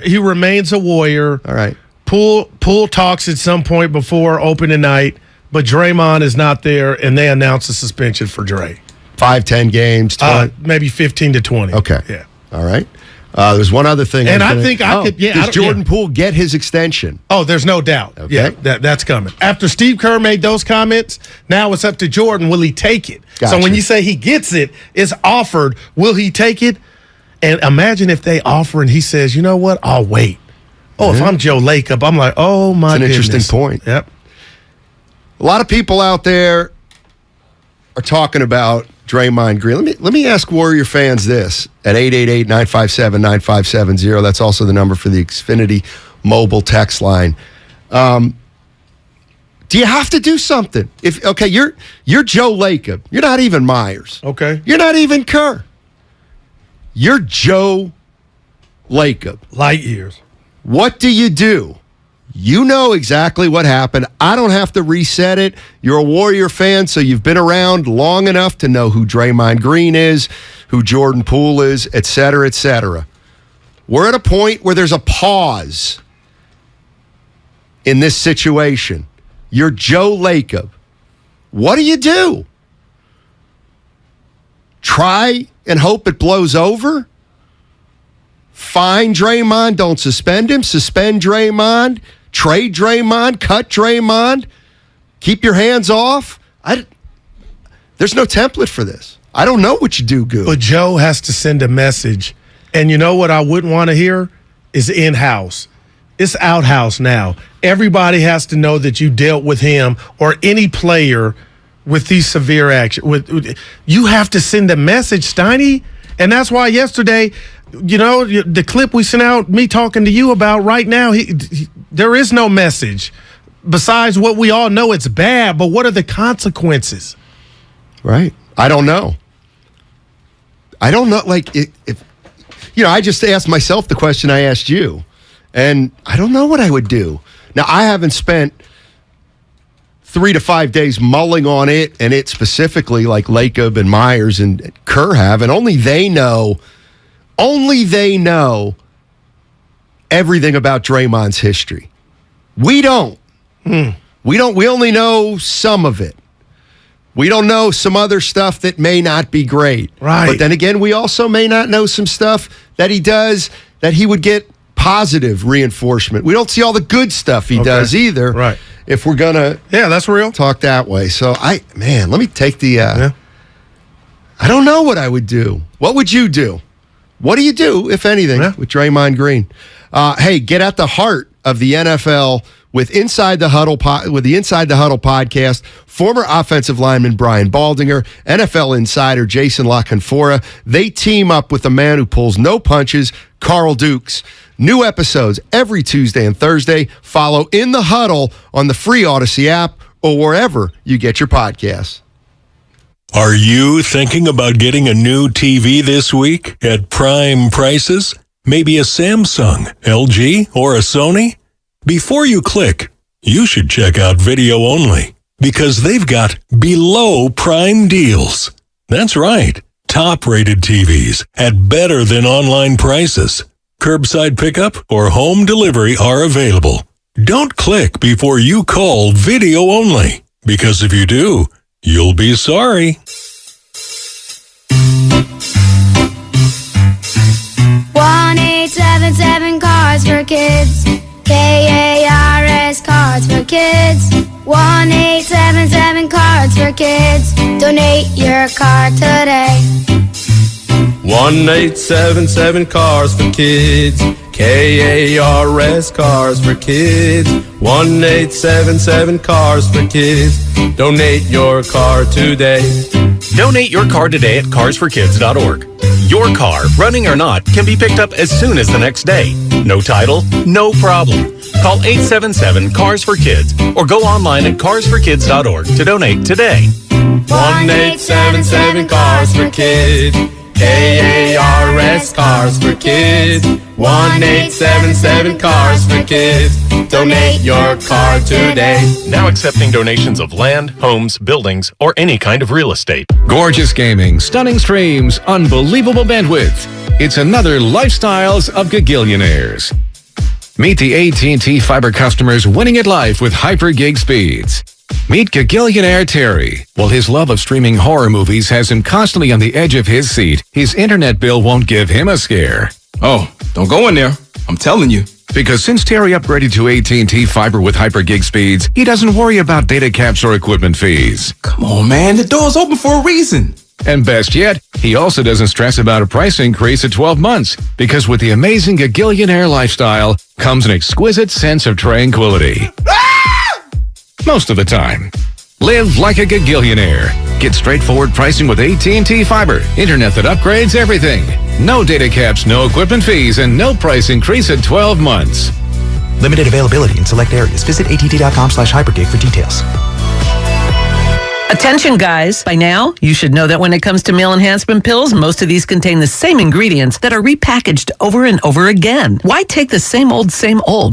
[SPEAKER 4] He remains a warrior.
[SPEAKER 1] All right.
[SPEAKER 4] Poole talks at some point before opening night, but Draymond is not there, and they announce a suspension for Dre.
[SPEAKER 1] 5-10 games, 20.
[SPEAKER 4] Maybe 15 to 20.
[SPEAKER 1] Okay.
[SPEAKER 4] Yeah.
[SPEAKER 1] All right. There's one other thing.
[SPEAKER 4] And I think I could. Yeah.
[SPEAKER 1] Does Jordan Poole get his extension?
[SPEAKER 4] Oh, there's no doubt.
[SPEAKER 1] Okay.
[SPEAKER 4] Yeah, that's coming. After Steve Kerr made those comments, now it's up to Jordan. Will he take it?
[SPEAKER 1] Gotcha.
[SPEAKER 4] So when you say he gets it, it's offered. Will he take it? And imagine if they offer and he says, you know what? I'll wait. Oh, if I'm Joe Lacob, I'm like, oh my goodness.
[SPEAKER 1] It's an interesting point.
[SPEAKER 4] Yep.
[SPEAKER 1] A lot of people out there are talking about Draymond Green. Let me ask Warrior fans this at 888-957-9570. That's also the number for the Xfinity mobile text line. Do you have to do something? You're Joe Lacob. You're not even Myers.
[SPEAKER 4] Okay.
[SPEAKER 1] You're not even Kerr. You're Joe Lacob.
[SPEAKER 4] Light years.
[SPEAKER 1] What do you do? You know exactly what happened. I don't have to reset it. You're a Warrior fan, so you've been around long enough to know who Draymond Green is, who Jordan Poole is, et cetera, et cetera. We're at a point where there's a pause in this situation. You're Joe Lacob. What do you do? Try and hope it blows over? Fine Draymond, don't suspend him. Suspend Draymond. Trade Draymond. Cut Draymond. Keep your hands off. There's no template for this. I don't know what you do, Goo.
[SPEAKER 4] But Joe has to send a message. And you know what I wouldn't want to hear is in-house. It's outhouse now. Everybody has to know that you dealt with him or any player with these severe action. You have to send a message, Steiny. And that's why yesterday, you know, the clip we sent out, me talking to you about right now, there is no message. Besides what we all know, it's bad, but what are the consequences?
[SPEAKER 1] Right. I don't know. Like, if I just asked myself the question I asked you, and I don't know what I would do. Now, I haven't spent 3 to 5 days mulling on it, and it specifically like Lacob and Myers and Kerr have, and only they know everything about Draymond's history. We don't. We only know some of it. We don't know some other stuff that may not be great.
[SPEAKER 4] Right.
[SPEAKER 1] But then again, we also may not know some stuff that he does that he would get positive reinforcement. We don't see all the good stuff he does either.
[SPEAKER 4] Right.
[SPEAKER 1] If we're going to
[SPEAKER 4] that's real.
[SPEAKER 1] Talk that way. So, let me take the... I don't know what I would do. What would you do? What do you do, if anything, with Draymond Green? Hey, get at the heart of the NFL with the Inside the Huddle podcast. Former offensive lineman Brian Baldinger, NFL insider Jason La Canfora. They team up with the man who pulls no punches, Carl Dukes. New episodes every Tuesday and Thursday. Follow In the Huddle on the free Odyssey app or wherever you get your podcasts.
[SPEAKER 7] Are you thinking about getting a new TV this week at prime prices? Maybe a Samsung, LG, or a Sony? Before you click, you should check out Video Only, because they've got below prime deals. That's right, top-rated TVs at better than online prices. Curbside pickup or home delivery are available. Don't click before you call Video Only, because if you do, you'll be sorry.
[SPEAKER 20] 1-877 Cars for Kids. KARS Cards for Kids. 1-877 Cards for Kids. Donate your car today.
[SPEAKER 21] 1-877 Cars for Kids. KARS Cars for Kids. 1-877 Cars for Kids. Donate your car today.
[SPEAKER 22] Donate your car today at carsforkids.org. Your car, running or not, can be picked up as soon as the next day. No title, no problem. Call 877-CARS-FOR-KIDS or go online at carsforkids.org to donate today.
[SPEAKER 21] 1-877 Cars for Kids. KARS Cars for Kids. 1-877 Cars for Kids. Donate your car today.
[SPEAKER 22] Now accepting donations of land, homes, buildings, or any kind of real estate.
[SPEAKER 23] Gorgeous gaming, stunning streams, unbelievable bandwidth. It's another Lifestyles of Gagillionaires. Meet the AT&T Fiber customers winning at life with hyper gig speeds. Meet Gagillionaire Terry. While his love of streaming horror movies has him constantly on the edge of his seat, his internet bill won't give him a scare.
[SPEAKER 24] Oh, don't go in there. I'm telling you.
[SPEAKER 23] Because since Terry upgraded to AT&T Fiber with hyper gig speeds, he doesn't worry about data caps or equipment fees.
[SPEAKER 24] Come on, man. The door's open for a reason.
[SPEAKER 23] And best yet, he also doesn't stress about a price increase at 12 months, because with the amazing Gagillionaire lifestyle comes an exquisite sense of tranquility. Most of the time. Live like a Gagillionaire. Get straightforward pricing with AT&T Fiber. Internet that upgrades everything. No data caps, no equipment fees, and no price increase at 12 months.
[SPEAKER 25] Limited availability in select areas. Visit att.com/hypergig for details.
[SPEAKER 26] Attention, guys. By now, you should know that when it comes to meal enhancement pills, most of these contain the same ingredients that are repackaged over and over again. Why take the same old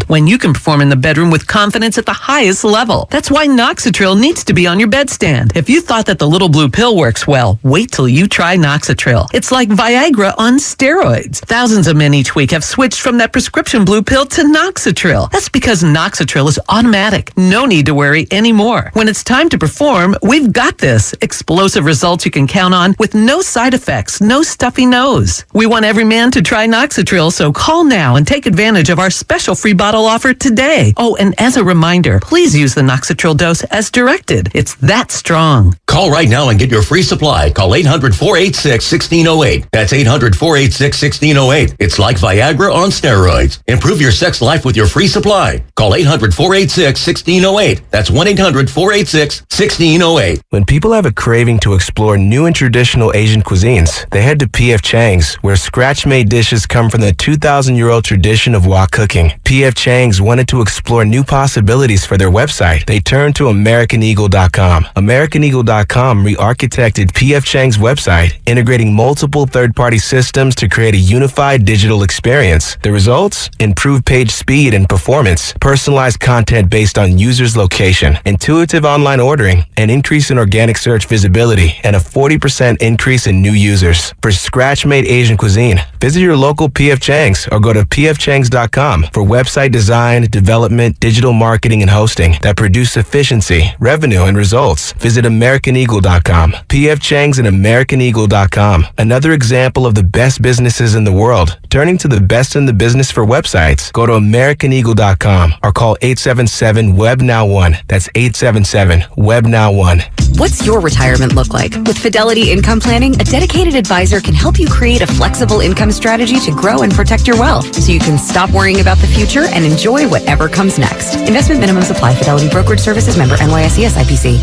[SPEAKER 26] when you can perform in the bedroom with confidence at the highest level? That's why Noxitril needs to be on your bedstand. If you thought that the little blue pill works well, wait till you try Noxitril. It's like Viagra on steroids. Thousands of men each week have switched from that prescription blue pill to Noxitril. That's because Noxitril is automatic. No need to worry anymore. When it's time to perform, we've got this. Explosive results you can count on with no side effects, no stuffy nose. We want every man to try Noxitril, so call now and take advantage of our special free bottle offer today. Oh, and as a reminder, please use the Noxitril dose as directed. It's that strong.
[SPEAKER 30] Call right now and get your free supply. Call 800-486-1608. That's 800-486-1608. It's like Viagra on steroids. Improve your sex life with your free supply. Call 800-486-1608. That's 1-800-486-1608.
[SPEAKER 27] When people have a craving to explore new and traditional Asian cuisines, they head to P.F. Chang's, where scratch-made dishes come from the 2,000-year-old tradition of wok cooking. P.F. Chang's wanted to explore new possibilities for their website. They turned to AmericanEagle.com. AmericanEagle.com re-architected P.F. Chang's website, integrating multiple third-party systems to create a unified digital experience. The results? Improved page speed and performance, personalized content based on users' location, intuitive online ordering, and increased increase in organic search visibility, and a 40% increase in new users. For scratch-made Asian cuisine, visit your local P.F. Chang's or go to pfchangs.com for website design, development, digital marketing, and hosting that produce efficiency, revenue, and results. Visit AmericanEagle.com. P.F. Chang's and AmericanEagle.com. Another example of the best businesses in the world. Turning to the best in the business for websites, go to AmericanEagle.com or call 877-WEB-NOW1. That's 877-WEB-NOW1.
[SPEAKER 5] What's your retirement look like? With Fidelity Income Planning, a dedicated advisor can help you create a flexible income strategy to grow and protect your wealth so you can stop worrying about the future and enjoy whatever comes next. Investment minimums apply. Fidelity Brokerage Services, member NYSE SIPC.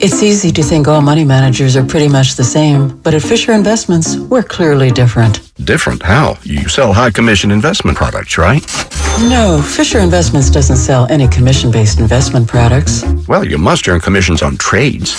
[SPEAKER 9] It's easy to think all money managers are pretty much the same, but at Fisher Investments, we're clearly different.
[SPEAKER 10] Different? How? You sell high commission investment products, right?
[SPEAKER 9] No, Fisher Investments doesn't sell any commission-based investment products.
[SPEAKER 10] Well, you must earn commissions on trades.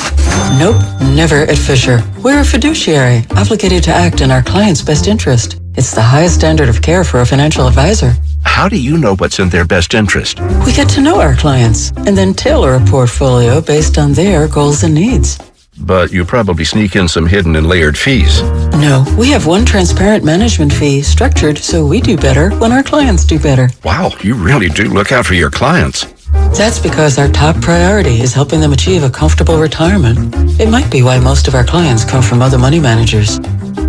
[SPEAKER 9] Nope, never at Fisher. We're a fiduciary, obligated to act in our client's best interest. It's the highest standard of care for a financial advisor.
[SPEAKER 10] How do you know what's in their best interest?
[SPEAKER 9] We get to know our clients and then tailor a portfolio based on their goals and needs.
[SPEAKER 10] But you probably sneak in some hidden and layered fees.
[SPEAKER 9] No, we have one transparent management fee structured so we do better when our clients do better.
[SPEAKER 10] Wow, you really do look out for your clients.
[SPEAKER 9] That's because our top priority is helping them achieve a comfortable retirement. It might be why most of our clients come from other money managers.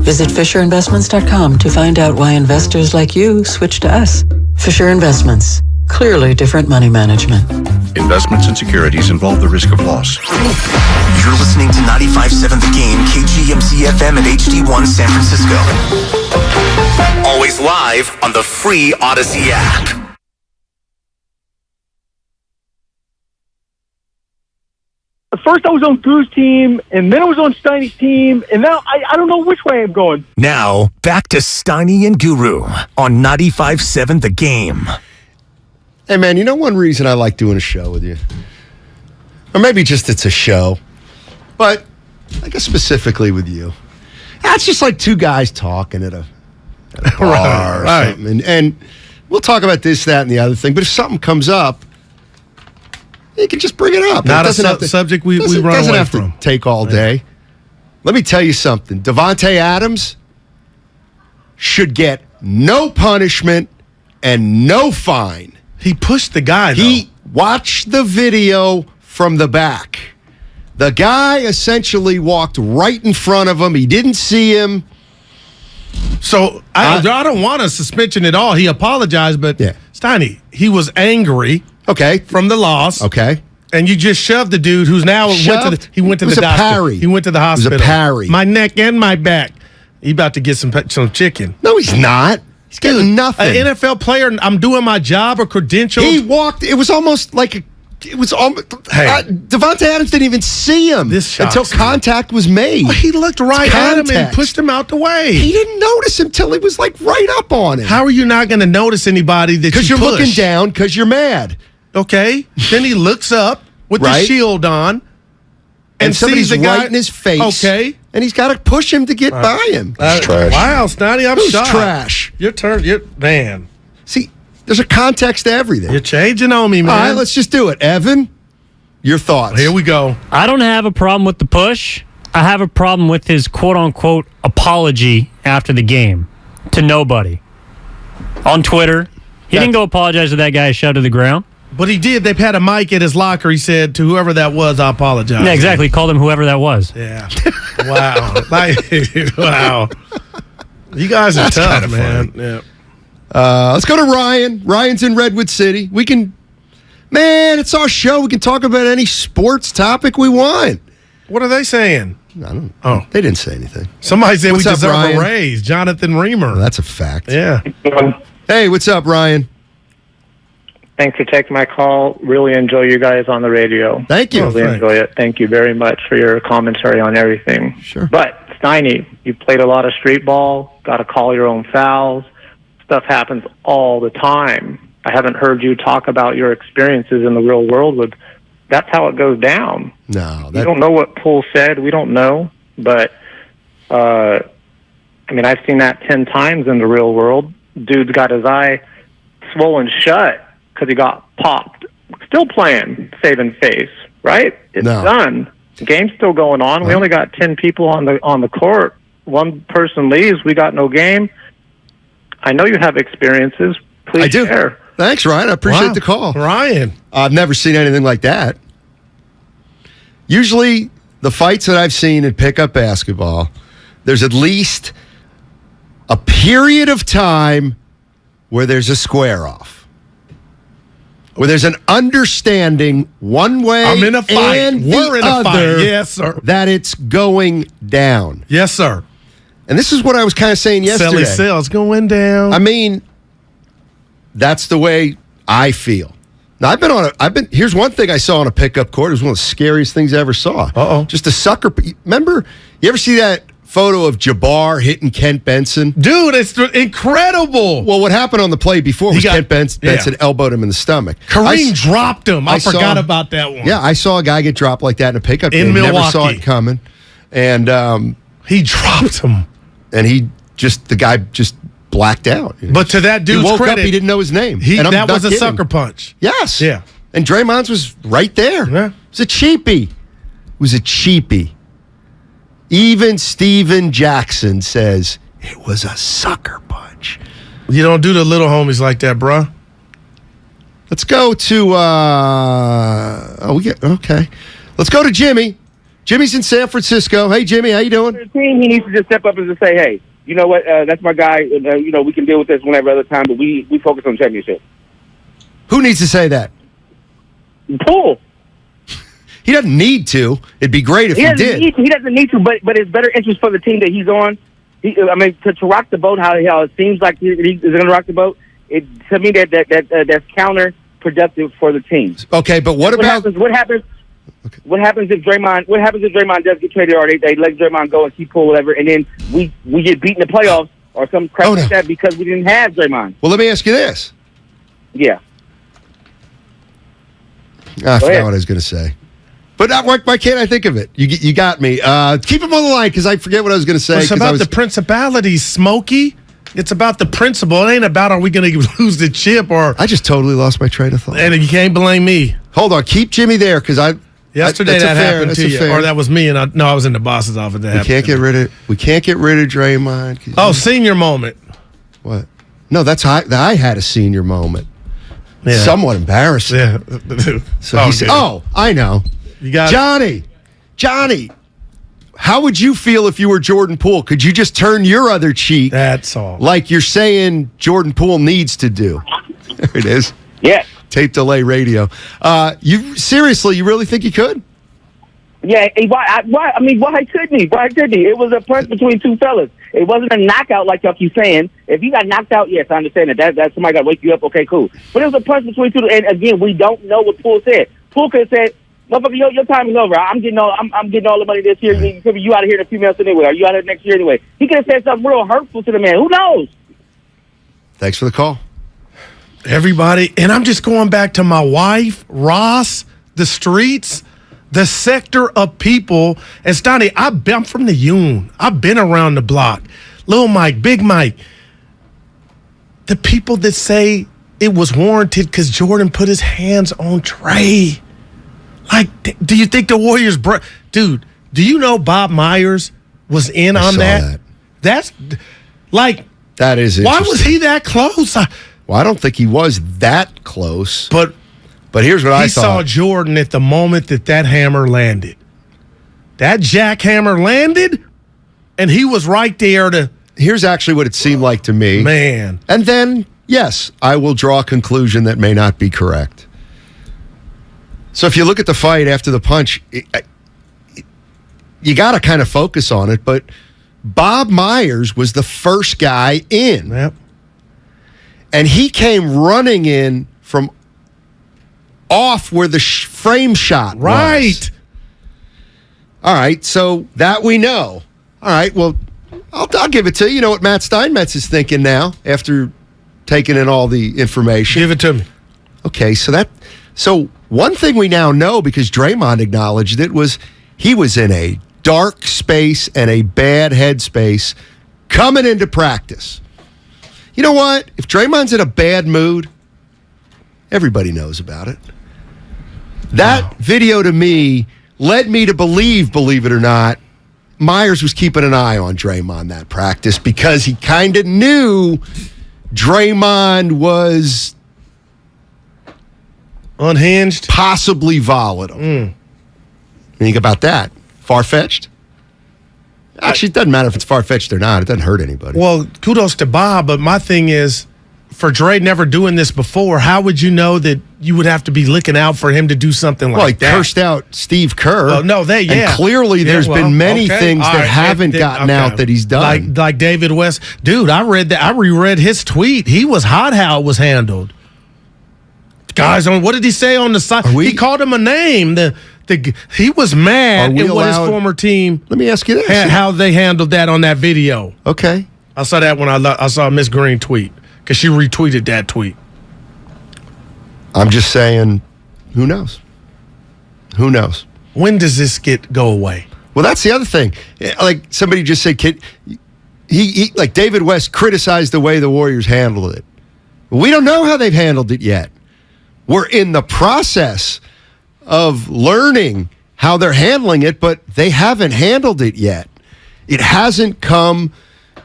[SPEAKER 9] Visit FisherInvestments.com to find out why investors like you switch to us. Fisher Investments. Clearly different money management.
[SPEAKER 10] Investments and securities involve the risk of loss.
[SPEAKER 2] You're listening to 95.7 The Game, KGMZ FM and HD1 San Francisco. Always live on the free Odyssey app.
[SPEAKER 3] First I was on Guru's team, and then I was on Steiny's team, and now I don't know which way I'm going.
[SPEAKER 2] Now, back to Steiny and Guru on 95.7 The Game.
[SPEAKER 1] Hey, man, you know one reason I like doing a show with you? Or maybe just it's a show, but I guess specifically with you. That's just like two guys talking at a bar or something. And we'll talk about this, that, and the other thing, but if something comes up, you can just bring it up.
[SPEAKER 4] Not a subject we run away from. It doesn't have to
[SPEAKER 1] take all day. Let me tell you something. Davante Adams should get no punishment and no fine.
[SPEAKER 4] He pushed the guy, though.
[SPEAKER 1] He watched the video from the back. The guy essentially walked right in front of him. He didn't see him.
[SPEAKER 4] So I don't want a suspension at all. He apologized, but Steiny, he was angry.
[SPEAKER 1] Okay,
[SPEAKER 4] from the loss.
[SPEAKER 1] Okay,
[SPEAKER 4] and you just shoved the dude who's now went to the doctor. He went to the hospital.
[SPEAKER 1] It was a parry.
[SPEAKER 4] My neck and my back. He about to get some chicken.
[SPEAKER 1] No, he's not. He's getting nothing.
[SPEAKER 4] An NFL player. I'm doing my job or credentials.
[SPEAKER 1] He walked. It was almost like Davante Adams didn't even see him until contact was made.
[SPEAKER 4] Well, he looked right at him and pushed him out the way.
[SPEAKER 1] He didn't notice him till he was like right up on him.
[SPEAKER 4] How are you not going to notice anybody that you push?
[SPEAKER 1] Because you're looking down because you're mad.
[SPEAKER 4] Okay. Then he looks up with the shield on
[SPEAKER 1] and somebody's
[SPEAKER 4] sees the guy
[SPEAKER 1] right in his face.
[SPEAKER 4] Okay.
[SPEAKER 1] And he's got to push him to get by him.
[SPEAKER 10] Trash.
[SPEAKER 4] Wow, Steiny, I'm shocked.
[SPEAKER 1] Trash?
[SPEAKER 4] Your turn. Man.
[SPEAKER 1] See, there's a context to everything.
[SPEAKER 4] You're changing on me, man.
[SPEAKER 1] All right, let's just do it. Evan, your thoughts.
[SPEAKER 4] Here we go.
[SPEAKER 11] I don't have a problem with the push. I have a problem with his quote-unquote apology after the game to nobody. On Twitter, he didn't go apologize to that guy shoved to the ground.
[SPEAKER 4] But he did. They've had a mic at his locker. He said to whoever that was, I apologize.
[SPEAKER 11] Yeah, exactly. He called him whoever that was.
[SPEAKER 4] Yeah. Wow. Wow. You guys are tough, man. Yeah.
[SPEAKER 1] Let's go to Ryan. Ryan's in Redwood City. Man, it's our show. We can talk about any sports topic we want.
[SPEAKER 4] What are they saying?
[SPEAKER 1] I don't know. They didn't say anything.
[SPEAKER 4] Somebody said
[SPEAKER 1] What's
[SPEAKER 4] we
[SPEAKER 1] up,
[SPEAKER 4] deserve
[SPEAKER 1] Ryan?
[SPEAKER 4] a raise. Jonathan Reamer.
[SPEAKER 1] Well, that's a fact.
[SPEAKER 4] Yeah.
[SPEAKER 1] Hey, what's up, Ryan?
[SPEAKER 6] Thanks for taking my call. Really enjoy you guys on the radio.
[SPEAKER 1] Thank you.
[SPEAKER 6] Really enjoy it. Thank you very much for your commentary on everything.
[SPEAKER 1] Sure.
[SPEAKER 6] But, Steiny, you played a lot of street ball, got to call your own fouls. Stuff happens all the time. I haven't heard you talk about your experiences in the real world. That's how it goes down.
[SPEAKER 1] No.
[SPEAKER 6] We don't know what Poole said. We don't know. But, I've seen that 10 times in the real world. Dude's got his eye swollen shut because he got popped. Still playing, saving face, right? It's done. The game's still going on. We only got 10 people on the court. One person leaves. We got no game. I know you have experiences. Please
[SPEAKER 1] I do.
[SPEAKER 6] share.
[SPEAKER 1] Thanks, Ryan. I appreciate the call.
[SPEAKER 4] Ryan.
[SPEAKER 1] I've never seen anything like that. Usually, the fights that I've seen in pickup basketball, there's at least a period of time where there's a square off, where there's an understanding one way
[SPEAKER 4] I'm in a fight.
[SPEAKER 1] and
[SPEAKER 4] We're in a fight. Yes, sir.
[SPEAKER 1] that it's going down.
[SPEAKER 4] Yes, sir.
[SPEAKER 1] And this is what I was kind of saying yesterday.
[SPEAKER 4] Sell's going down.
[SPEAKER 1] I mean, that's the way I feel. Now, here's one thing I saw on a pickup court. It was one of the scariest things I ever saw.
[SPEAKER 4] Uh-oh.
[SPEAKER 1] Just a sucker. Remember, you ever see that photo of Jabbar hitting Kent Benson?
[SPEAKER 4] Dude, it's incredible.
[SPEAKER 1] Well, what happened on the play before was Kent Benson elbowed him in the stomach.
[SPEAKER 4] Kareem dropped him. I forgot about that one.
[SPEAKER 1] Yeah, I saw a guy get dropped like that in a pickup
[SPEAKER 4] in
[SPEAKER 1] game.
[SPEAKER 4] Milwaukee.
[SPEAKER 1] Never saw it coming. And
[SPEAKER 4] he dropped him.
[SPEAKER 1] And the guy just blacked out.
[SPEAKER 4] But to that dude's
[SPEAKER 1] he woke
[SPEAKER 4] credit,
[SPEAKER 1] up, he didn't know his name.
[SPEAKER 4] That was a sucker punch.
[SPEAKER 1] Yes.
[SPEAKER 4] Yeah.
[SPEAKER 1] And Draymond's was right there.
[SPEAKER 4] Yeah.
[SPEAKER 1] It was a cheapie. Even Steven Jackson says it was a sucker punch.
[SPEAKER 4] You don't do the little homies like that, bruh.
[SPEAKER 1] Let's go to okay. Let's go to Jimmy. Jimmy's in San Francisco. Hey, Jimmy, how you doing?
[SPEAKER 12] The team, he needs to just step up and just say, hey, you know what? That's my guy. We can deal with this whenever other time, but we focus on championship.
[SPEAKER 1] Who needs to say that?
[SPEAKER 12] Poole.
[SPEAKER 1] He doesn't need to. It'd be great if he did.
[SPEAKER 12] He doesn't need to, but it's better interest for the team that he's on. To rock the boat, how it seems like he's going to rock the boat. To me, that's counterproductive for the team.
[SPEAKER 1] Okay, but what
[SPEAKER 12] happens if Draymond does get traded, or they let Draymond go and keep Poole, whatever, and then we get beat in the playoffs or some crap like that because we didn't have Draymond?
[SPEAKER 1] Well, let me ask you this.
[SPEAKER 12] Yeah.
[SPEAKER 1] I forgot what I was going to say. But why can't I think of it? You got me. Keep him on the line because I forget what I was going to say.
[SPEAKER 4] It's about the principalities, Smokey. It's about the principle. It ain't about are we going to lose the chip or...
[SPEAKER 1] I just totally lost my train of thought.
[SPEAKER 4] And you can't blame me.
[SPEAKER 1] Hold on. Keep Jimmy there because
[SPEAKER 4] Yesterday that happened to you. Or that was me and I was in the boss's office.
[SPEAKER 1] We can't get rid of Draymond.
[SPEAKER 4] Oh, senior moment.
[SPEAKER 1] What? No, I had a senior moment.
[SPEAKER 4] Yeah.
[SPEAKER 1] Somewhat embarrassing.
[SPEAKER 4] Yeah.
[SPEAKER 1] So he said, I know.
[SPEAKER 4] You got
[SPEAKER 1] Johnny, how would you feel if you were Jordan Poole? Could you just turn your other cheek?
[SPEAKER 4] That's all.
[SPEAKER 1] Like you're saying Jordan Poole needs to do. There it is.
[SPEAKER 12] Yeah.
[SPEAKER 1] Tape delay radio. You really think he could?
[SPEAKER 12] Yeah. Why couldn't he? Why couldn't he? It was a punch between two fellas. It wasn't a knockout like y'all keep saying. If you got knocked out, yes, I understand that somebody got to wake you up. Okay, cool. But it was a punch between two. And again, we don't know what Poole said. Poole could have said, "Motherfucker, your time is over. I'm getting all the money this year. You out of here in a few months anyway. Are you out of here next year anyway?" He could have said something real hurtful to the man. Who knows?
[SPEAKER 1] Thanks for the call.
[SPEAKER 4] Everybody, and I'm just going back to my wife, Ross, the streets, the sector of people. And Steiny, I'm from the Union. I've been around the block. Little Mike, Big Mike. The people that say it was warranted because Jordan put his hands on Trey. Like, do you think the Warriors... Dude, do you know Bob Myers was in on that? That's... Like...
[SPEAKER 1] That is
[SPEAKER 4] why was he that close?
[SPEAKER 1] Well, I don't think he was that close. But here's what I thought. He
[SPEAKER 4] saw Jordan at the moment that hammer landed. That jackhammer landed, and he was right there to...
[SPEAKER 1] Here's actually what it seemed like to me.
[SPEAKER 4] Man.
[SPEAKER 1] And then, yes, I will draw a conclusion that may not be correct. So if you look at the fight after the punch, you got to kind of focus on it, but Bob Myers was the first guy in.
[SPEAKER 4] Yep.
[SPEAKER 1] And he came running in from off where the frame shot
[SPEAKER 4] right.
[SPEAKER 1] was. All right, so that we know. All right, well, I'll give it to you. You know what Matt Steinmetz is thinking now after taking in all the information.
[SPEAKER 4] Give it to me.
[SPEAKER 1] Okay, so one thing we now know, because Draymond acknowledged it, was he was in a dark space and a bad headspace coming into practice. You know what? If Draymond's in a bad mood, everybody knows about it. That video to me led me to believe it or not, Myers was keeping an eye on Draymond that practice because he kind of knew Draymond was
[SPEAKER 4] unhinged,
[SPEAKER 1] possibly volatile. Think about that. Far-fetched? Actually, it doesn't matter if it's far-fetched or not. It doesn't hurt anybody.
[SPEAKER 4] Well, kudos to Bob, but my thing is, for Dre never doing this before, how would you know that you would have to be looking out for him to do something like that?
[SPEAKER 1] Well, he cursed out Steve Kerr.
[SPEAKER 4] Well, no,
[SPEAKER 1] And clearly there's been many things that haven't gotten out that he's done.
[SPEAKER 4] Like David West. Dude, I reread his tweet. He was hot how it was handled. Guys, what did he say on the side? He called him a name. He was mad at what his former team.
[SPEAKER 1] Let me ask you this:
[SPEAKER 4] how they handled that on that video.
[SPEAKER 1] Okay,
[SPEAKER 4] I saw that when I saw Miss Green tweet because she retweeted that tweet.
[SPEAKER 1] I'm just saying, who knows? Who knows?
[SPEAKER 4] When does this go away?
[SPEAKER 1] Well, that's the other thing. Like somebody just said, he like David West criticized the way the Warriors handled it. We don't know how they've handled it yet. We're in the process of learning how they're handling it, but they haven't handled it yet. It hasn't come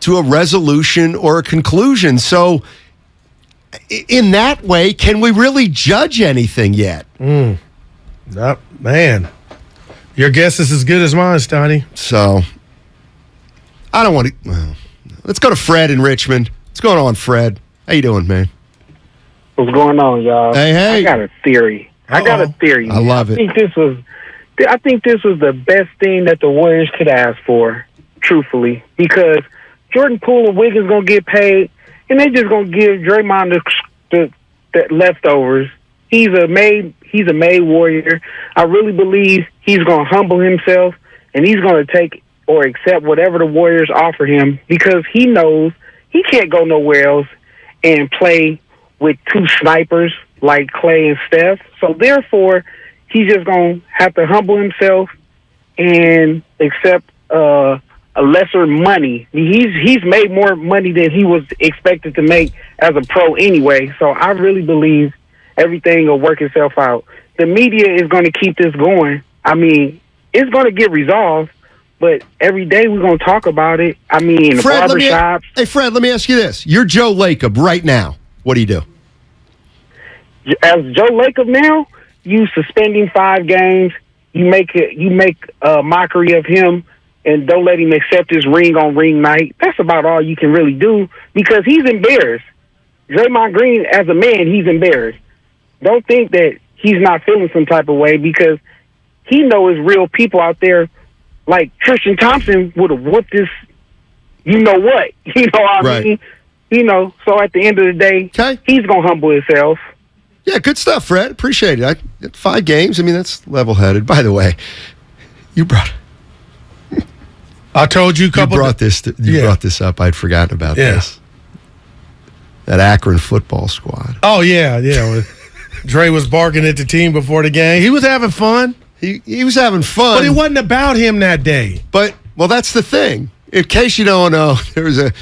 [SPEAKER 1] to a resolution or a conclusion. So in that way, can we really judge anything yet?
[SPEAKER 4] Man, your guess is as good as mine, Steiny.
[SPEAKER 1] So I don't want to. Well, let's go to Fred in Richmond. What's going on, Fred? How you doing, man?
[SPEAKER 8] What's going on, y'all?
[SPEAKER 1] Hey.
[SPEAKER 8] I got a theory. I
[SPEAKER 1] love it.
[SPEAKER 8] I think this was the best thing that the Warriors could ask for, truthfully, because Jordan Poole and Wiggins gonna get paid, and they just gonna give Draymond the leftovers. He's a made Warrior. I really believe he's gonna humble himself, and he's gonna take or accept whatever the Warriors offer him because he knows he can't go nowhere else and play with two snipers like Clay and Steph. So therefore, he's just going to have to humble himself and accept a lesser money. He's made more money than he was expected to make as a pro anyway. So I really believe everything will work itself out. The media is going to keep this going. I mean, it's going to get resolved, but every day we're going to talk about it. I mean, in the barbershops.
[SPEAKER 1] Hey, Fred, let me ask you this. You're Joe Lacob right now. What do you do?
[SPEAKER 8] As Joe Lacob now, you suspend him 5 games. You make a mockery of him and don't let him accept his ring on ring night. That's about all you can really do because he's embarrassed. Draymond Green, as a man, he's embarrassed. Don't think that he's not feeling some type of way because he knows real people out there like Tristan Thompson would have whooped this, you know what? You know what I mean? You know, so at the end of the day, he's going to humble himself.
[SPEAKER 1] Yeah, good stuff, Fred. Appreciate it. 5 games, I mean, that's level-headed. By the way, you brought...
[SPEAKER 4] I told you a couple...
[SPEAKER 1] You brought this up. I'd forgotten about this. That Akron football squad.
[SPEAKER 4] Oh, yeah. Dre was barking at the team before the game. He was having fun.
[SPEAKER 1] He was having fun.
[SPEAKER 4] But it wasn't about him that day.
[SPEAKER 1] But, well, that's the thing. In case you don't know, there was a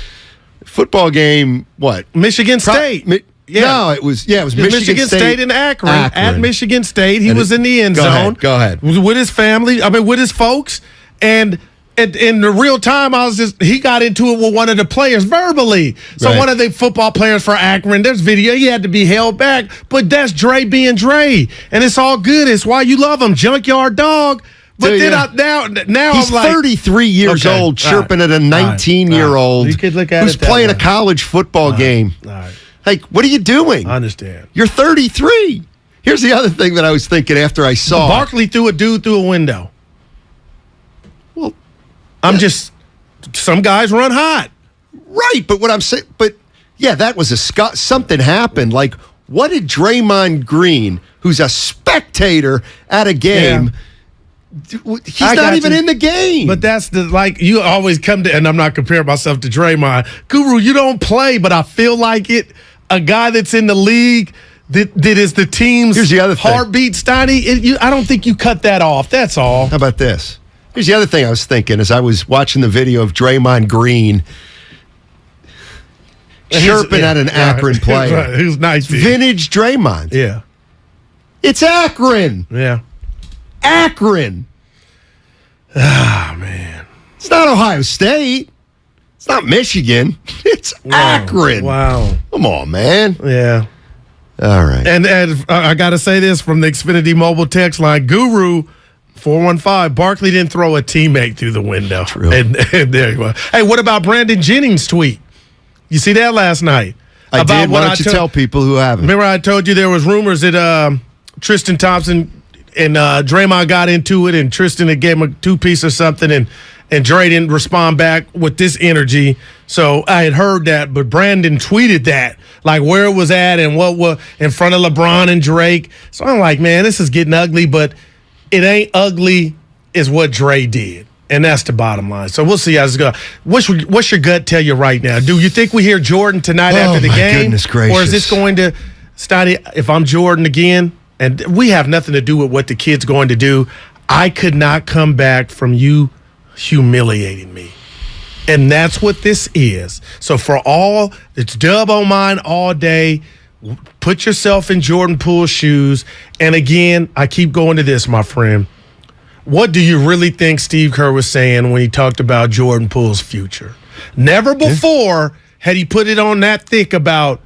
[SPEAKER 1] football game, what?
[SPEAKER 4] Michigan State.
[SPEAKER 1] No, it was
[SPEAKER 4] Michigan State in Akron. At Michigan State. He was in the end zone.
[SPEAKER 1] Go ahead.
[SPEAKER 4] With his family, with his folks. And in the real time, he got into it with one of the players verbally. So one of the football players for Akron, there's video, he had to be held back. But that's Dre being Dre. And it's all good. It's why you love him. Junkyard dog. But now
[SPEAKER 1] he's
[SPEAKER 4] I'm like
[SPEAKER 1] 33 years old, chirping at a 19-year-old who's playing a college football game.
[SPEAKER 4] All right.
[SPEAKER 1] Like, what are you doing?
[SPEAKER 4] I understand.
[SPEAKER 1] You're 33. Here's the other thing that I was thinking after I saw
[SPEAKER 4] Barkley threw a dude through a window.
[SPEAKER 1] Well,
[SPEAKER 4] some guys run hot.
[SPEAKER 1] Right, but what I'm saying, that was something happened. Like, what did Draymond Green, who's a spectator at a game, he's not even in the game.
[SPEAKER 4] But that's you always come to, and I'm not comparing myself to Draymond. Guru, you don't play, but I feel like it. A guy that's in the league that is the team's heartbeat, Steiny, I don't think you cut that off. That's all.
[SPEAKER 1] How about this? Here's the other thing I was thinking as I was watching the video of Draymond Green chirping at an Akron player.
[SPEAKER 4] Who's nice.
[SPEAKER 1] Vintage Draymond.
[SPEAKER 4] Yeah.
[SPEAKER 1] It's Akron.
[SPEAKER 4] Yeah.
[SPEAKER 1] Akron.
[SPEAKER 4] Ah, man.
[SPEAKER 1] It's not Ohio State. It's not Michigan. It's Akron.
[SPEAKER 4] Wow.
[SPEAKER 1] Come on, man.
[SPEAKER 4] Yeah.
[SPEAKER 1] All right.
[SPEAKER 4] And I got to say this from the Xfinity mobile text line. Guru 415, Barkley didn't throw a teammate through the window.
[SPEAKER 1] True.
[SPEAKER 4] And there you go. Hey, what about Brandon Jennings' tweet? You see that last night?
[SPEAKER 1] I did. Why don't you tell people who haven't?
[SPEAKER 4] Remember I told you there was rumors that Tristan Thompson and Draymond got into it, and Tristan had gave him a two-piece or something, and Dre didn't respond back with this energy. So I had heard that, but Brandon tweeted that, like where it was at and what was in front of LeBron and Drake. So I'm like, man, this is getting ugly, but it ain't ugly is what Dre did. And that's the bottom line. So we'll see how this goes. What's your gut tell you right now? Do you think we hear Jordan tonight after the game?
[SPEAKER 1] Goodness gracious.
[SPEAKER 4] Or is this going to, Steiny, if I'm Jordan again, and we have nothing to do with what the kid's going to do, I could not come back from you humiliating me. And that's what this is. So for all, it's dub on mine all day. Put yourself in Jordan Poole's shoes. And again, I keep going to this, my friend. What do you really think Steve Kerr was saying when he talked about Jordan Poole's future? Never before had he put it on that thick about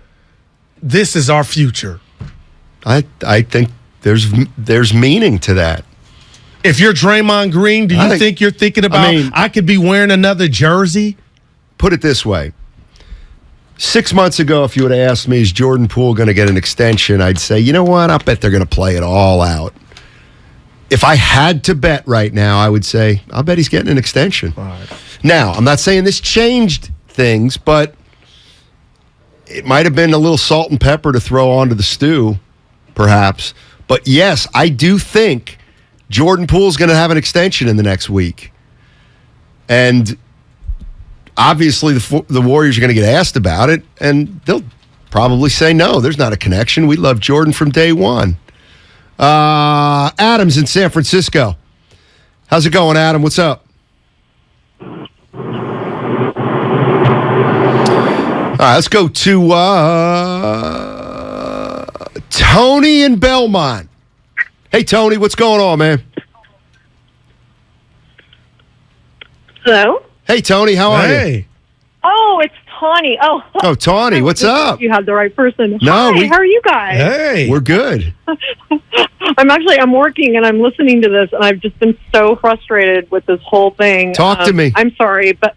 [SPEAKER 4] this is our future.
[SPEAKER 1] I think there's meaning to that.
[SPEAKER 4] If you're Draymond Green, do you think you're thinking about I could be wearing another jersey?
[SPEAKER 1] Put it this way. 6 months ago, if you would have asked me, is Jordan Poole going to get an extension, I'd say, you know what? I bet they're going to play it all out. If I had to bet right now, I would say, I'll bet he's getting an extension.
[SPEAKER 4] All right.
[SPEAKER 1] Now, I'm not saying this changed things, but it might have been a little salt and pepper to throw onto the stew, perhaps. But yes, I do think Jordan Poole's going to have an extension in the next week. And obviously the Warriors are going to get asked about it, and they'll probably say, no, there's not a connection. We love Jordan from day one. Adam's in San Francisco. How's it going, Adam? What's up? All right, let's go to Tony in Belmont. Hey, Tony, what's going on, man?
[SPEAKER 7] Hello?
[SPEAKER 1] Hey, Tony, how are you?
[SPEAKER 7] Oh, it's Tawny.
[SPEAKER 1] Oh, Tawny, what's up?
[SPEAKER 7] You have the right person.
[SPEAKER 1] No,
[SPEAKER 7] Hi, how are you guys?
[SPEAKER 1] Hey. We're good.
[SPEAKER 7] I'm working and I'm listening to this, and I've just been so frustrated with this whole thing.
[SPEAKER 1] Talk to me.
[SPEAKER 7] I'm sorry, but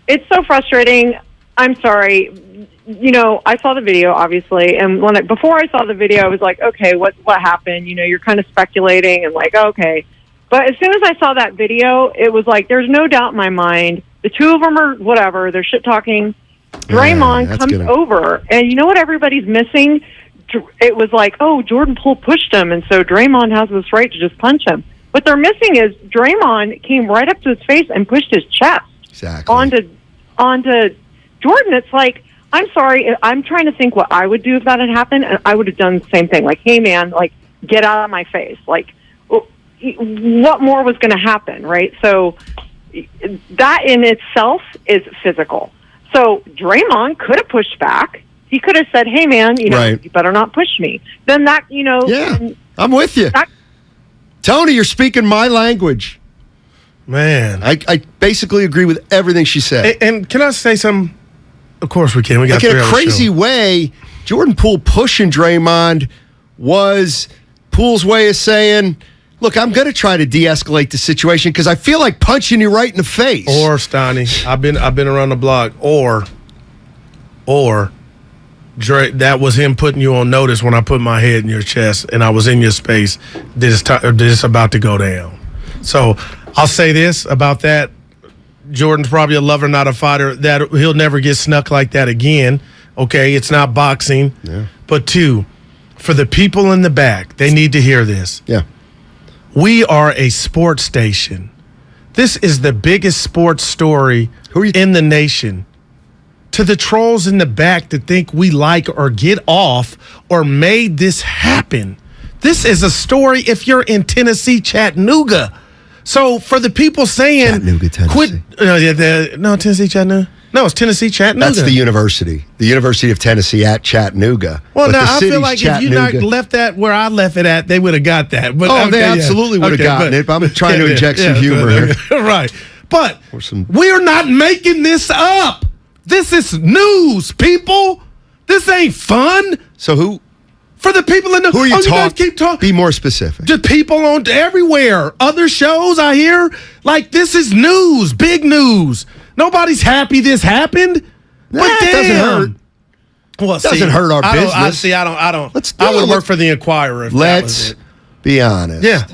[SPEAKER 7] it's so frustrating. I'm sorry. You know, I saw the video, obviously, and before I saw the video, I was like, okay, what happened? You know, you're kind of speculating and like, okay. But as soon as I saw that video, it was like, there's no doubt in my mind. The two of them are whatever. They're shit-talking. Draymond comes over, and you know what everybody's missing? It was like, oh, Jordan Poole pushed him, and so Draymond has this right to just punch him. What they're missing is Draymond came right up to his face and pushed his chest onto Jordan. It's like, I'm sorry, I'm trying to think what I would do if that had happened, and I would have done the same thing. Like, hey, man, like, get out of my face. Like, what more was going to happen, right? So that in itself is physical. So Draymond could have pushed back. He could have said, hey, man, you better not push me. Then that,
[SPEAKER 1] Yeah, I'm with you. Tony, you're speaking my language.
[SPEAKER 4] Man.
[SPEAKER 1] I basically agree with everything she said.
[SPEAKER 4] And can I say something? Of course we can. We got
[SPEAKER 1] in a crazy way, Jordan Poole pushing Draymond was Poole's way of saying, look, I'm going to try to de-escalate the situation because I feel like punching you right in the face.
[SPEAKER 4] Or, Steiny, I've been around the block. Or Dre, that was him putting you on notice when I put my head in your chest and I was in your space. This about to go down. So I'll say this about that. Jordan's probably a lover, not a fighter. That he'll never get snuck like that again. Okay, it's not boxing.
[SPEAKER 1] Yeah.
[SPEAKER 4] But two, for the people in the back, they need to hear this.
[SPEAKER 1] Yeah.
[SPEAKER 4] We are a sports station. This is the biggest sports story in the nation. To the trolls in the back that think we like or get off or made this happen, this is a story if you're in Tennessee, Chattanooga. So for the people saying,
[SPEAKER 1] Chattanooga, Tennessee.
[SPEAKER 4] Tennessee, Chattanooga. No, it's Tennessee Chattanooga.
[SPEAKER 1] That's the University of Tennessee at Chattanooga.
[SPEAKER 4] Well,
[SPEAKER 1] But
[SPEAKER 4] now
[SPEAKER 1] the
[SPEAKER 4] I feel
[SPEAKER 1] city's
[SPEAKER 4] like if you not left that where I left it at, they would have got that. But
[SPEAKER 1] they absolutely would have gotten it. But I'm trying to inject some humor here.
[SPEAKER 4] Right. But we're not making this up. This is news, people. This ain't fun.
[SPEAKER 1] So who?
[SPEAKER 4] For the people in the...
[SPEAKER 1] Who are you talking?
[SPEAKER 4] Keep talking.
[SPEAKER 1] Be more specific.
[SPEAKER 4] Just people on everywhere. Other shows I hear. Like, this is news. Big news. Nobody's happy this happened. But
[SPEAKER 1] it doesn't hurt.
[SPEAKER 4] Well,
[SPEAKER 1] it doesn't hurt our business.
[SPEAKER 4] I don't. I would work for the Inquirer if that was it.
[SPEAKER 1] Be honest.
[SPEAKER 4] Yeah.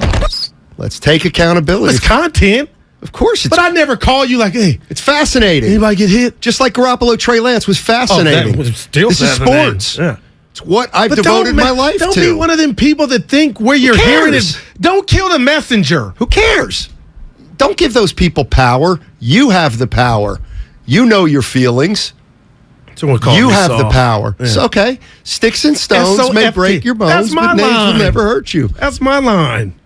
[SPEAKER 1] Let's take accountability.
[SPEAKER 4] It's content.
[SPEAKER 1] Of course it's...
[SPEAKER 4] But I never call you like, hey.
[SPEAKER 1] It's fascinating.
[SPEAKER 4] Anybody get hit?
[SPEAKER 1] Just like Garoppolo, Trey Lance was fascinating.
[SPEAKER 4] That was still
[SPEAKER 1] this
[SPEAKER 4] fascinating.
[SPEAKER 1] is sports.
[SPEAKER 4] Yeah.
[SPEAKER 1] It's what I've devoted my life to.
[SPEAKER 4] Don't be one of them people that think where you're hearing it. Don't kill the messenger.
[SPEAKER 1] Who cares? Don't give those people power. You have the power. You know your feelings. You have the power.
[SPEAKER 4] Yeah.
[SPEAKER 1] So, okay. Sticks and stones
[SPEAKER 4] so
[SPEAKER 1] may
[SPEAKER 4] empty.
[SPEAKER 1] break your bones,
[SPEAKER 4] That's my
[SPEAKER 1] but names
[SPEAKER 4] line.
[SPEAKER 1] will never hurt you.
[SPEAKER 4] That's my line.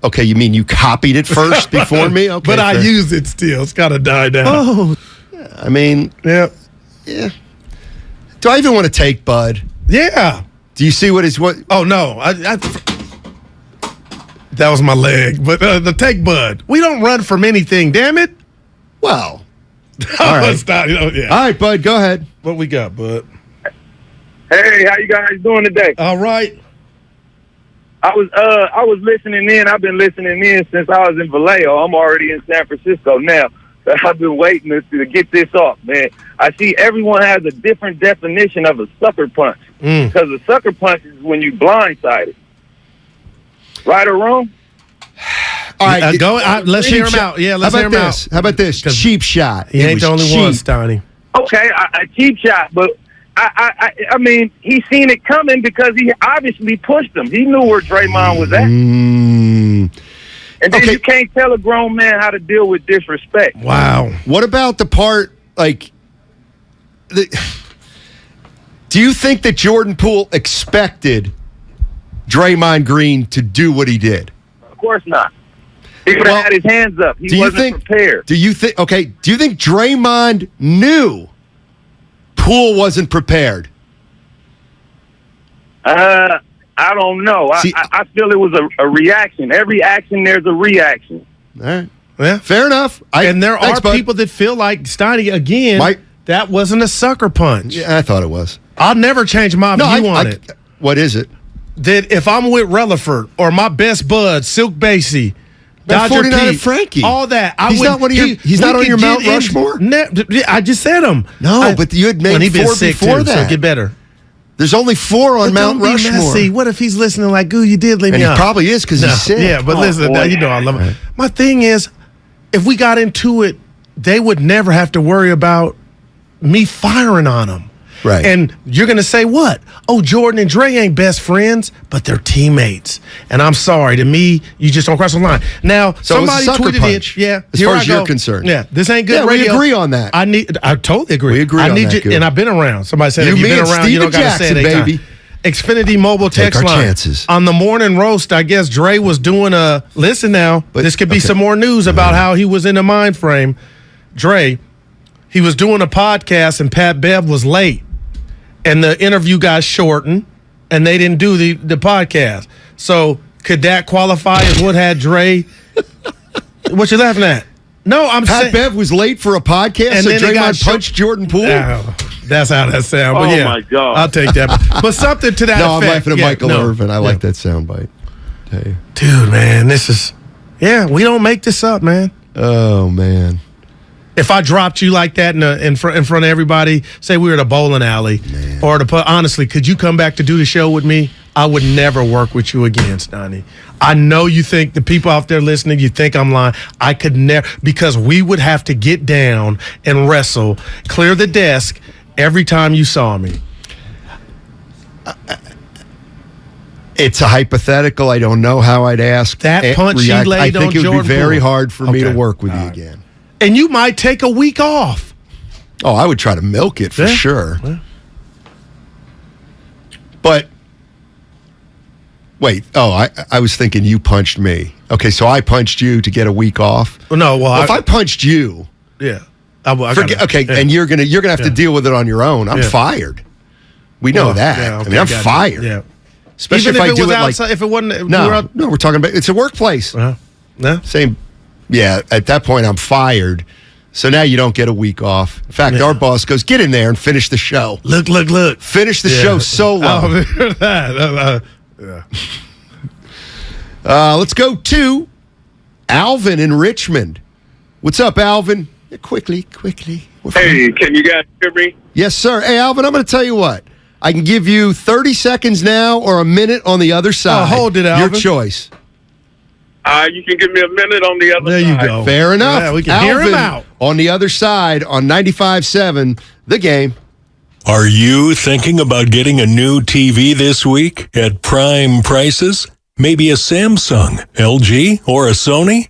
[SPEAKER 1] Okay, you mean you copied it first before me? Okay,
[SPEAKER 4] but I use it still. It's got to die down.
[SPEAKER 1] Oh, yeah, I mean,
[SPEAKER 4] yeah.
[SPEAKER 1] Do I even want to take Bud?
[SPEAKER 4] Yeah.
[SPEAKER 1] Do you see what he's what?
[SPEAKER 4] Oh no, that was my leg. But the take Bud. We don't run from anything. Damn it.
[SPEAKER 1] Well, all right.
[SPEAKER 4] Yeah.
[SPEAKER 1] All right, Bud. Go ahead.
[SPEAKER 4] What we got, Bud?
[SPEAKER 12] Hey, how you guys doing today?
[SPEAKER 4] All right.
[SPEAKER 12] I was listening in. I've been listening in since I was in Vallejo. I'm already in San Francisco now. I've been waiting to get this off, man. I see everyone has a different definition of a sucker punch. Because a sucker punch is when you blindsided. Right or wrong?
[SPEAKER 1] All right,
[SPEAKER 4] let's hear him out. Yeah, let's hear him out.
[SPEAKER 1] How about this? Cheap shot.
[SPEAKER 4] He ain't the only one, Steiny.
[SPEAKER 12] Okay, a cheap shot, but I mean, he seen it coming because he obviously pushed him. He knew where Draymond was at. And then you can't tell a grown man how to deal with disrespect.
[SPEAKER 4] Wow.
[SPEAKER 1] What about the part, like, do you think that Jordan Poole expected Draymond Green to do what he did?
[SPEAKER 12] Of course not. He would have had his hands up. He wasn't prepared.
[SPEAKER 1] Do you think Draymond knew Poole wasn't prepared?
[SPEAKER 12] I don't know. I feel it was a reaction. Every action, there's a reaction.
[SPEAKER 1] All right. Yeah, fair enough.
[SPEAKER 4] And there are people that feel like, Steiny, again, that wasn't a sucker punch.
[SPEAKER 1] Yeah, I thought it was.
[SPEAKER 4] I'll never change my view on it.
[SPEAKER 1] What is it?
[SPEAKER 4] That if I'm with Rutherford or my best bud, Silk Basie, Dodger
[SPEAKER 1] 49
[SPEAKER 4] Pete,
[SPEAKER 1] Frankie,
[SPEAKER 4] all that.
[SPEAKER 1] He's not on your Mount Rushmore?
[SPEAKER 4] I just said him.
[SPEAKER 1] No, but you had made 4 before that.
[SPEAKER 4] So get better.
[SPEAKER 1] There's only 4 on Mount Rushmore.
[SPEAKER 4] Messy. What if he's listening like, "Ooh, you did leave me out"?
[SPEAKER 1] He probably is because he's sick.
[SPEAKER 4] Yeah, but listen, now, you know I love it. My thing is, if we got into it, they would never have to worry about me firing on them.
[SPEAKER 1] Right.
[SPEAKER 4] And you're going to say what? Oh, Jordan and Dre ain't best friends, but they're teammates. And I'm sorry, to me, you just don't cross the line. Now,
[SPEAKER 1] So
[SPEAKER 4] somebody tweeted it. Yeah.
[SPEAKER 1] As far as you're concerned.
[SPEAKER 4] Yeah, this ain't good radio.
[SPEAKER 1] We agree on that.
[SPEAKER 4] I totally agree.
[SPEAKER 1] We agree on that, good.
[SPEAKER 4] And I've been around. Somebody said, if
[SPEAKER 1] You,
[SPEAKER 4] you've
[SPEAKER 1] me,
[SPEAKER 4] been
[SPEAKER 1] and
[SPEAKER 4] around, you don't got to say it
[SPEAKER 1] Steven
[SPEAKER 4] 8 times.
[SPEAKER 1] baby.
[SPEAKER 4] Xfinity mobile text
[SPEAKER 1] our
[SPEAKER 4] line.
[SPEAKER 1] chances.
[SPEAKER 4] On the morning roast, I guess Dre was doing listen now, this could be some more news about how he was in the mind frame. Dre, he was doing a podcast and Pat Bev was late. And the interview got shortened and they didn't do the podcast. So could that qualify as what had Dre? What you laughing at? No, I'm saying.
[SPEAKER 1] Pat Bev was late for a podcast and so Draymond punched Jordan Poole?
[SPEAKER 4] That's how that sounds. But
[SPEAKER 12] my God.
[SPEAKER 4] I'll take that. But something to that
[SPEAKER 1] No,
[SPEAKER 4] effect.
[SPEAKER 1] I'm laughing at Michael Irvin. I like that soundbite.
[SPEAKER 4] Dude, man, this is... Yeah, we don't make this up, man.
[SPEAKER 1] Oh, man.
[SPEAKER 4] If I dropped you like that in front of everybody, say we were at a bowling alley, or honestly, could you come back to do the show with me? I would never work with you again, Steiny. I know you think, the people out there listening, you think I'm lying. I could never, because we would have to get down and wrestle, clear the desk every time you saw me.
[SPEAKER 1] It's a hypothetical. I don't know how I'd ask.
[SPEAKER 4] That punch he laid
[SPEAKER 1] I think
[SPEAKER 4] on
[SPEAKER 1] it would
[SPEAKER 4] Jordan
[SPEAKER 1] be very
[SPEAKER 4] Poole.
[SPEAKER 1] hard for me to work with you again.
[SPEAKER 4] And you might take a week off.
[SPEAKER 1] Oh, I would try to milk it for sure.
[SPEAKER 4] Yeah.
[SPEAKER 1] But wait, I was thinking you punched me. Okay, so I punched you to get a week off.
[SPEAKER 4] No, well,
[SPEAKER 1] if I punched you,
[SPEAKER 4] yeah,
[SPEAKER 1] And you're gonna have to deal with it on your own. I'm fired. We know that.
[SPEAKER 4] Yeah, okay,
[SPEAKER 1] I'm fired.
[SPEAKER 4] Yeah.
[SPEAKER 1] Especially
[SPEAKER 4] Even
[SPEAKER 1] if I
[SPEAKER 4] it
[SPEAKER 1] do
[SPEAKER 4] was
[SPEAKER 1] it
[SPEAKER 4] outside,
[SPEAKER 1] like
[SPEAKER 4] if it wasn't.
[SPEAKER 1] no, we're talking about it's a workplace.
[SPEAKER 4] Yeah.
[SPEAKER 1] Same. Yeah. At that point, I'm fired. So now you don't get a week off. In fact, our boss goes, "Get in there and finish the show.
[SPEAKER 4] Look.
[SPEAKER 1] Finish the show solo."
[SPEAKER 4] I remember that.
[SPEAKER 1] Let's go to Alvin in Richmond. What's up, Alvin? Quickly.
[SPEAKER 13] Hey, can you guys hear me?
[SPEAKER 1] Yes, sir. Hey, Alvin, I'm going to tell you what. I can give you 30 seconds now or a minute on the other side.
[SPEAKER 4] Hold it, Alvin.
[SPEAKER 1] Your choice.
[SPEAKER 13] You can give me a minute on the other
[SPEAKER 4] side. There you go.
[SPEAKER 1] Fair enough.
[SPEAKER 4] Yeah, we can
[SPEAKER 1] Alvin,
[SPEAKER 4] hear him out.
[SPEAKER 1] On the other side on 95.7, The Game.
[SPEAKER 14] Are you thinking about getting a new TV this week at prime prices? Maybe a Samsung, LG, or a Sony?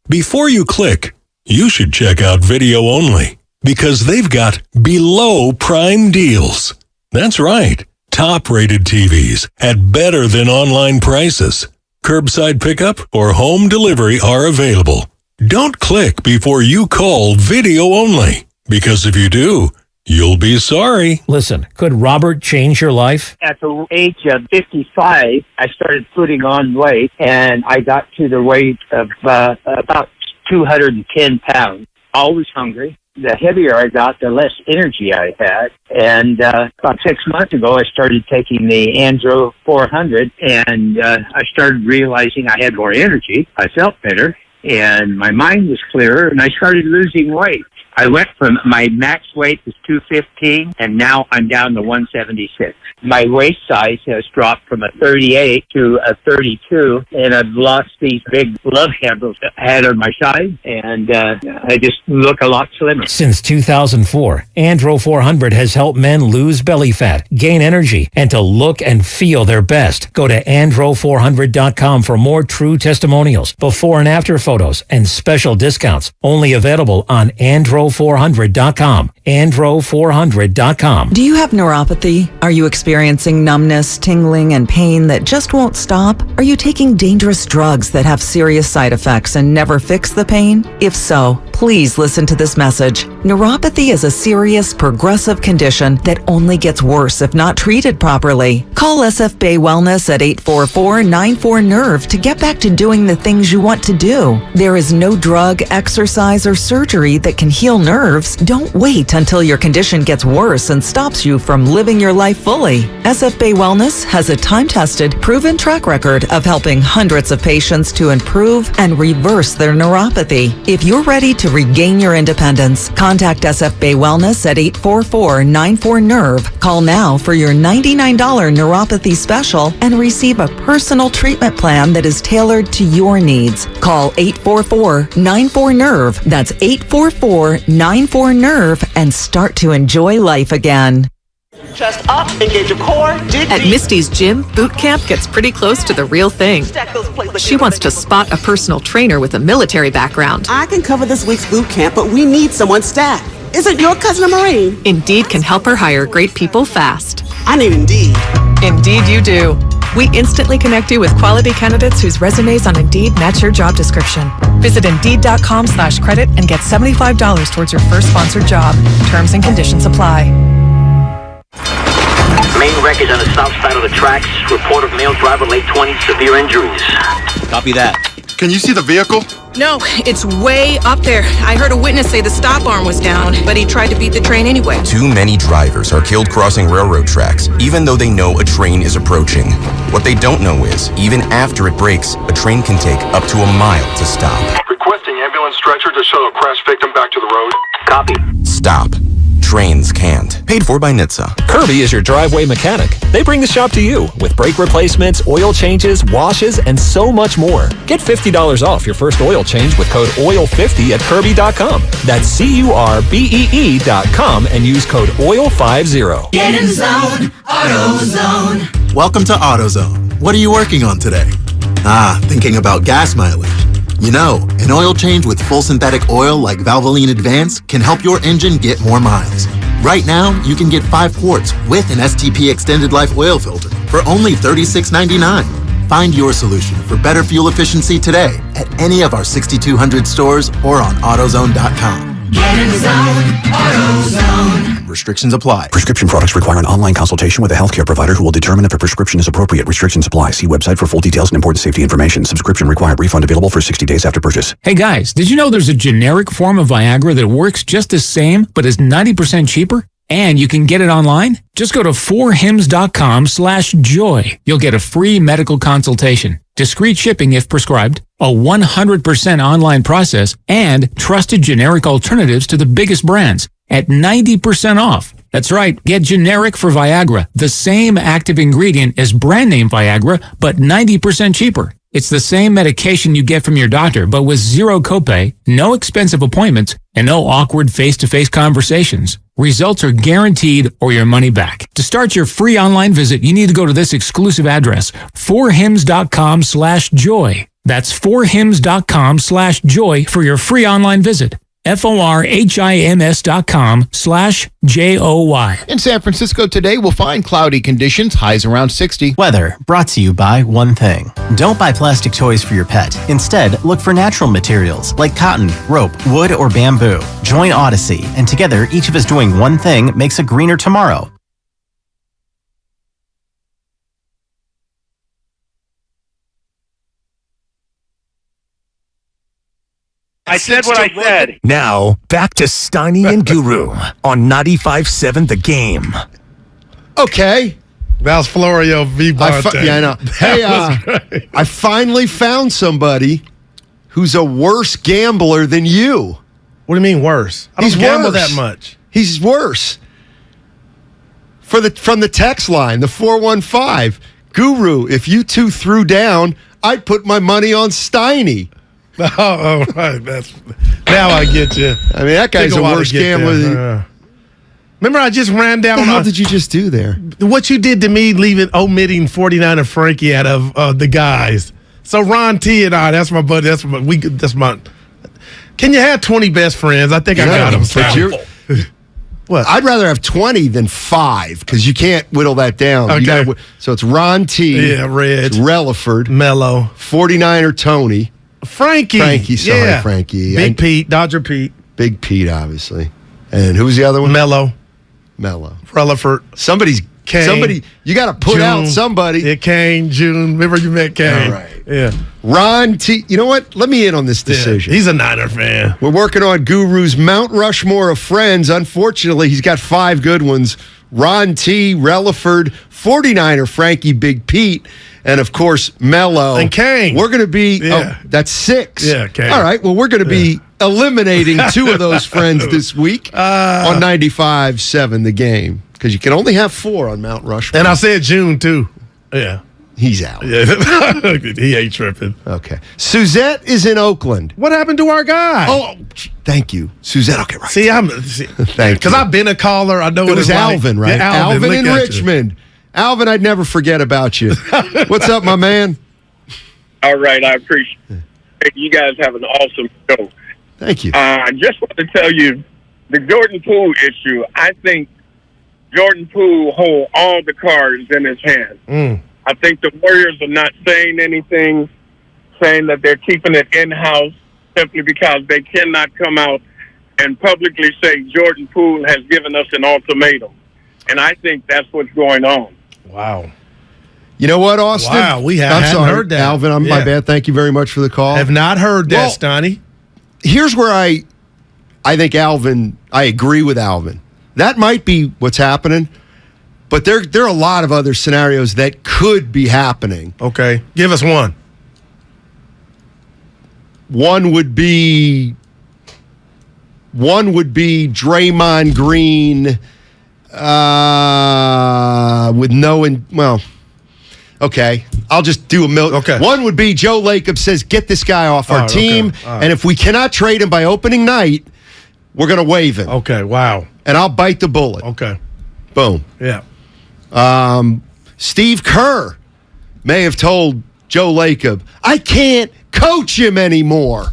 [SPEAKER 14] Before you click, you should check out Video Only, because they've got below prime deals. That's right, top-rated TVs at better than online prices. Curbside pickup or home delivery are available. Don't click before you call Video Only, because if you do, you'll be sorry.
[SPEAKER 15] Listen, could Robert change your life?
[SPEAKER 16] At the age of 55, I started putting on weight, and I got to the weight of about 210 pounds. Always hungry. The heavier I got, the less energy I had. And about 6 months ago, I started taking the Andro 400, and I started realizing I had more energy. I felt better, and my mind was clearer, and I started losing weight. I went from my max weight was 215, and now I'm down to 176. My waist size has dropped from a 38 to a 32, and I've lost these big love handles that I had on my side, and I just look a lot slimmer.
[SPEAKER 15] Since 2004, Andro 400 has helped men lose belly fat, gain energy, and to look and feel their best. Go to andro400.com for more true testimonials, before and after photos, and special discounts. Only available on andro400.com. andro400.com.
[SPEAKER 17] Do you have neuropathy? Are you experiencing numbness, tingling, and pain that just won't stop? Are you taking dangerous drugs that have serious side effects and never fix the pain? If so, please listen to this message. Neuropathy is a serious, progressive condition that only gets worse if not treated properly. Call SF Bay Wellness at 844-94-NERVE to get back to doing the things you want to do. There is no drug, exercise, or surgery that can heal nerves. Don't wait until your condition gets worse and stops you from living your life fully. SF Bay Wellness has a time-tested, proven track record of helping hundreds of patients to improve and reverse their neuropathy. If you're ready to regain your independence, contact SF Bay Wellness at 844-94-NERVE. Call now for your $99 neuropathy special and receive a personal treatment plan that is tailored to your needs. Call 844-94-NERVE. That's 844-94-NERVE and start to enjoy life again.
[SPEAKER 18] Chest up, engage your core, dig
[SPEAKER 30] At
[SPEAKER 18] deep.
[SPEAKER 30] Misty's gym, boot camp gets pretty close to the real thing. She wants to spot a personal trainer with a military background.
[SPEAKER 18] I can cover this week's boot camp, but we need someone staffed. Isn't your cousin a Marine?
[SPEAKER 30] Indeed can help her hire great people fast.
[SPEAKER 18] I need Indeed.
[SPEAKER 30] Indeed you do. We instantly connect you with quality candidates whose resumes on Indeed match your job description. Visit Indeed.com/credit and get $75 towards your first sponsored job. Terms and conditions apply.
[SPEAKER 19] Main wreckage on the south side of the tracks. Report of male driver, late 20s, severe injuries.
[SPEAKER 20] Copy that. Can you see the vehicle?
[SPEAKER 28] No, it's way up there. I heard a witness say the stop arm was down, but he tried to beat the train anyway.
[SPEAKER 29] Too many drivers are killed crossing railroad tracks, even though they know a train is approaching. What they don't know is, even after it breaks, a train can take up to a mile to stop.
[SPEAKER 20] Requesting ambulance stretcher to shuttle crash victim back to the road.
[SPEAKER 29] Copy. Stop. Trains can't. Paid for by NHTSA.
[SPEAKER 31] Kirby is your driveway mechanic. They bring the shop to you with brake replacements, oil changes, washes, and so much more. Get $50 off your first oil change with code OIL50 at Kirby.com. That's CURBEE.com and use code OIL50.
[SPEAKER 32] Get in the zone, AutoZone.
[SPEAKER 33] Welcome to AutoZone. What are you working on today? Thinking about gas mileage. You know, an oil change with full synthetic oil like Valvoline Advance can help your engine get more miles. Right now, you can get 5 quarts with an STP Extended Life oil filter for only $36.99. Find your solution for better fuel efficiency today at any of our 6,200 stores or on AutoZone.com.
[SPEAKER 32] Get in the zone. AutoZone.
[SPEAKER 2] Restrictions apply.
[SPEAKER 3] Prescription products require an online consultation with a healthcare provider who will determine if a prescription is appropriate. Restrictions apply. See website for full details and important safety information. Subscription required. Refund available for 60 days after purchase.
[SPEAKER 5] Hey guys, did you know there's a generic form of Viagra that works just the same but is 90% cheaper? And you can get it online? Just go to 4hims.com/joy. You'll get a free medical consultation, discreet shipping if prescribed, a 100% online process, and trusted generic alternatives to the biggest brands at 90% off. That's right, get generic for Viagra, the same active ingredient as brand name Viagra, but 90% cheaper. It's the same medication you get from your doctor, but with zero copay, no expensive appointments, and no awkward face-to-face conversations. Results are guaranteed or your money back. To start your free online visit, you need to go to this exclusive address, 4hims.com/joy. That's 4hims.com/joy for your free online visit. FORHIMS.com/JOY.
[SPEAKER 9] In San Francisco today, we'll find cloudy conditions, highs around 60.
[SPEAKER 10] Weather brought to you by one thing. Don't buy plastic toys for your pet. Instead, look for natural materials like cotton, rope, wood, or bamboo. Join Odyssey, and together, each of us doing one thing makes a greener tomorrow.
[SPEAKER 11] I said what I said.
[SPEAKER 21] Now, back to Steiny and Guru on 95.7 The Game.
[SPEAKER 1] Okay.
[SPEAKER 4] That's Florio V. Bonte.
[SPEAKER 1] Yeah, I know. Hey, I finally found somebody who's a worse gambler than you.
[SPEAKER 4] What do you mean worse? I don't gamble that much.
[SPEAKER 1] He's worse. From the text line, the 415, Guru, if you two threw down, I'd put my money on Steiny.
[SPEAKER 4] Oh, right. Now I get you.
[SPEAKER 1] I mean, that guy's a worse gambler than...
[SPEAKER 4] Remember, I just ran down...
[SPEAKER 1] What the hell did you just do there?
[SPEAKER 4] What you did to me, omitting 49er Frankie out of the guys. So Ron T and I, that's my buddy. That's my... Can you have 20 best friends? I think I got them. What?
[SPEAKER 1] I'd rather have 20 than 5 because you can't whittle that down.
[SPEAKER 4] Okay.
[SPEAKER 1] So it's Ron T.
[SPEAKER 4] Yeah, Reg.
[SPEAKER 1] It's Relaford.
[SPEAKER 4] Mello.
[SPEAKER 1] 49er Tony.
[SPEAKER 4] Frankie,
[SPEAKER 1] sorry, Frankie.
[SPEAKER 4] Big Pete, Dodger Pete.
[SPEAKER 1] Big Pete, obviously. And who was the other one?
[SPEAKER 4] Mello.
[SPEAKER 1] Relaford. Somebody, you got to put out somebody.
[SPEAKER 4] Yeah, Kane, June. Remember you met Kane.
[SPEAKER 1] All right.
[SPEAKER 4] Yeah.
[SPEAKER 1] Ron T. You know what? Let me in on this decision.
[SPEAKER 4] Yeah, he's a Niner fan.
[SPEAKER 1] We're working on Guru's Mount Rushmore of friends. Unfortunately, he's got 5 good ones. Ron T, Relaford, 49er Frankie, Big Pete, and of course, Mello.
[SPEAKER 4] And Kane.
[SPEAKER 1] We're going to be, that's 6.
[SPEAKER 4] Yeah, Kane.
[SPEAKER 1] All right, well, we're going to be eliminating 2 of those friends this week on 95.7 The Game, because you can only have 4 on Mount Rushmore.
[SPEAKER 4] And I said June, too. Yeah.
[SPEAKER 1] He's out.
[SPEAKER 4] Yeah. He ain't tripping.
[SPEAKER 1] Okay. Suzette is in Oakland.
[SPEAKER 4] What happened to our guy?
[SPEAKER 1] Oh, thank you. Suzette, okay, right.
[SPEAKER 4] See,
[SPEAKER 1] thank you.
[SPEAKER 4] Because I've been a caller. I know
[SPEAKER 1] it was Alvin, right?
[SPEAKER 4] Yeah,
[SPEAKER 1] Alvin in Richmond. Alvin, I'd never forget about you. What's up, my man?
[SPEAKER 13] All right, I appreciate it. You guys have an awesome show.
[SPEAKER 1] Thank you.
[SPEAKER 13] I just want to tell you, the Jordan Poole issue, I think Jordan Poole holds all the cards in his hand. I think the Warriors are not saying anything, saying that they're keeping it in-house simply because they cannot come out and publicly say Jordan Poole has given us an ultimatum. And I think that's what's going on.
[SPEAKER 4] Wow.
[SPEAKER 1] You know what, Austin?
[SPEAKER 4] Wow, we hadn't heard that.
[SPEAKER 1] Alvin, my bad. Thank you very much for the call.
[SPEAKER 4] Have not heard that, Steiny.
[SPEAKER 1] Here's where I think Alvin, I agree with Alvin. That might be what's happening. But there are a lot of other scenarios that could be happening.
[SPEAKER 4] Okay. Give us one.
[SPEAKER 1] One would be Draymond Green with no okay. I'll just do a million.
[SPEAKER 4] Okay.
[SPEAKER 1] One would be Joe Lacob says, get this guy off our team.
[SPEAKER 4] Okay. Right.
[SPEAKER 1] And if we cannot trade him by opening night, we're going to waive him.
[SPEAKER 4] Okay, wow.
[SPEAKER 1] And I'll bite the bullet.
[SPEAKER 4] Okay.
[SPEAKER 1] Boom.
[SPEAKER 4] Yeah.
[SPEAKER 1] Steve Kerr may have told Joe Lacob, I can't coach him anymore.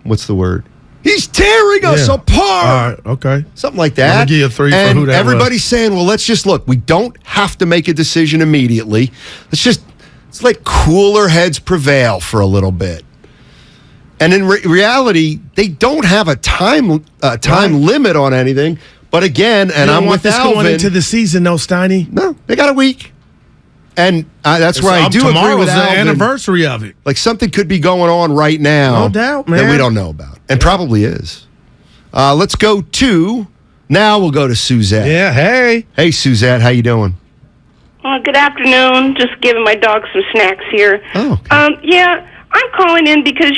[SPEAKER 1] What's the word? He's tearing us apart.
[SPEAKER 4] All right, okay.
[SPEAKER 1] Something like that.
[SPEAKER 4] I'll give you a 3
[SPEAKER 1] and
[SPEAKER 4] for who that
[SPEAKER 1] everybody's
[SPEAKER 4] was.
[SPEAKER 1] saying, well, let's just look. We don't have to make a decision immediately. Let's let cooler heads prevail for a little bit. And in reality, they don't have a time limit on anything. But again, and I'm with
[SPEAKER 4] this
[SPEAKER 1] Alvin.
[SPEAKER 4] going into the season, though, Steiny.
[SPEAKER 1] No, they got a week. And that's where I do agree with
[SPEAKER 4] Tomorrow's the
[SPEAKER 1] Alvin.
[SPEAKER 4] anniversary of it.
[SPEAKER 1] Like something could be going on right now.
[SPEAKER 4] No doubt, man.
[SPEAKER 1] That we don't know about. And probably is. Let's go to, now we'll go to Suzette.
[SPEAKER 4] Yeah, hey.
[SPEAKER 1] Hey, Suzette, how you doing?
[SPEAKER 2] Good afternoon. Just giving my dog some snacks here.
[SPEAKER 1] Oh, okay.
[SPEAKER 2] Yeah, I'm calling in because,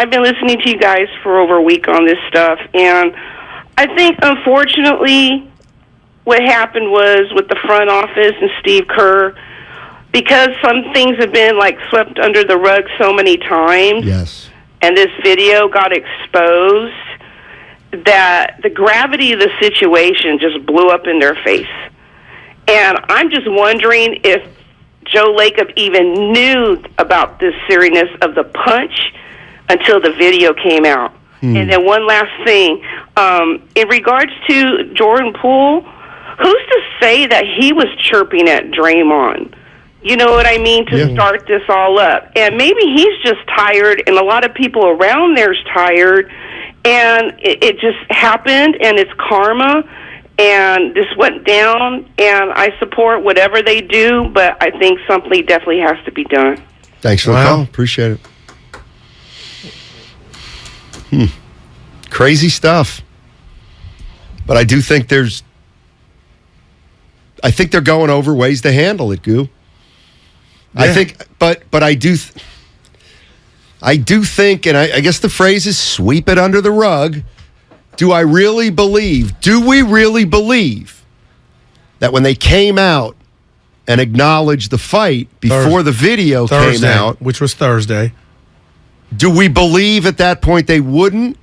[SPEAKER 2] I've been listening to you guys for over a week on this stuff. And I think, unfortunately, what happened was with the front office and Steve Kerr, because some things have been swept under the rug so many times.
[SPEAKER 1] Yes.
[SPEAKER 2] And this video got exposed, that the gravity of the situation just blew up in their face. And I'm just wondering if Joe Lacob even knew about this seriousness of the punch until the video came out. And then one last thing. In regards to Jordan Poole, who's to say that he was chirping at Draymond? You know what I mean? To start this all up. And maybe he's just tired, and a lot of people around there's tired, and it just happened, and it's karma, and this went down, and I support whatever they do, but I think something definitely has to be done.
[SPEAKER 1] Thanks for the call. Appreciate it. Crazy stuff. But I do think they're going over ways to handle it, Goo. Yeah. I think, but I do think, and I guess the phrase is sweep it under the rug. Do we really believe that when they came out and acknowledged the fight before the video came out,
[SPEAKER 4] which was Thursday,
[SPEAKER 1] do we believe at that point they wouldn't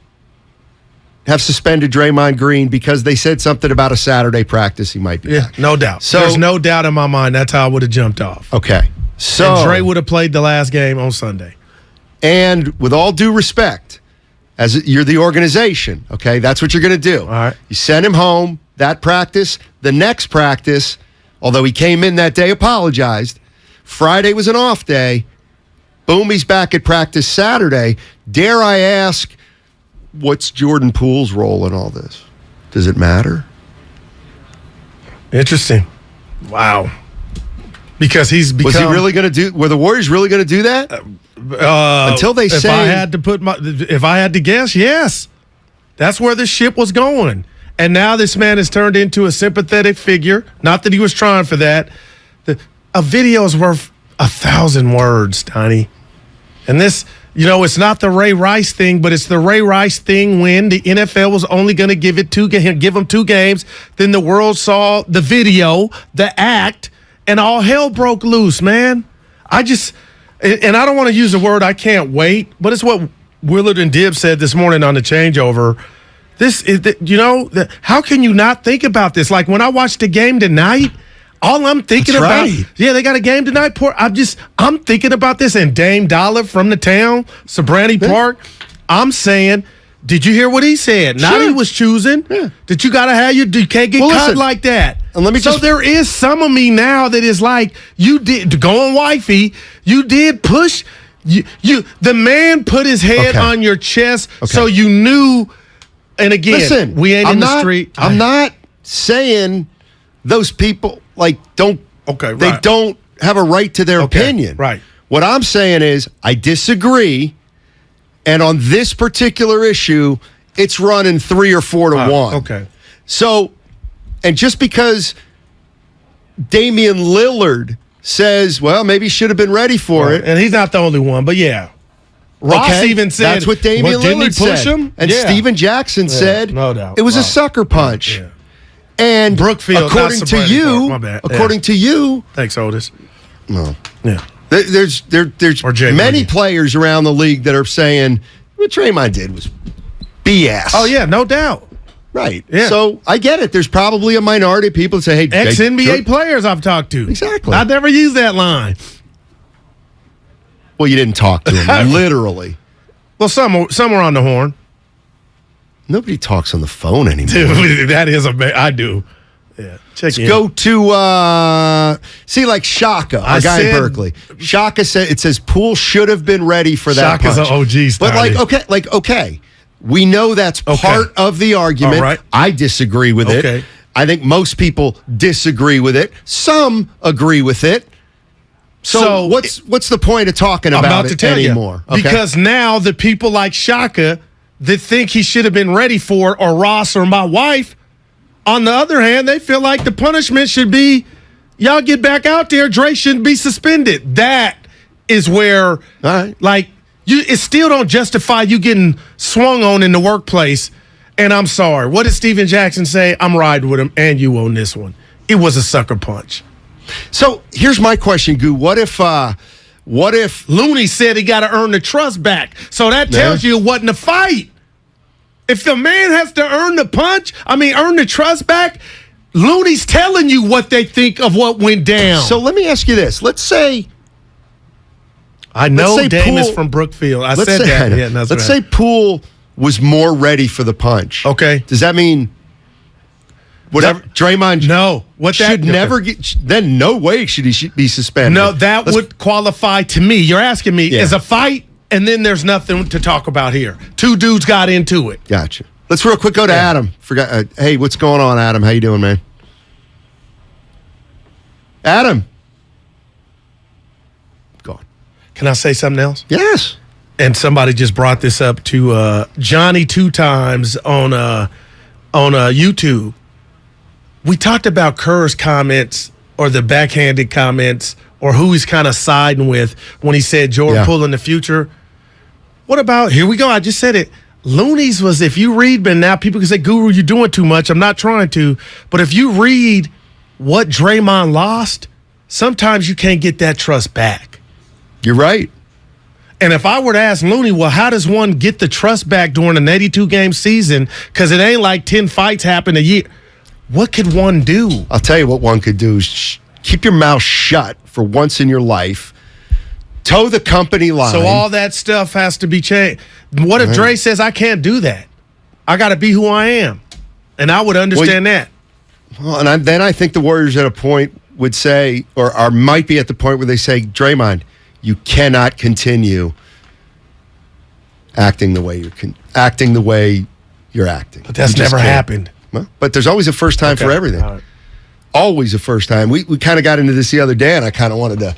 [SPEAKER 1] have suspended Draymond Green because they said something about a Saturday practice he might be back?
[SPEAKER 4] No doubt. So there's no doubt in my mind that's how I would have jumped off.
[SPEAKER 1] Okay. So
[SPEAKER 4] and Dre would have played the last game on Sunday.
[SPEAKER 1] And with all due respect, as you're the organization, okay, that's what you're going to do. All
[SPEAKER 4] right.
[SPEAKER 1] You send him home, that practice, the next practice, although he came in that day, apologized. Friday was an off day. Boom, he's back at practice Saturday. Dare I ask, what's Jordan Poole's role in all this? Does it matter?
[SPEAKER 4] Interesting. Wow. Because he's become...
[SPEAKER 1] Was he really going to do... Were the Warriors really going to do that? Until they say...
[SPEAKER 4] If I had to guess, yes. That's where the ship was going. And now this man has turned into a sympathetic figure. Not that he was trying for that. A video is worth 1,000 words, Tiny. And this... it's not the Ray Rice thing, but it's the Ray Rice thing when the NFL was only going to give him 2 games. Then the world saw the video, the act, and all hell broke loose, man. I don't want to use the word I can't wait, but it's what Willard and Dibb said this morning on the changeover. This is, how can you not think about this? Like when I watched the game tonight, all I'm thinking about, they got a game tonight. I'm thinking about this. And Dame Dollar from the town, Sobrani Park, I'm saying, did you hear what he said? Not he was choosing. Yeah. That you got to have you can't get cut like that.
[SPEAKER 1] And let me
[SPEAKER 4] there is some of me now that is like, you did, go on wifey, you did push, the man put his head on your chest so you knew, and again, we ain't in the street.
[SPEAKER 1] I'm not saying those people don't have a right to their opinion.
[SPEAKER 4] Right.
[SPEAKER 1] What I'm saying is I disagree, and on this particular issue, it's running 3 or 4 to 1.
[SPEAKER 4] Okay.
[SPEAKER 1] So, and just because Damian Lillard says, well, maybe he should have been ready for it.
[SPEAKER 4] And he's not the only one, but yeah. Ross even said,
[SPEAKER 1] that's what Damian Lillard
[SPEAKER 4] push
[SPEAKER 1] said.
[SPEAKER 4] him?
[SPEAKER 1] And Steven Jackson said
[SPEAKER 4] no doubt.
[SPEAKER 1] It was a sucker punch.
[SPEAKER 4] Yeah.
[SPEAKER 1] And
[SPEAKER 4] Brookfield,
[SPEAKER 1] according to you,
[SPEAKER 4] thanks, Otis.
[SPEAKER 1] No,
[SPEAKER 4] yeah.
[SPEAKER 1] There's many players around the league that are saying what Draymond did was BS.
[SPEAKER 4] Oh yeah, no doubt.
[SPEAKER 1] Right. Yeah. So I get it. There's probably a minority of people that say, "Hey,
[SPEAKER 4] ex-NBA players I've talked to."
[SPEAKER 1] Exactly.
[SPEAKER 4] I never used that line.
[SPEAKER 1] Well, you didn't talk to them, literally.
[SPEAKER 4] Well, some were on the horn.
[SPEAKER 1] Nobody talks on the phone anymore.
[SPEAKER 4] Dude, that is I do. Yeah.
[SPEAKER 1] Let's go to like Shaka, our guy in Berkeley. Shaka said it says Poole should have been ready for that
[SPEAKER 4] Shaka's
[SPEAKER 1] punch.
[SPEAKER 4] an OG,
[SPEAKER 1] but okay. We know that's part of the argument.
[SPEAKER 4] All right.
[SPEAKER 1] I disagree with it. I think most people disagree with it. Some agree with it. So what's the point of talking about it anymore?
[SPEAKER 4] Okay. Because now the people like Shaka that think he should have been ready for it, or Ross or my wife, on the other hand, they feel like the punishment should be, y'all get back out there, Dre shouldn't be suspended. That is where, it still don't justify you getting swung on in the workplace. And I'm sorry. What did Steven Jackson say? I'm riding with him and you on this one. It was a sucker punch.
[SPEAKER 1] So here's my question, Goo. What if
[SPEAKER 4] Looney said he got to earn the trust back? So that tells you it wasn't a fight. If the man has to earn the trust back, Looney's telling you what they think of what went down.
[SPEAKER 1] So let me ask you this. Let's say
[SPEAKER 4] Dame is from Brookfield.
[SPEAKER 1] Let's say Poole was more ready for the punch.
[SPEAKER 4] Okay.
[SPEAKER 1] Does that mean whatever Draymond should never get, then no way should he be suspended?
[SPEAKER 4] No, that would qualify to me. You're asking me, is a fight, and then there's nothing to talk about here. Two dudes got into it.
[SPEAKER 1] Gotcha. Let's real quick go to Adam. Hey, what's going on, Adam? How you doing, man? Adam. Go on.
[SPEAKER 4] Can I say something else?
[SPEAKER 1] Yes.
[SPEAKER 4] And somebody just brought this up to Johnny 2 times on YouTube. We talked about Kerr's comments or the backhanded comments or who he's kind of siding with when he said Jordan Poole in the future. What about, here we go, I just said it. Looney's was, if you read, but now people can say, Guru, you're doing too much. I'm not trying to. But if you read what Draymond lost, sometimes you can't get that trust back.
[SPEAKER 1] You're right.
[SPEAKER 4] And if I were to ask Looney, well, how does one get the trust back during an 82-game season? Because it ain't like 10 fights happen a year. What could one do?
[SPEAKER 1] I'll tell you what one could do is keep your mouth shut for once in your life. Toe the company line.
[SPEAKER 4] So all that stuff has to be changed. What if Dre says, I can't do that? I got to be who I am. And I would understand that.
[SPEAKER 1] Well, and then I think the Warriors at a point would say, or might be at the point where they say, Draymond, you cannot continue acting the way you're acting.
[SPEAKER 4] But that's never happened.
[SPEAKER 1] Well, but there's always a first time for everything. Right. Always a first time. We kind of got into this the other day, and I kind of wanted to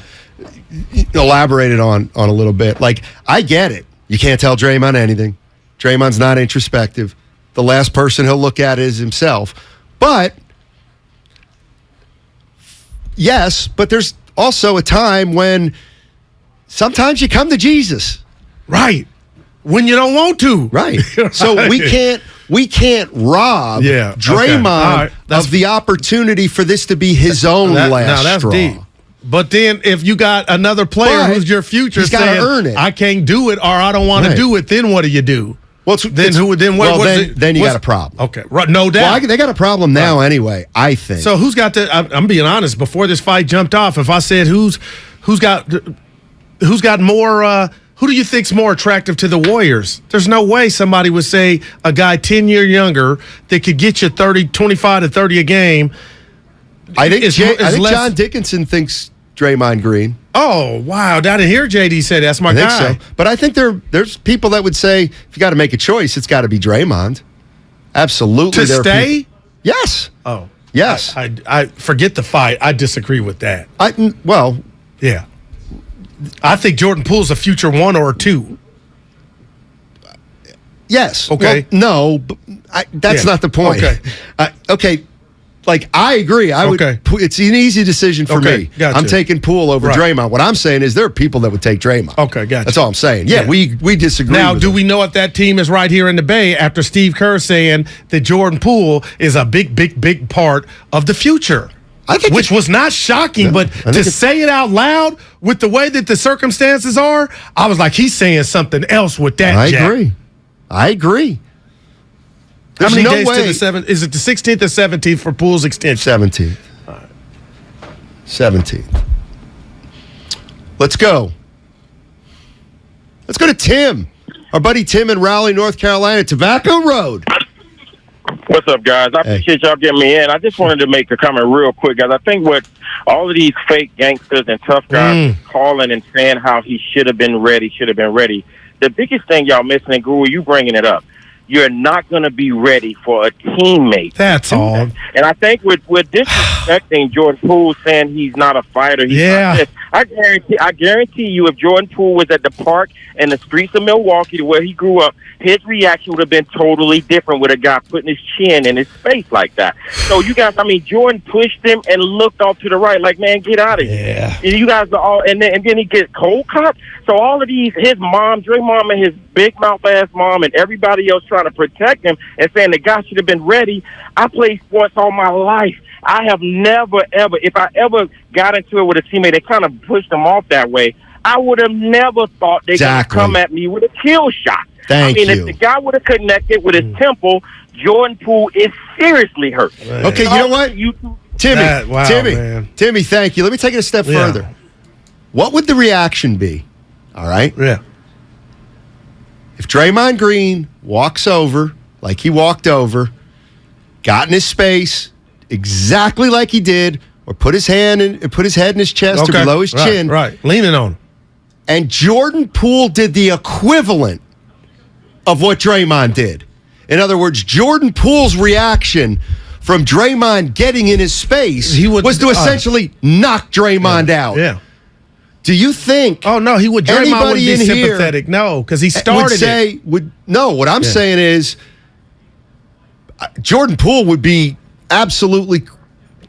[SPEAKER 1] elaborate it on a little bit. Like, I get it. You can't tell Draymond anything. Draymond's not introspective. The last person he'll look at is himself. But, yes, but there's also a time when sometimes you come to Jesus.
[SPEAKER 4] Right. When you don't want to.
[SPEAKER 1] Right. So we can't rob Draymond of the opportunity for this to be his own last straw. Deep.
[SPEAKER 4] But then if you got another player who's your future saying, earn it. I can't do it or I don't want to do it, then what do you do?
[SPEAKER 1] Well, then you got a problem.
[SPEAKER 4] Okay, right, no doubt.
[SPEAKER 1] Well, they got a problem now anyway, I think.
[SPEAKER 4] So who's got the I'm being honest, before this fight jumped off, if I said who's got more who do you think's more attractive to the Warriors? There's no way somebody would say a guy 10 years younger that could get you 25 to 30 a game.
[SPEAKER 1] I think John Dickinson thinks Draymond Green.
[SPEAKER 4] Oh, wow. I didn't hear JD say that's my guy.
[SPEAKER 1] I think so. But I think there's people that would say if you got to make a choice, it's got to be Draymond. Absolutely.
[SPEAKER 4] To stay?
[SPEAKER 1] Yes.
[SPEAKER 4] Oh.
[SPEAKER 1] Yes.
[SPEAKER 4] I forget the fight. I disagree with that. Yeah. I think Jordan Poole's a future 1 or 2.
[SPEAKER 1] Yes.
[SPEAKER 4] Okay.
[SPEAKER 1] Well, no, but that's not the point.
[SPEAKER 4] Okay.
[SPEAKER 1] Okay. Like, I agree. It's an easy decision for me.
[SPEAKER 4] Gotcha.
[SPEAKER 1] I'm taking Poole over Draymond. What I'm saying is there are people that would take Draymond.
[SPEAKER 4] Okay, gotcha.
[SPEAKER 1] That's all I'm saying. Yeah. We disagree.
[SPEAKER 4] Now, do we know if that team is right here in the Bay after Steve Kerr saying that Jordan Poole is a big part of the future? Which was not shocking, but to say it out loud with the way that the circumstances are, I was like, he's saying something else with that.
[SPEAKER 1] I agree.
[SPEAKER 4] How many days to the 7th? Is it the 16th or 17th for Poole's extension?
[SPEAKER 1] 17th. All right. 17th. Let's go. Let's go to Tim. Our buddy Tim in Raleigh, North Carolina, Tobacco Road.
[SPEAKER 11] What's up, guys? I appreciate y'all getting me in. I just wanted to make a comment real quick, guys. I think what all of these fake gangsters and tough guys calling and saying how he should have been ready. The biggest thing y'all missing, and Guru, you bringing it up, you're not going to be ready for a teammate.
[SPEAKER 4] That's all.
[SPEAKER 11] And I think with disrespecting Jordan Poole, saying he's not a fighter, he's not this, I guarantee you, if Jordan Poole was at the park in the streets of Milwaukee, where he grew up, his reaction would have been totally different with a guy putting his chin in his face like that. So you guys, Jordan pushed him and looked off to the right, like, man, get out of here.
[SPEAKER 4] Yeah.
[SPEAKER 11] And you guys are all, and then he gets cold cocked. So all of these, his mom, Dre mom, and his big mouth ass mom, and everybody else trying to protect him and saying the guy should have been ready. I played sports all my life. I have never, ever, if I ever got into it with a teammate, they kind of pushed him off that way, I would have never thought they could come at me with a kill shot.
[SPEAKER 1] Thank you.
[SPEAKER 11] If the guy would have connected with his temple, Jordan Poole is seriously hurt.
[SPEAKER 1] Okay, you know what? Timmy, Timmy, thank you. Let me take it a step further. What would the reaction be? All right?
[SPEAKER 4] Yeah.
[SPEAKER 1] If Draymond Green walks over, like he walked over, got in his space, exactly like he did, or put his head in his chest or below his chin.
[SPEAKER 4] Right, leaning on him.
[SPEAKER 1] And Jordan Poole did the equivalent of what Draymond did. In other words, Jordan Poole's reaction from Draymond getting in his space was to essentially knock Draymond out.
[SPEAKER 4] Yeah.
[SPEAKER 1] Do you think?
[SPEAKER 4] Oh no, Draymond would be sympathetic. No, because he started it.
[SPEAKER 1] What I'm saying is, Jordan Poole would be absolutely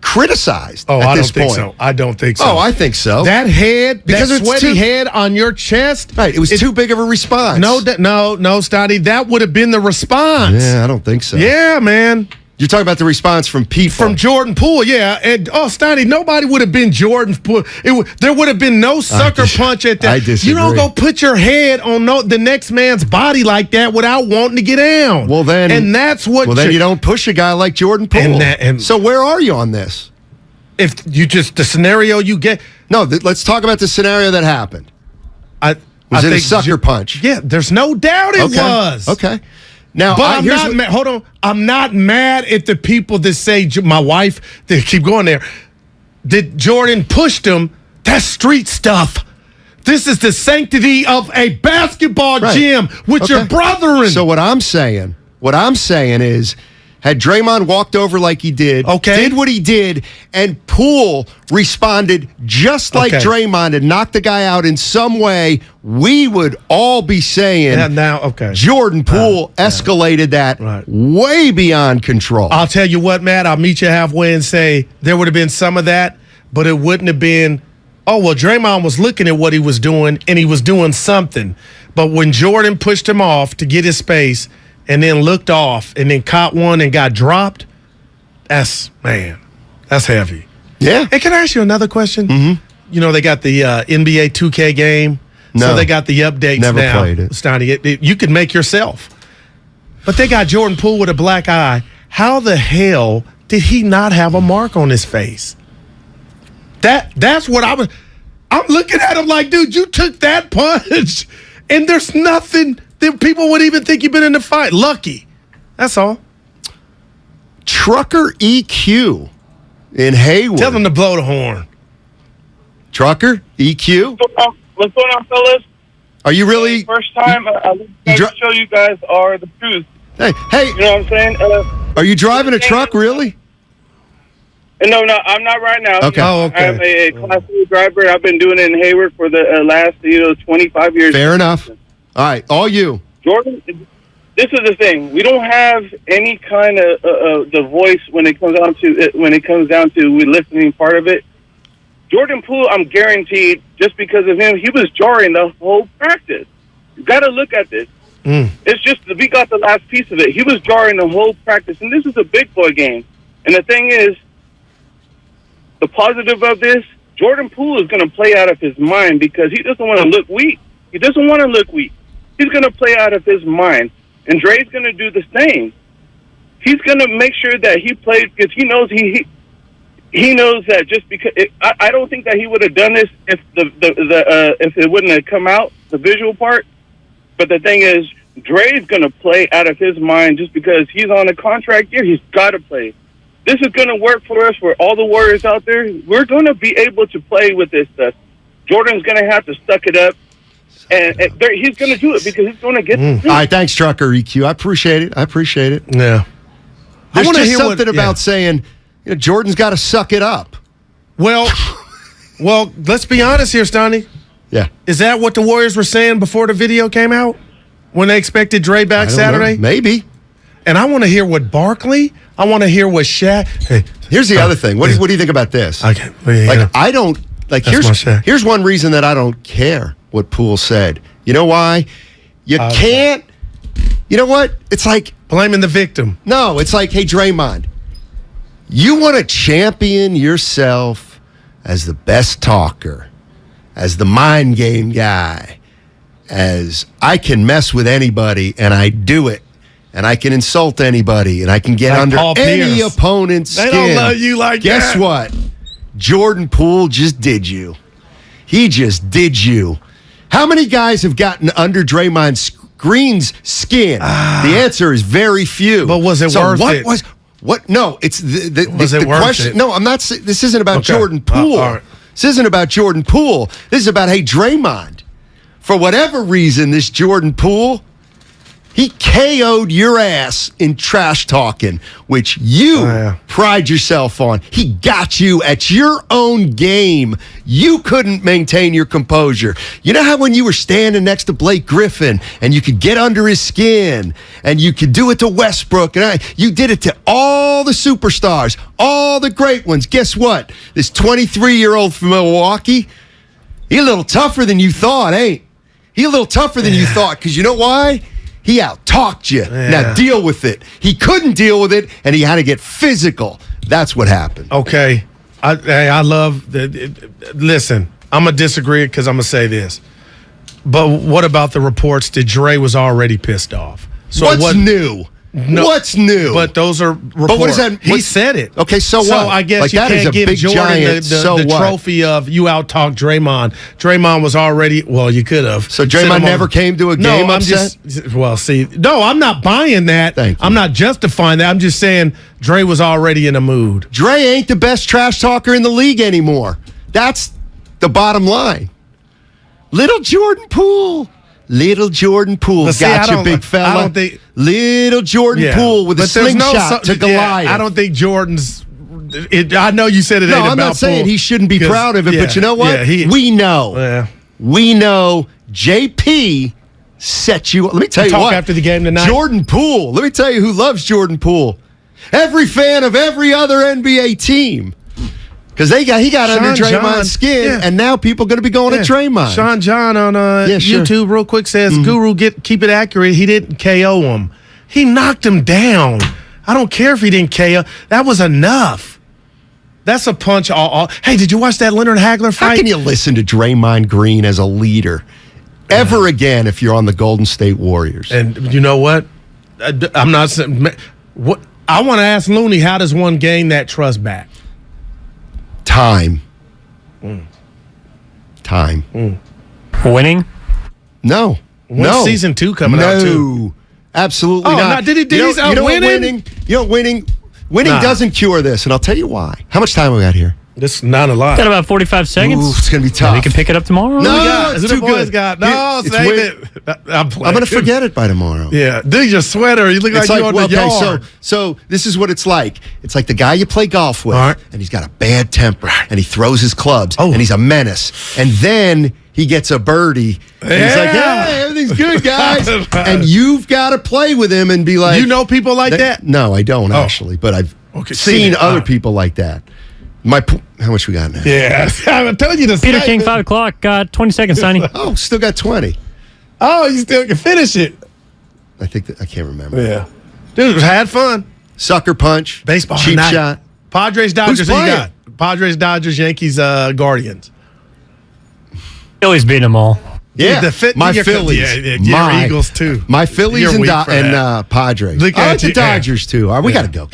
[SPEAKER 1] criticized at this point.
[SPEAKER 4] I don't think so.
[SPEAKER 1] Oh, I think so.
[SPEAKER 4] That head, that sweaty head on your chest.
[SPEAKER 1] Right, it was too big of a response.
[SPEAKER 4] No, Steiny, that would have been the response.
[SPEAKER 1] Yeah, I don't think so.
[SPEAKER 4] Yeah, man.
[SPEAKER 1] You're talking about the response from people.
[SPEAKER 4] From Jordan Poole, yeah. And, Steiny, nobody would have been Jordan Poole. There would have been no sucker punch at that.
[SPEAKER 1] I disagree.
[SPEAKER 4] You don't go put your head on the next man's body like that without wanting to get down.
[SPEAKER 1] Well, then.
[SPEAKER 4] And that's what.
[SPEAKER 1] Well, then you don't push a guy like Jordan Poole. So where are you on this?
[SPEAKER 4] If you the scenario you get.
[SPEAKER 1] No, let's talk about the scenario that happened. Was it a sucker punch?
[SPEAKER 4] Yeah, there's no doubt it was.
[SPEAKER 1] Okay. Now,
[SPEAKER 4] but I'm not mad. Hold on. I'm not mad at the people that say, my wife, they keep going there, that Jordan pushed him. That's street stuff. This is the sanctity of a basketball gym with your brethren.
[SPEAKER 1] So what I'm saying is, had Draymond walked over like he did what he did, and Poole responded just like Draymond and knocked the guy out in some way, we would all be saying Jordan Poole escalated that way beyond control.
[SPEAKER 4] I'll tell you what, Matt, I'll meet you halfway and say there would have been some of that, but it wouldn't have been, Draymond was looking at what he was doing, and he was doing something. But when Jordan pushed him off to get his space, and then looked off, and then caught one and got dropped, that's heavy.
[SPEAKER 1] Yeah.
[SPEAKER 4] Hey, can I ask you another question?
[SPEAKER 1] Mm-hmm.
[SPEAKER 4] You know, they got the NBA 2K game, so they got the updates now.
[SPEAKER 1] Never played it.
[SPEAKER 4] Steiny, you could make yourself. But they got Jordan Poole with a black eye. How the hell did he not have a mark on his face? That's what I'm looking at him like, dude, you took that punch, and there's nothing that people would even think you've been in the fight. Lucky. That's all.
[SPEAKER 1] Trucker EQ in Hayward.
[SPEAKER 4] Tell them to blow the horn.
[SPEAKER 1] Trucker EQ.
[SPEAKER 6] What's going on, fellas?
[SPEAKER 1] Are you really?
[SPEAKER 6] First time I show you guys are the truth.
[SPEAKER 1] Hey.
[SPEAKER 6] You know what I'm saying?
[SPEAKER 1] Are you driving a truck, really?
[SPEAKER 6] No, I'm not right now.
[SPEAKER 1] Okay.
[SPEAKER 6] I am a Class A driver. I've been doing it in Hayward for the last 25 years.
[SPEAKER 1] Fair enough. All right, all you.
[SPEAKER 6] Jordan, this is the thing. We don't have any kind of the voice when it comes down to we listening part of it. Jordan Poole, I'm guaranteed, just because of him, he was jarring the whole practice. You got to look at this. It's just we got the last piece of it. He was jarring the whole practice, and this is a big boy game. And the thing is, the positive of this, Jordan Poole is going to play out of his mind because he doesn't want to look weak. He doesn't want to look weak. He's going to play out of his mind. And Dre's going to do the same. He's going to make sure that he plays because he knows he knows that just because I don't think that he would have done this if if it wouldn't have come out, the visual part. But the thing is, Dre's going to play out of his mind just because he's on a contract year. He's got to play. This is going to work for us, for all the Warriors out there. We're going to be able to play with this stuff. Jordan's going to have to suck it up, and he's going to do it because he's going to get
[SPEAKER 1] All right, thanks, Trucker EQ. I appreciate it.
[SPEAKER 4] Yeah.
[SPEAKER 1] There's just something about saying, Jordan's got to suck it up.
[SPEAKER 4] Well, let's be honest here, Steiny.
[SPEAKER 1] Yeah.
[SPEAKER 4] Is that what the Warriors were saying before the video came out? When they expected Dre back Saturday?
[SPEAKER 1] Know. Maybe.
[SPEAKER 4] And I want to hear what Barkley, I want to hear what Shaq. Hey,
[SPEAKER 1] here's the other thing. What do you think about this?
[SPEAKER 4] Okay.
[SPEAKER 1] I don't, here's one reason that I don't care what Poole said. You know why? You can't, you know what? It's like.
[SPEAKER 4] Blaming the victim.
[SPEAKER 1] No, it's like, hey, Draymond, you want to champion yourself as the best talker, as the mind game guy, as I can mess with anybody and I do it, and I can insult anybody and I can get under any opponent's skin.
[SPEAKER 4] They don't love you like
[SPEAKER 1] Guess what? Jordan Poole just did you. He just did you. How many guys have gotten under Draymond Green's skin? The answer is very few.
[SPEAKER 4] But was it worth it?
[SPEAKER 1] No, it's
[SPEAKER 4] was it worth
[SPEAKER 1] question.
[SPEAKER 4] It?
[SPEAKER 1] No, I'm not. This isn't about Jordan Poole.
[SPEAKER 4] All right.
[SPEAKER 1] This isn't about Jordan Poole. This is about, hey, Draymond. For whatever reason, this Jordan Poole, he KO'd your ass in trash talking, which you pride yourself on. He got you at your own game. You couldn't maintain your composure. You know how when you were standing next to Blake Griffin and you could get under his skin and you could do it to Westbrook and you did it to all the superstars, all the great ones. Guess what? This 23-year-old from Milwaukee, he's a little tougher than you thought, ain't? He a little tougher than you thought, because you know why? He out-talked you.
[SPEAKER 4] Yeah.
[SPEAKER 1] Now deal with it. He couldn't deal with it, and he had to get physical. That's what happened.
[SPEAKER 4] Okay. I love listen, I'm going to disagree because I'm going to say this. But what about the reports that Dre was already pissed off?
[SPEAKER 1] So what's new?
[SPEAKER 4] No,
[SPEAKER 1] what's new?
[SPEAKER 4] But those are reports.
[SPEAKER 1] But what does that?
[SPEAKER 4] He said it.
[SPEAKER 1] Okay, so what?
[SPEAKER 4] So I guess you can't give Jordan the trophy of you out-talked Draymond. Draymond was already, you could have.
[SPEAKER 1] So Draymond never came to a game upset?
[SPEAKER 4] I'm not buying that. I'm not justifying that. I'm just saying Dre was already in a mood.
[SPEAKER 1] Dre ain't the best trash talker in the league anymore. That's the bottom line. Little Jordan Poole got you, big fella.
[SPEAKER 4] I don't think
[SPEAKER 1] little Jordan Poole with a slingshot to Goliath.
[SPEAKER 4] I don't think Jordan's. I know you said it ain't about Poole.
[SPEAKER 1] No, I'm not saying he shouldn't be proud of it, but you know what? We know.
[SPEAKER 4] Yeah.
[SPEAKER 1] We know JP set you up. Let me tell you what.
[SPEAKER 4] After the game tonight.
[SPEAKER 1] Jordan Poole. Let me tell you who loves Jordan Poole. Every fan of every other NBA team. Because he got under Draymond's skin, and now people are going to be going at Draymond.
[SPEAKER 4] Sean John on YouTube real quick says, Guru, keep it accurate. He didn't KO him. He knocked him down. I don't care if he didn't KO. That was enough. That's a punch. Hey, did you watch that Leonard Hagler fight?
[SPEAKER 1] How can you listen to Draymond Green as a leader ever again if you're on the Golden State Warriors?
[SPEAKER 4] And you know what? I'm not saying. What I want to ask Looney, how does one gain that trust back?
[SPEAKER 1] Time.
[SPEAKER 7] Winning?
[SPEAKER 1] No.
[SPEAKER 4] When's season 2 coming out too?
[SPEAKER 1] No. Absolutely not.
[SPEAKER 4] Did he's out winning?
[SPEAKER 1] Winning doesn't cure this, and I'll tell you why. How much time we got here?
[SPEAKER 4] This is not a lot.
[SPEAKER 7] Got about 45 seconds.
[SPEAKER 1] Ooh, it's going to be tough.
[SPEAKER 7] We can pick it up tomorrow.
[SPEAKER 1] No, it's too good.
[SPEAKER 4] Save it. I'm
[SPEAKER 1] going to forget it by tomorrow.
[SPEAKER 4] Yeah. Dude, your sweater. You look like you're on the yard.
[SPEAKER 1] So this is what it's like. It's like the guy you play golf with, and he's got a bad temper, and he throws his clubs, and he's a menace. And then he gets a birdie, and he's like, hey, everything's good, guys. And you've got to play with him and be like.
[SPEAKER 4] You know people like that?
[SPEAKER 1] No, I don't actually, but I've seen other people like that. How much we got now?
[SPEAKER 4] Yeah, I'm telling you this.
[SPEAKER 7] Peter King, 5 o'clock. Got 20 seconds, Steiny.
[SPEAKER 1] Oh, still got 20.
[SPEAKER 4] Oh, you still can finish it.
[SPEAKER 1] I can't remember.
[SPEAKER 4] Yeah, dude, had fun.
[SPEAKER 1] Sucker punch,
[SPEAKER 4] baseball,
[SPEAKER 1] cheap shot.
[SPEAKER 4] Padres, Dodgers. Who you got? Padres, Dodgers, Yankees, Guardians.
[SPEAKER 7] Phillies beat them all.
[SPEAKER 1] Yeah, my Phillies.
[SPEAKER 4] Your Eagles too.
[SPEAKER 1] My Phillies and Padres.
[SPEAKER 4] Look
[SPEAKER 1] I
[SPEAKER 4] at
[SPEAKER 1] like the Dodgers too. All right, we got to go.